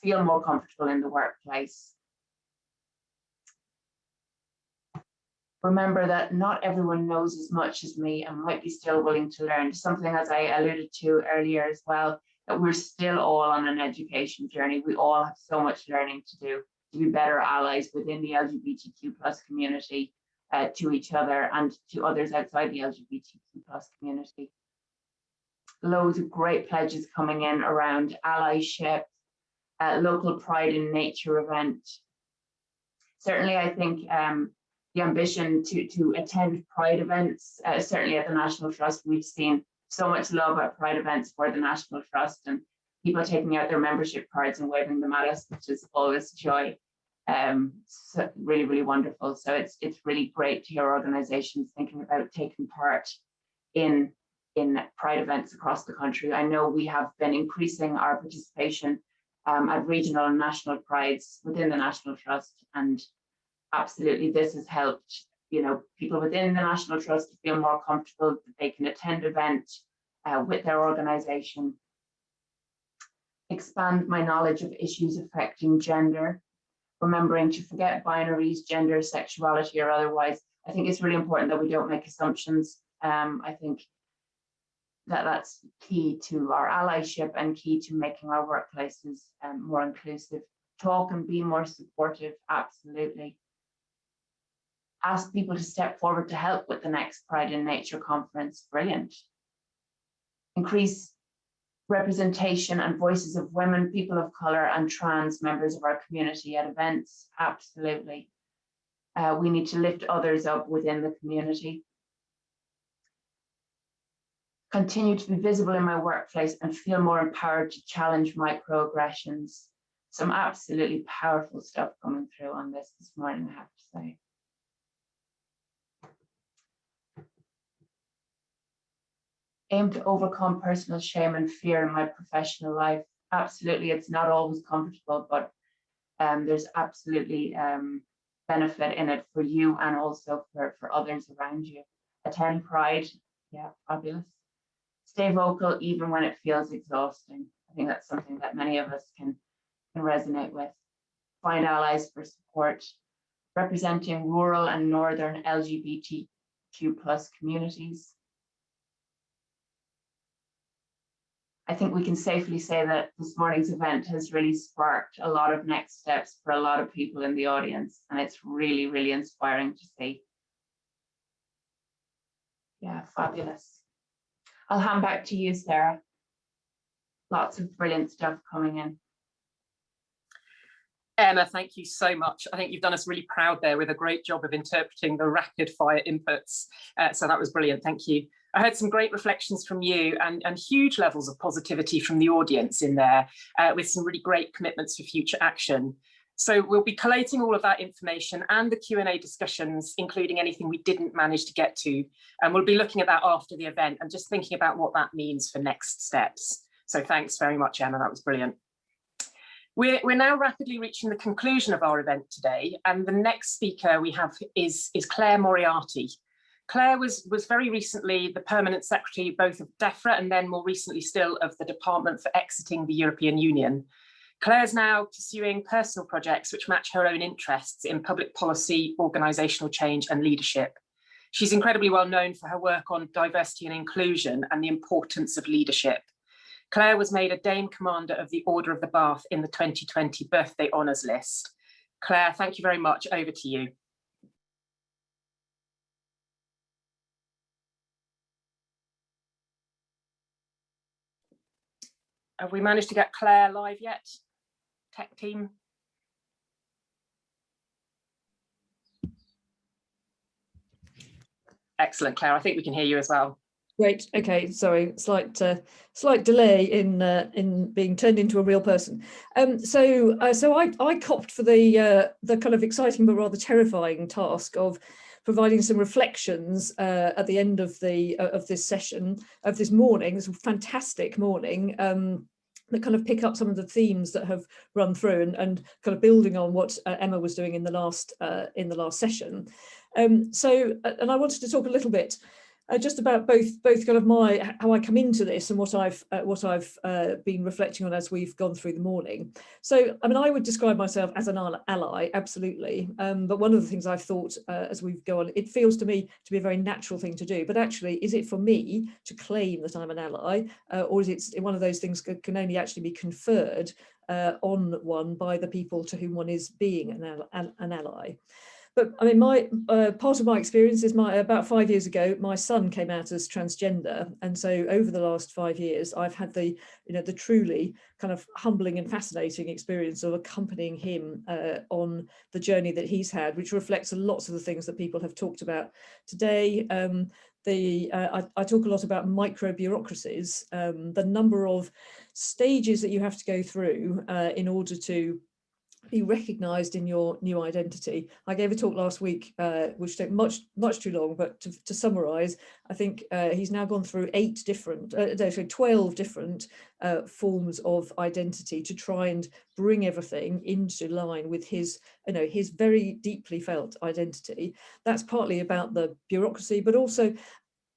S8: feel more comfortable in the workplace. Remember that not everyone knows as much as me and might be still willing to learn. Something, as I alluded to earlier as well, that we're still all on an education journey. We all have so much learning to do to be better allies within the LGBTQ+ community, to each other and to others outside the LGBTQ+ community. Loads of great pledges coming in around allyship, local Pride in Nature event. Certainly, I think the ambition to attend Pride events, certainly at the National Trust, we've seen so much love at Pride events for the National Trust and people taking out their membership cards and waving them at us, which is always joy. So really, really wonderful. So it's really great to hear organizations thinking about taking part in Pride events across the country. I know we have been increasing our participation at regional and national prides within the National Trust, and absolutely this has helped people within the National Trust to feel more comfortable that they can attend events with their organization. Expand my knowledge of issues affecting gender, remembering to forget binaries, gender, sexuality or otherwise. I think it's really important that we don't make assumptions. I think that's key to our allyship and key to making our workplaces more inclusive. Talk and be more supportive, absolutely. Ask people to step forward to help with the next Pride in Nature conference, brilliant. Increase representation and voices of women, people of colour and trans members of our community at events, absolutely. We need to lift others up within the community. Continue to be visible in my workplace and feel more empowered to challenge microaggressions. Some absolutely powerful stuff coming through on this morning, I have to say. Aim to overcome personal shame and fear in my professional life. Absolutely, it's not always comfortable, but there's absolutely benefit in it for you and also for others around you. Attend Pride, yeah, fabulous. Stay vocal even when it feels exhausting. I think that's something that many of us can resonate with. Find allies for support. Representing rural and northern LGBTQ+ communities. I think we can safely say that this morning's event has really sparked a lot of next steps for a lot of people in the audience, and it's really, really inspiring to see. Yeah, fabulous. I'll hand back to you, Sarah. Lots of brilliant stuff coming in.
S1: Emma, thank you so much. I think you've done us really proud there with a great job of interpreting the rapid fire inputs. So that was brilliant, thank you. I heard some great reflections from you and huge levels of positivity from the audience in there with some really great commitments for future action. So we'll be collating all of that information and the Q&A discussions, including anything we didn't manage to get to. And we'll be looking at that after the event and just thinking about what that means for next steps. So thanks very much, Emma, that was brilliant. We're now rapidly reaching the conclusion of our event today, and the next speaker we have is Claire Moriarty. Claire was very recently the permanent secretary both of DEFRA and then more recently still of the Department for Exiting the European Union. Claire's now pursuing personal projects which match her own interests in public policy, organisational change and leadership. She's incredibly well known for her work on diversity and inclusion and the importance of leadership. Claire was made a Dame Commander of the Order of the Bath in the 2020 Birthday Honours list. Claire, thank you very much. Over to you. Have we managed to get Claire live yet? Tech team? Excellent, Claire. I think we can hear you as well.
S9: Great. Okay. Sorry, slight delay in being turned into a real person. So I copped for the kind of exciting but rather terrifying task of providing some reflections at the end of this session, of this morning, this fantastic morning, that kind of pick up some of the themes that have run through and kind of building on what Emma was doing in the last session. And I wanted to talk a little bit just about both kind of how I come into this and what I've been reflecting on as we've gone through the morning. So, I mean, I would describe myself as an ally, absolutely. But one of the things I've thought as we go on, it feels to me to be a very natural thing to do. But actually, is it for me to claim that I'm an ally, or is it one of those things that can only actually be conferred on one by the people to whom one is being an ally? But I mean, part of my experience is about 5 years ago, my son came out as transgender, and so over the last 5 years, I've had the truly kind of humbling and fascinating experience of accompanying him on the journey that he's had, which reflects lots of the things that people have talked about today. I talk a lot about micro bureaucracies, the number of stages that you have to go through in order to be recognised in your new identity. I gave a talk last week, which took much too long, but to summarise, I think he's now gone through 12 different forms of identity to try and bring everything into line with his very deeply felt identity. That's partly about the bureaucracy, but also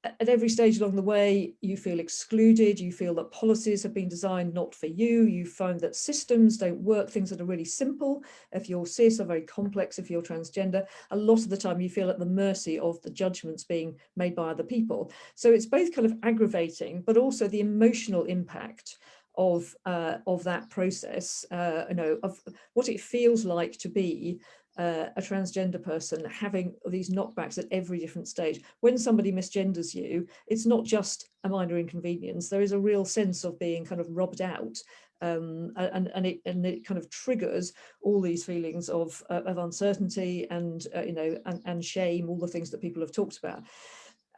S9: at every stage along the way, you feel excluded, you feel that policies have been designed not for you, you find that systems don't work, things that are really simple. If you're cis or very complex, if you're transgender, a lot of the time you feel at the mercy of the judgments being made by other people. So it's both kind of aggravating, but also the emotional impact of that process, you know, of what it feels like to be a transgender person, having these knockbacks at every different stage. When somebody misgenders you, it's not just a minor inconvenience. There is a real sense of being kind of robbed out, and it kind of triggers all these feelings of uncertainty and you know, and shame, all the things that people have talked about.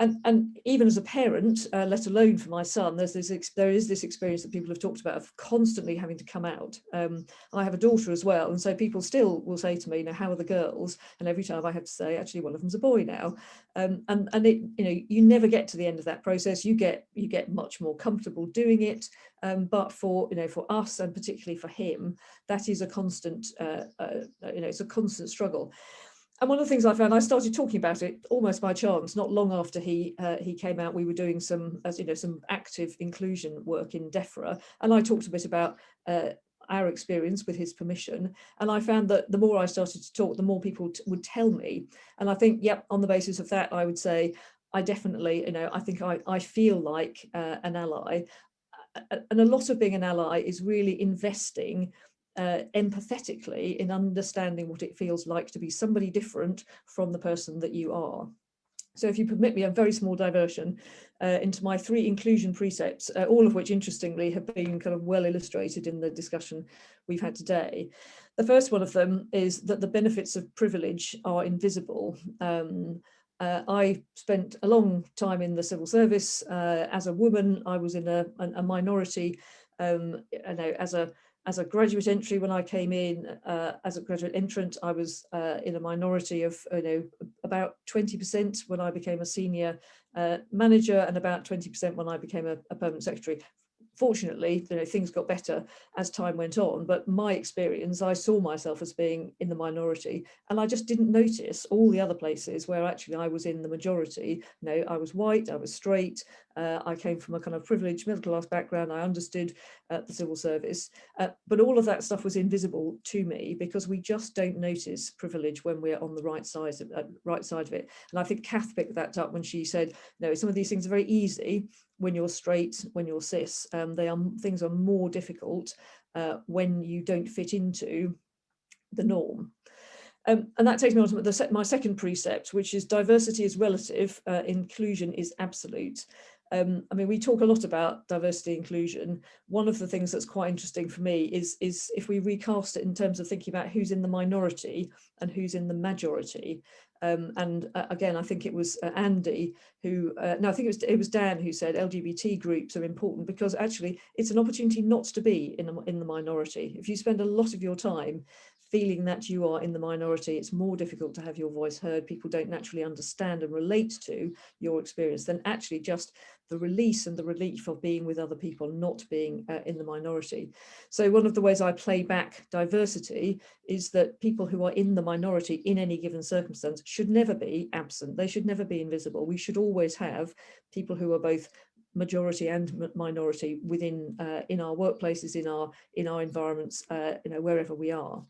S9: And even as a parent, let alone for my son, there is this experience that people have talked about of constantly having to come out. I have a daughter as well, and so people still will say to me, "Now, how are the girls?" And every time I have to say, "Actually, one of them's a boy now." And it, you know, you never get to the end of that process. You get much more comfortable doing it, but for, you know, for us and particularly for him, that is a constant, you know, it's a constant struggle. And one of the things I found, I started talking about it almost by chance. Not long after he came out, we were doing some, as you know, some active inclusion work in DEFRA, and I talked a bit about our experience with his permission. And I found that the more I started to talk, the more people would tell me. And I think, yep, on the basis of that, I would say, I definitely, you know, I think I feel like an ally. And a lot of being an ally is really investing empathetically in understanding what it feels like to be somebody different from the person that you are. So if you permit me a very small diversion into my 3 inclusion precepts, all of which interestingly have been kind of well illustrated in the discussion we've had today. The first one of them is that the benefits of privilege are invisible. I spent a long time in the civil service as a woman. I was in a minority, you know, as a graduate entry when I came in, as a graduate entrant, I was in a minority of, you know, about 20% when I became a senior manager, and about 20% when I became a permanent secretary. Fortunately, you know, things got better as time went on, but my experience, I saw myself as being in the minority, and I just didn't notice all the other places where actually I was in the majority. You know, I was white, I was straight, I came from a kind of privileged middle class background, I understood the civil service, but all of that stuff was invisible to me because we just don't notice privilege when we're on the right side of it. And I think Kath picked that up when she said, no, some of these things are very easy when you're straight, when you're cis. Things are more difficult when you don't fit into the norm. And that takes me on to my second precept, which is diversity is relative, inclusion is absolute. I mean, we talk a lot about diversity inclusion. One of the things that's quite interesting for me is if we recast it in terms of thinking about who's in the minority and who's in the majority. Again, I think it was Andy who, no, I think it was Dan who said LGBT groups are important because actually it's an opportunity not to be in the minority. If you spend a lot of your time feeling that you are in the minority, it's more difficult to have your voice heard. People don't naturally understand and relate to your experience than actually just the release and the relief of being with other people, not being in the minority. So one of the ways I play back diversity is that people who are in the minority in any given circumstance should never be absent. They should never be invisible. We should always have people who are both majority and minority within in our workplaces, in our environments, you know, wherever we are.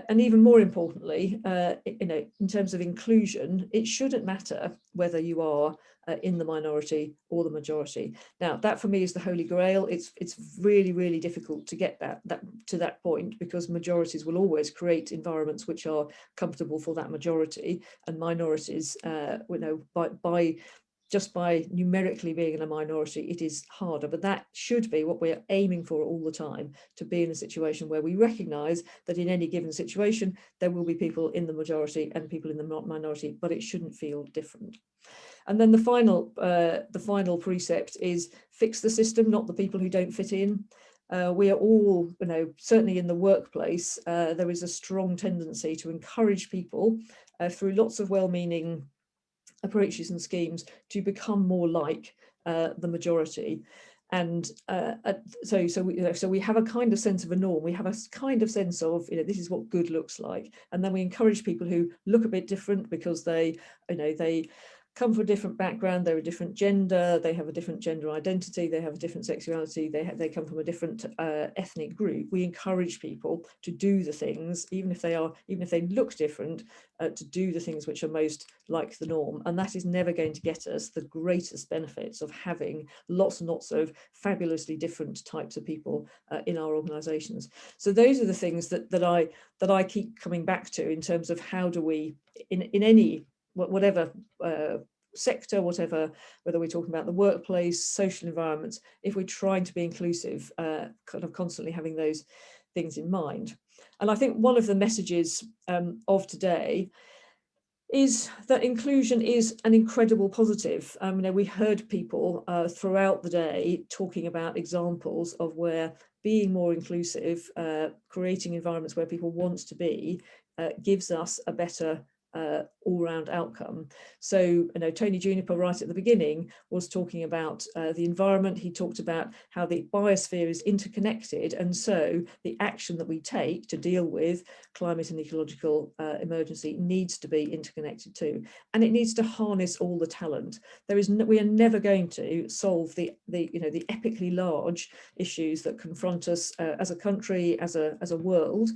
S9: And even more importantly, you know, in terms of inclusion, it shouldn't matter whether you are in the minority or the majority. Now, that for me is the holy grail. It's really, really difficult to get that to that point because majorities will always create environments which are comfortable for that majority, and minorities, you know, by numerically being in a minority, it is harder. But that should be what we're aiming for all the time, to be in a situation where we recognise that in any given situation, there will be people in the majority and people in the minority, but it shouldn't feel different. And then the final precept is fix the system, not the people who don't fit in. We are all, you know, certainly in the workplace, there is a strong tendency to encourage people through lots of well-meaning approaches and schemes to become more like the majority. And so we have a kind of sense of a norm. We have a kind of sense of, you know, this is what good looks like. And then we encourage people who look a bit different because they, you know, they come from a different background, they're a different gender, they have a different gender identity, they have a different sexuality, they come from a different ethnic group. We encourage people to do the things, even if they look different, to do the things which are most like the norm. And that is never going to get us the greatest benefits of having lots and lots of fabulously different types of people in our organizations. So those are the things that I keep coming back to in terms of how do we, in any, whatever sector, whatever, whether we're talking about the workplace, social environments, if we're trying to be inclusive, kind of constantly having those things in mind. And I think one of the messages of today is that inclusion is an incredible positive. You know, we heard people throughout the day talking about examples of where being more inclusive, creating environments where people want to be, gives us a better all-round outcome. So, you know, Tony Juniper right at the beginning was talking about the environment. He talked about how the biosphere is interconnected, and so the action that we take to deal with climate and ecological emergency needs to be interconnected too, and it needs to harness all the talent. We are never going to solve the epically large issues that confront us as a country, as a world,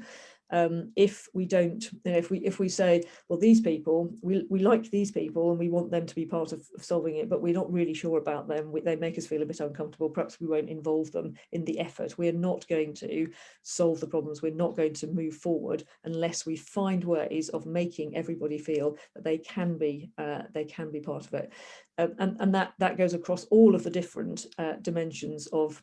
S9: if we don't, you know, if we say, well, these people, we like these people and we want them to be part of solving it, but we're not really sure about them, they make us feel a bit uncomfortable, perhaps we won't involve them in the effort. We're not going to solve the problems, we're not going to move forward unless we find ways of making everybody feel that they can be part of it. And that goes across all of the different dimensions of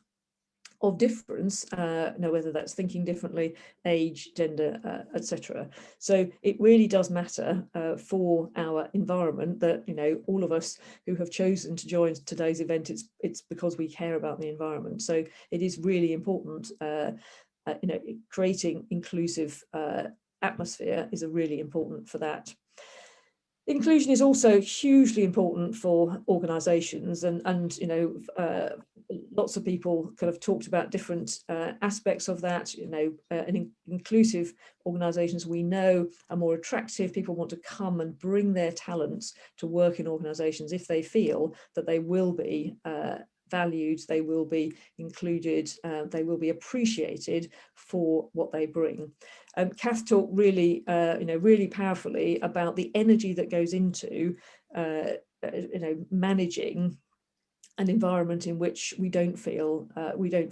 S9: difference, whether that's thinking differently, age, gender, etc. So it really does matter for our environment that, you know, all of us who have chosen to join today's event, it's because we care about the environment. So it is really important, creating inclusive atmosphere is really important for that. Inclusion is also hugely important for organisations, and you know, lots of people kind of talked about different aspects of that. You know, inclusive organisations we know are more attractive. People want to come and bring their talents to work in organisations if they feel that they will be valued, they will be included, they will be appreciated for what they bring. Kath talked really, really powerfully about the energy that goes into, managing an environment in which we don't feel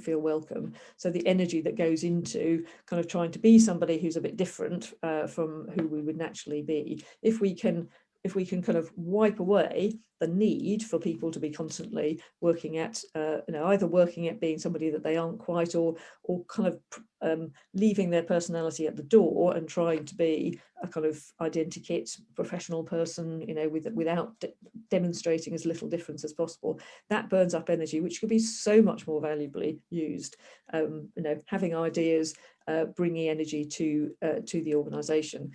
S9: welcome. So the energy that goes into kind of trying to be somebody who's a bit different from who we would naturally be. If we can kind of wipe away the need for people to be constantly working at, either working at being somebody that they aren't quite, or kind of leaving their personality at the door and trying to be a kind of identikit professional person, you know, without demonstrating as little difference as possible, that burns up energy, which could be so much more valuably used. Having ideas, bringing energy to the organisation.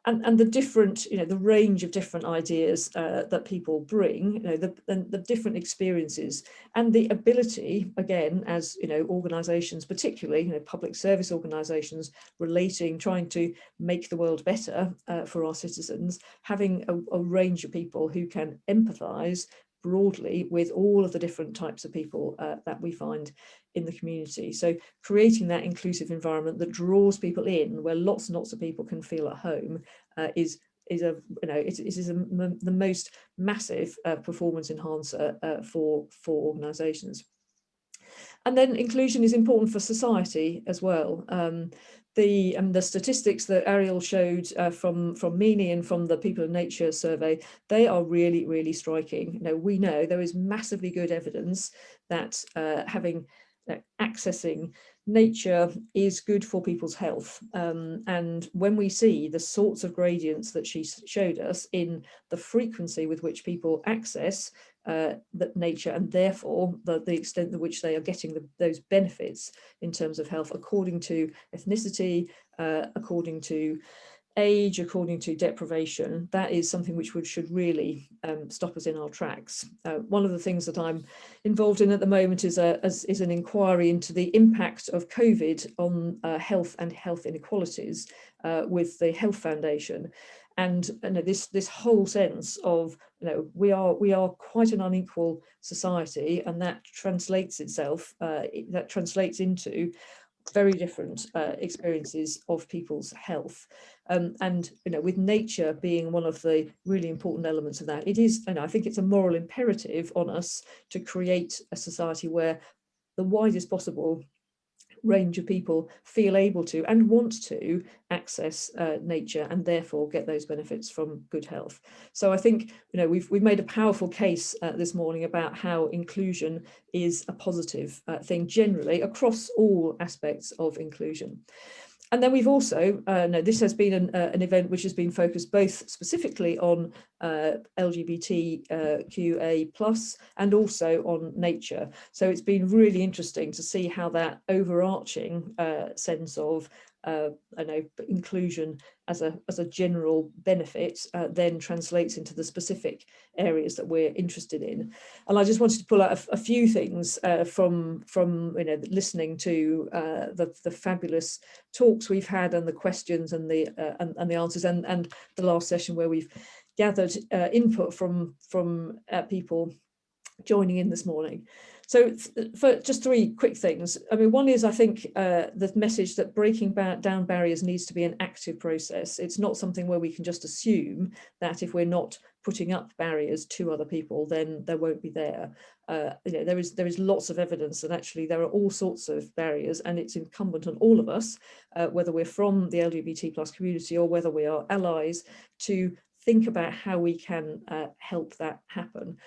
S9: And the different, the range of different ideas that people bring, the different experiences, and the ability, again, as organisations, particularly public service organisations, trying to make the world better for our citizens, having a range of people who can empathise broadly with all of the different types of people that we find in the community. So creating that inclusive environment that draws people in, where lots and lots of people can feel at home, is the most massive performance enhancer for organisations. And then inclusion is important for society as well. The statistics that Ariel showed from MENI and from the People of Nature survey, they are really, really striking. We know there is massively good evidence that accessing nature is good for people's health. And when we see the sorts of gradients that she showed us in the frequency with which people access that nature, and therefore the extent to which they are getting those benefits in terms of health, according to ethnicity, according to age, according to deprivation, that is something which should really stop us in our tracks. One of the things that I'm involved in at the moment is an inquiry into the impact of COVID on health and health inequalities with the Health Foundation. And this whole sense of we are quite an unequal society, and that translates into very different experiences of people's health. And with nature being one of the really important elements of that, it is, and I think it's a moral imperative on us to create a society where the widest possible range of people feel able to and want to access nature, and therefore get those benefits from good health. So I think we've made a powerful case this morning about how inclusion is a positive thing generally across all aspects of inclusion. And then we've also, this has been an event which has been focused both specifically on LGBTQA+ and also on nature. So it's been really interesting to see how that overarching sense of inclusion as a general benefit then translates into the specific areas that we're interested in. And I just wanted to pull out a few things from listening to the fabulous talks we've had, and the questions and the answers, and the last session where we've gathered input from people joining in this morning. So for just three quick things. I mean, one is, I think, the message that breaking down barriers needs to be an active process. It's not something where we can just assume that if we're not putting up barriers to other people, then they won't be there. There is lots of evidence that actually there are all sorts of barriers, and it's incumbent on all of us, whether we're from the LGBT+ community or whether we are allies, to think about how we can help that happen.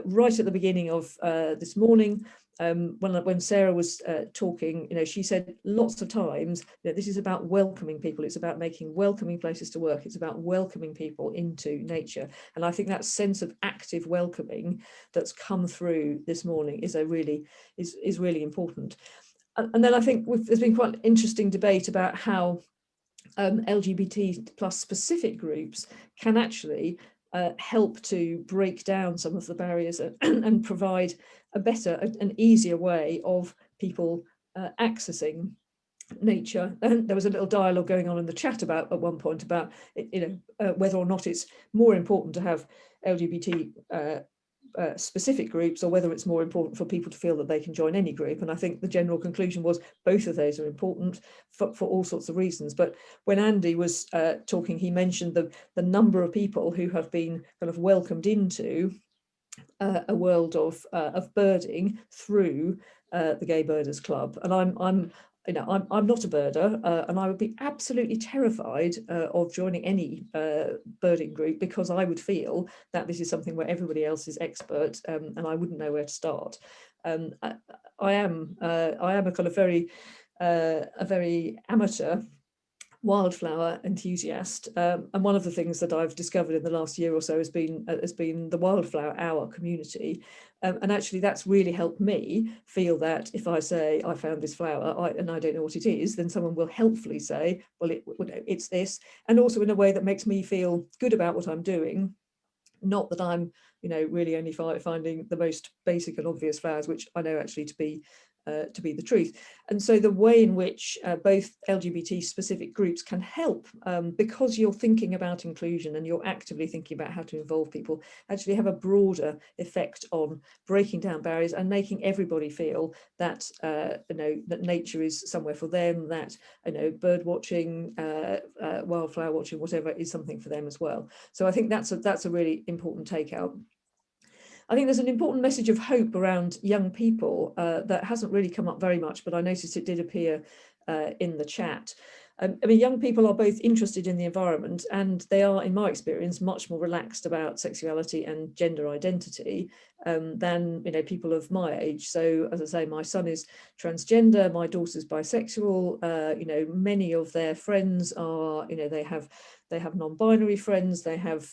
S9: Right at the beginning of this morning, when Sarah was talking, she said lots of times that this is about welcoming people. It's about making welcoming places to work. It's about welcoming people into nature. And I think that sense of active welcoming that's come through this morning is really important. And then I think there's been quite an interesting debate about how LGBT+ specific groups can actually help to break down some of the barriers and provide a better, an easier way of people accessing nature. And there was a little dialogue going on in the chat about at one point about whether or not it's more important to have LGBT specific groups, or whether it's more important for people to feel that they can join any group. And I think the general conclusion was both of those are important for all sorts of reasons. But when Andy was talking, he mentioned the number of people who have been kind of welcomed into a world of birding through the Gay Birders Club. And I'm not a birder, and I would be absolutely terrified of joining any birding group, because I would feel that this is something where everybody else is expert, and I wouldn't know where to start. I am a kind of very amateur wildflower enthusiast, and one of the things that I've discovered in the last year or so has been the Wildflower Hour community, and actually that's really helped me feel that if I say I found this flower and I don't know what it is, then someone will helpfully say, well, it's this, and also in a way that makes me feel good about what I'm doing, not that I'm really only finding the most basic and obvious flowers, which I know actually to be the truth. And so the way in which both LGBT specific groups can help, because you're thinking about inclusion and you're actively thinking about how to involve people, actually have a broader effect on breaking down barriers and making everybody feel that that nature is somewhere for them, that bird watching, wildflower watching, whatever, is something for them as well. So I think that's a really important takeout. I think there's an important message of hope around young people that hasn't really come up very much, but I noticed it did appear in the chat. I mean, young people are both interested in the environment, and they are, in my experience, much more relaxed about sexuality and gender identity than people of my age. So, as I say, my son is transgender, my daughter's bisexual. Many of their friends are, they have non-binary friends, they have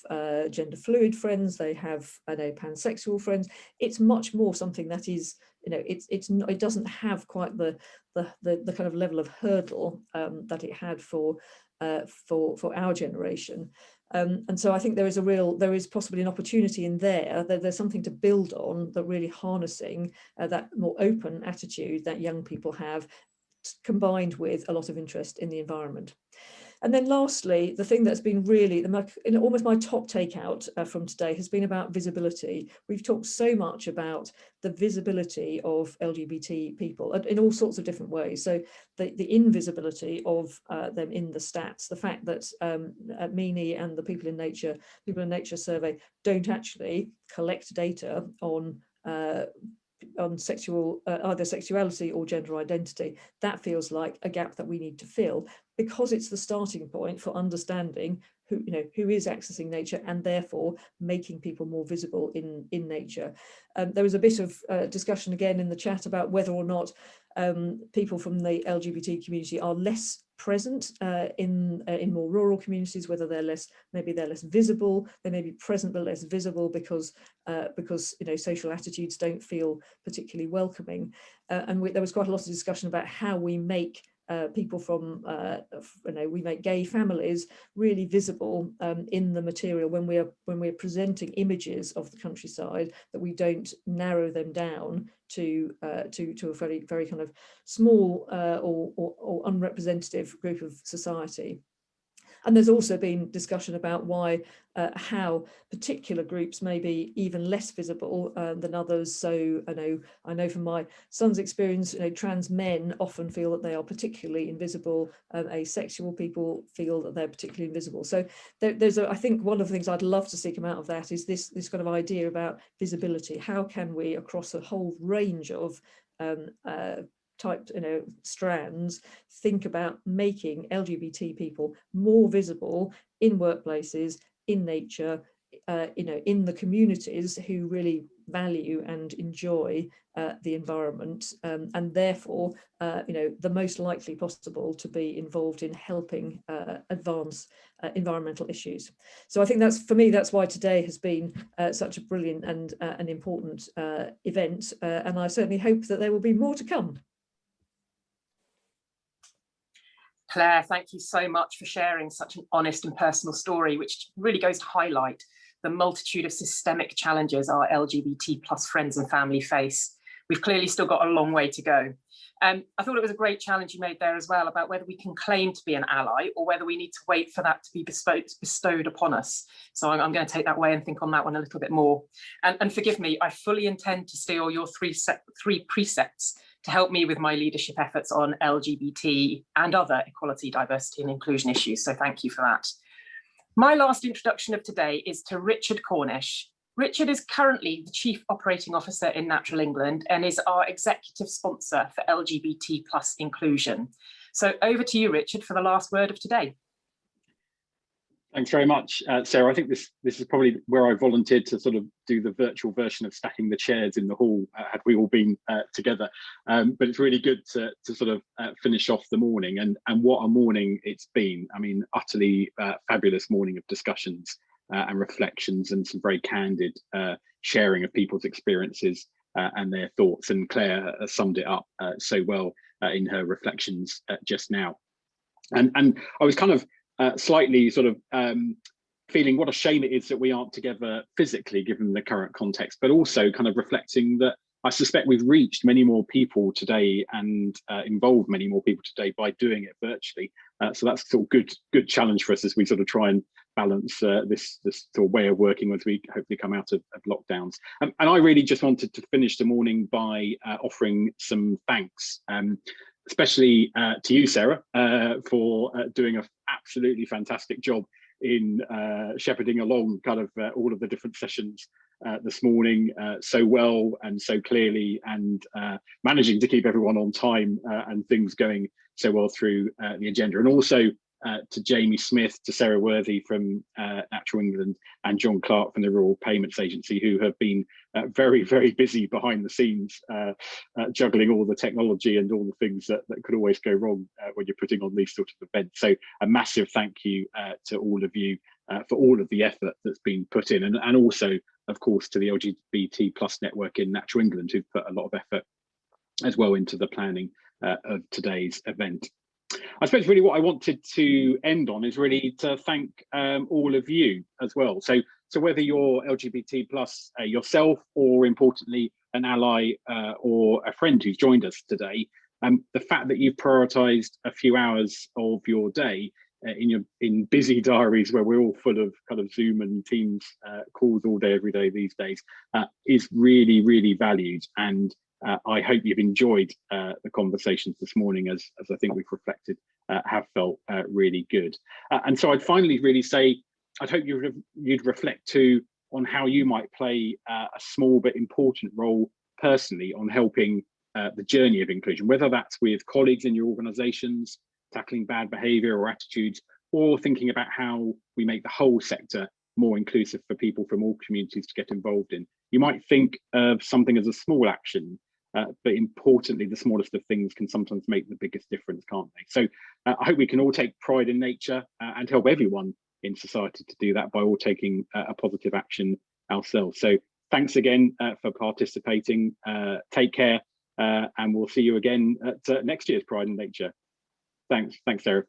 S9: gender fluid friends, they have pansexual friends. It's much more something that is, it doesn't have quite the kind of level of hurdle that it had for our generation. And so I think there is possibly an opportunity in there, that there's something to build on, that really harnessing that more open attitude that young people have, combined with a lot of interest in the environment. And then lastly, the thing that's been really almost my top takeout from today has been about visibility. We've talked so much about the visibility of LGBT people in all sorts of different ways. So the invisibility of them in the stats, the fact that Meini and the People in Nature survey don't actually collect data on sexual either sexuality or gender identity, that feels like a gap that we need to fill, because it's the starting point for understanding who is accessing nature and therefore making people more visible in nature. There was a bit of discussion again in the chat about whether or not people from the LGBT community are less present in more rural communities, whether maybe they're less visible. They may be present but less visible because social attitudes don't feel particularly welcoming. And there was quite a lot of discussion about how we make people from we make gay families really visible in the material when we're presenting images of the countryside, that we don't narrow them down to a very, very kind of small or unrepresentative group of society. And there's also been discussion about how particular groups may be even less visible than others. So I know from my son's experience, trans men often feel that they are particularly invisible. Asexual people feel that they're particularly invisible. So I think one of the things I'd love to see come out of that is this kind of idea about visibility. How can we, across a whole range of strands, think about making LGBT people more visible in workplaces, in nature, in the communities who really value and enjoy the environment, and therefore, the most likely possible to be involved in helping advance environmental issues. So I think that's why today has been such a brilliant and an important event, and I certainly hope that there will be more to come.
S1: Claire, thank you so much for sharing such an honest and personal story, which really goes to highlight the multitude of systemic challenges our LGBT plus friends and family face. We've clearly still got a long way to go. I thought it was a great challenge you made there as well, about whether we can claim to be an ally or whether we need to wait for that to be bestowed upon us. So I'm going to take that away and think on that one a little bit more. And forgive me, I fully intend to steal your three precepts to help me with my leadership efforts on LGBT and other equality, diversity and inclusion issues. So thank you for that. My last introduction of today is to Richard Cornish. Richard is currently the Chief Operating Officer in Natural England and is our executive sponsor for LGBT plus inclusion. So over to you, Richard, for the last word of today.
S10: Thanks very much, Sarah. I think this is probably where I volunteered to sort of do the virtual version of stacking the chairs in the hall had we all been together. But it's really good to sort of finish off the morning, and what a morning it's been. I mean, utterly fabulous morning of discussions and reflections and some very candid sharing of people's experiences and their thoughts. And Claire summed it up so well in her reflections just now. And I was kind of slightly sort of feeling what a shame it is that we aren't together physically, given the current context, but also kind of reflecting that I suspect we've reached many more people today and involved many more people today by doing it virtually. So that's sort of good challenge for us as we sort of try and balance this sort of way of working as we hopefully come out of lockdowns. And I really just wanted to finish the morning by offering some thanks. Especially to you, Sarah, for doing an absolutely fantastic job in shepherding along kind of all of the different sessions this morning so well and so clearly, and managing to keep everyone on time and things going so well through the agenda. And also to Jamie Smith, to Sarah Worthy from Natural England, and John Clark from the Rural Payments Agency, who have been very, very busy behind the scenes, juggling all the technology and all the things that could always go wrong when you're putting on these sort of events. So a massive thank you to all of you for all of the effort that's been put in, and also, of course, to the LGBT plus network in Natural England, who've put a lot of effort as well into the planning of today's event. I suppose really what I wanted to end on is really to thank all of you as well. So whether you're LGBT plus yourself, or importantly, an ally or a friend who's joined us today, the fact that you've prioritised a few hours of your day in busy diaries where we're all full of kind of Zoom and Teams calls all day, every day these days, is really, really valued. And I hope you've enjoyed the conversations this morning, as I think we've reflected, have felt really good. And so I'd finally really say, I'd hope you'd reflect too on how you might play a small but important role personally on helping the journey of inclusion, whether that's with colleagues in your organizations, tackling bad behavior or attitudes, or thinking about how we make the whole sector more inclusive for people from all communities to get involved in. You might think of something as a small action, but importantly, the smallest of things can sometimes make the biggest difference, can't they? So I hope we can all take pride in nature and help everyone in society to do that by all taking a positive action ourselves. So thanks again for participating. Take care, and we'll see you again at next year's Pride in Nature. Thanks, Sarah.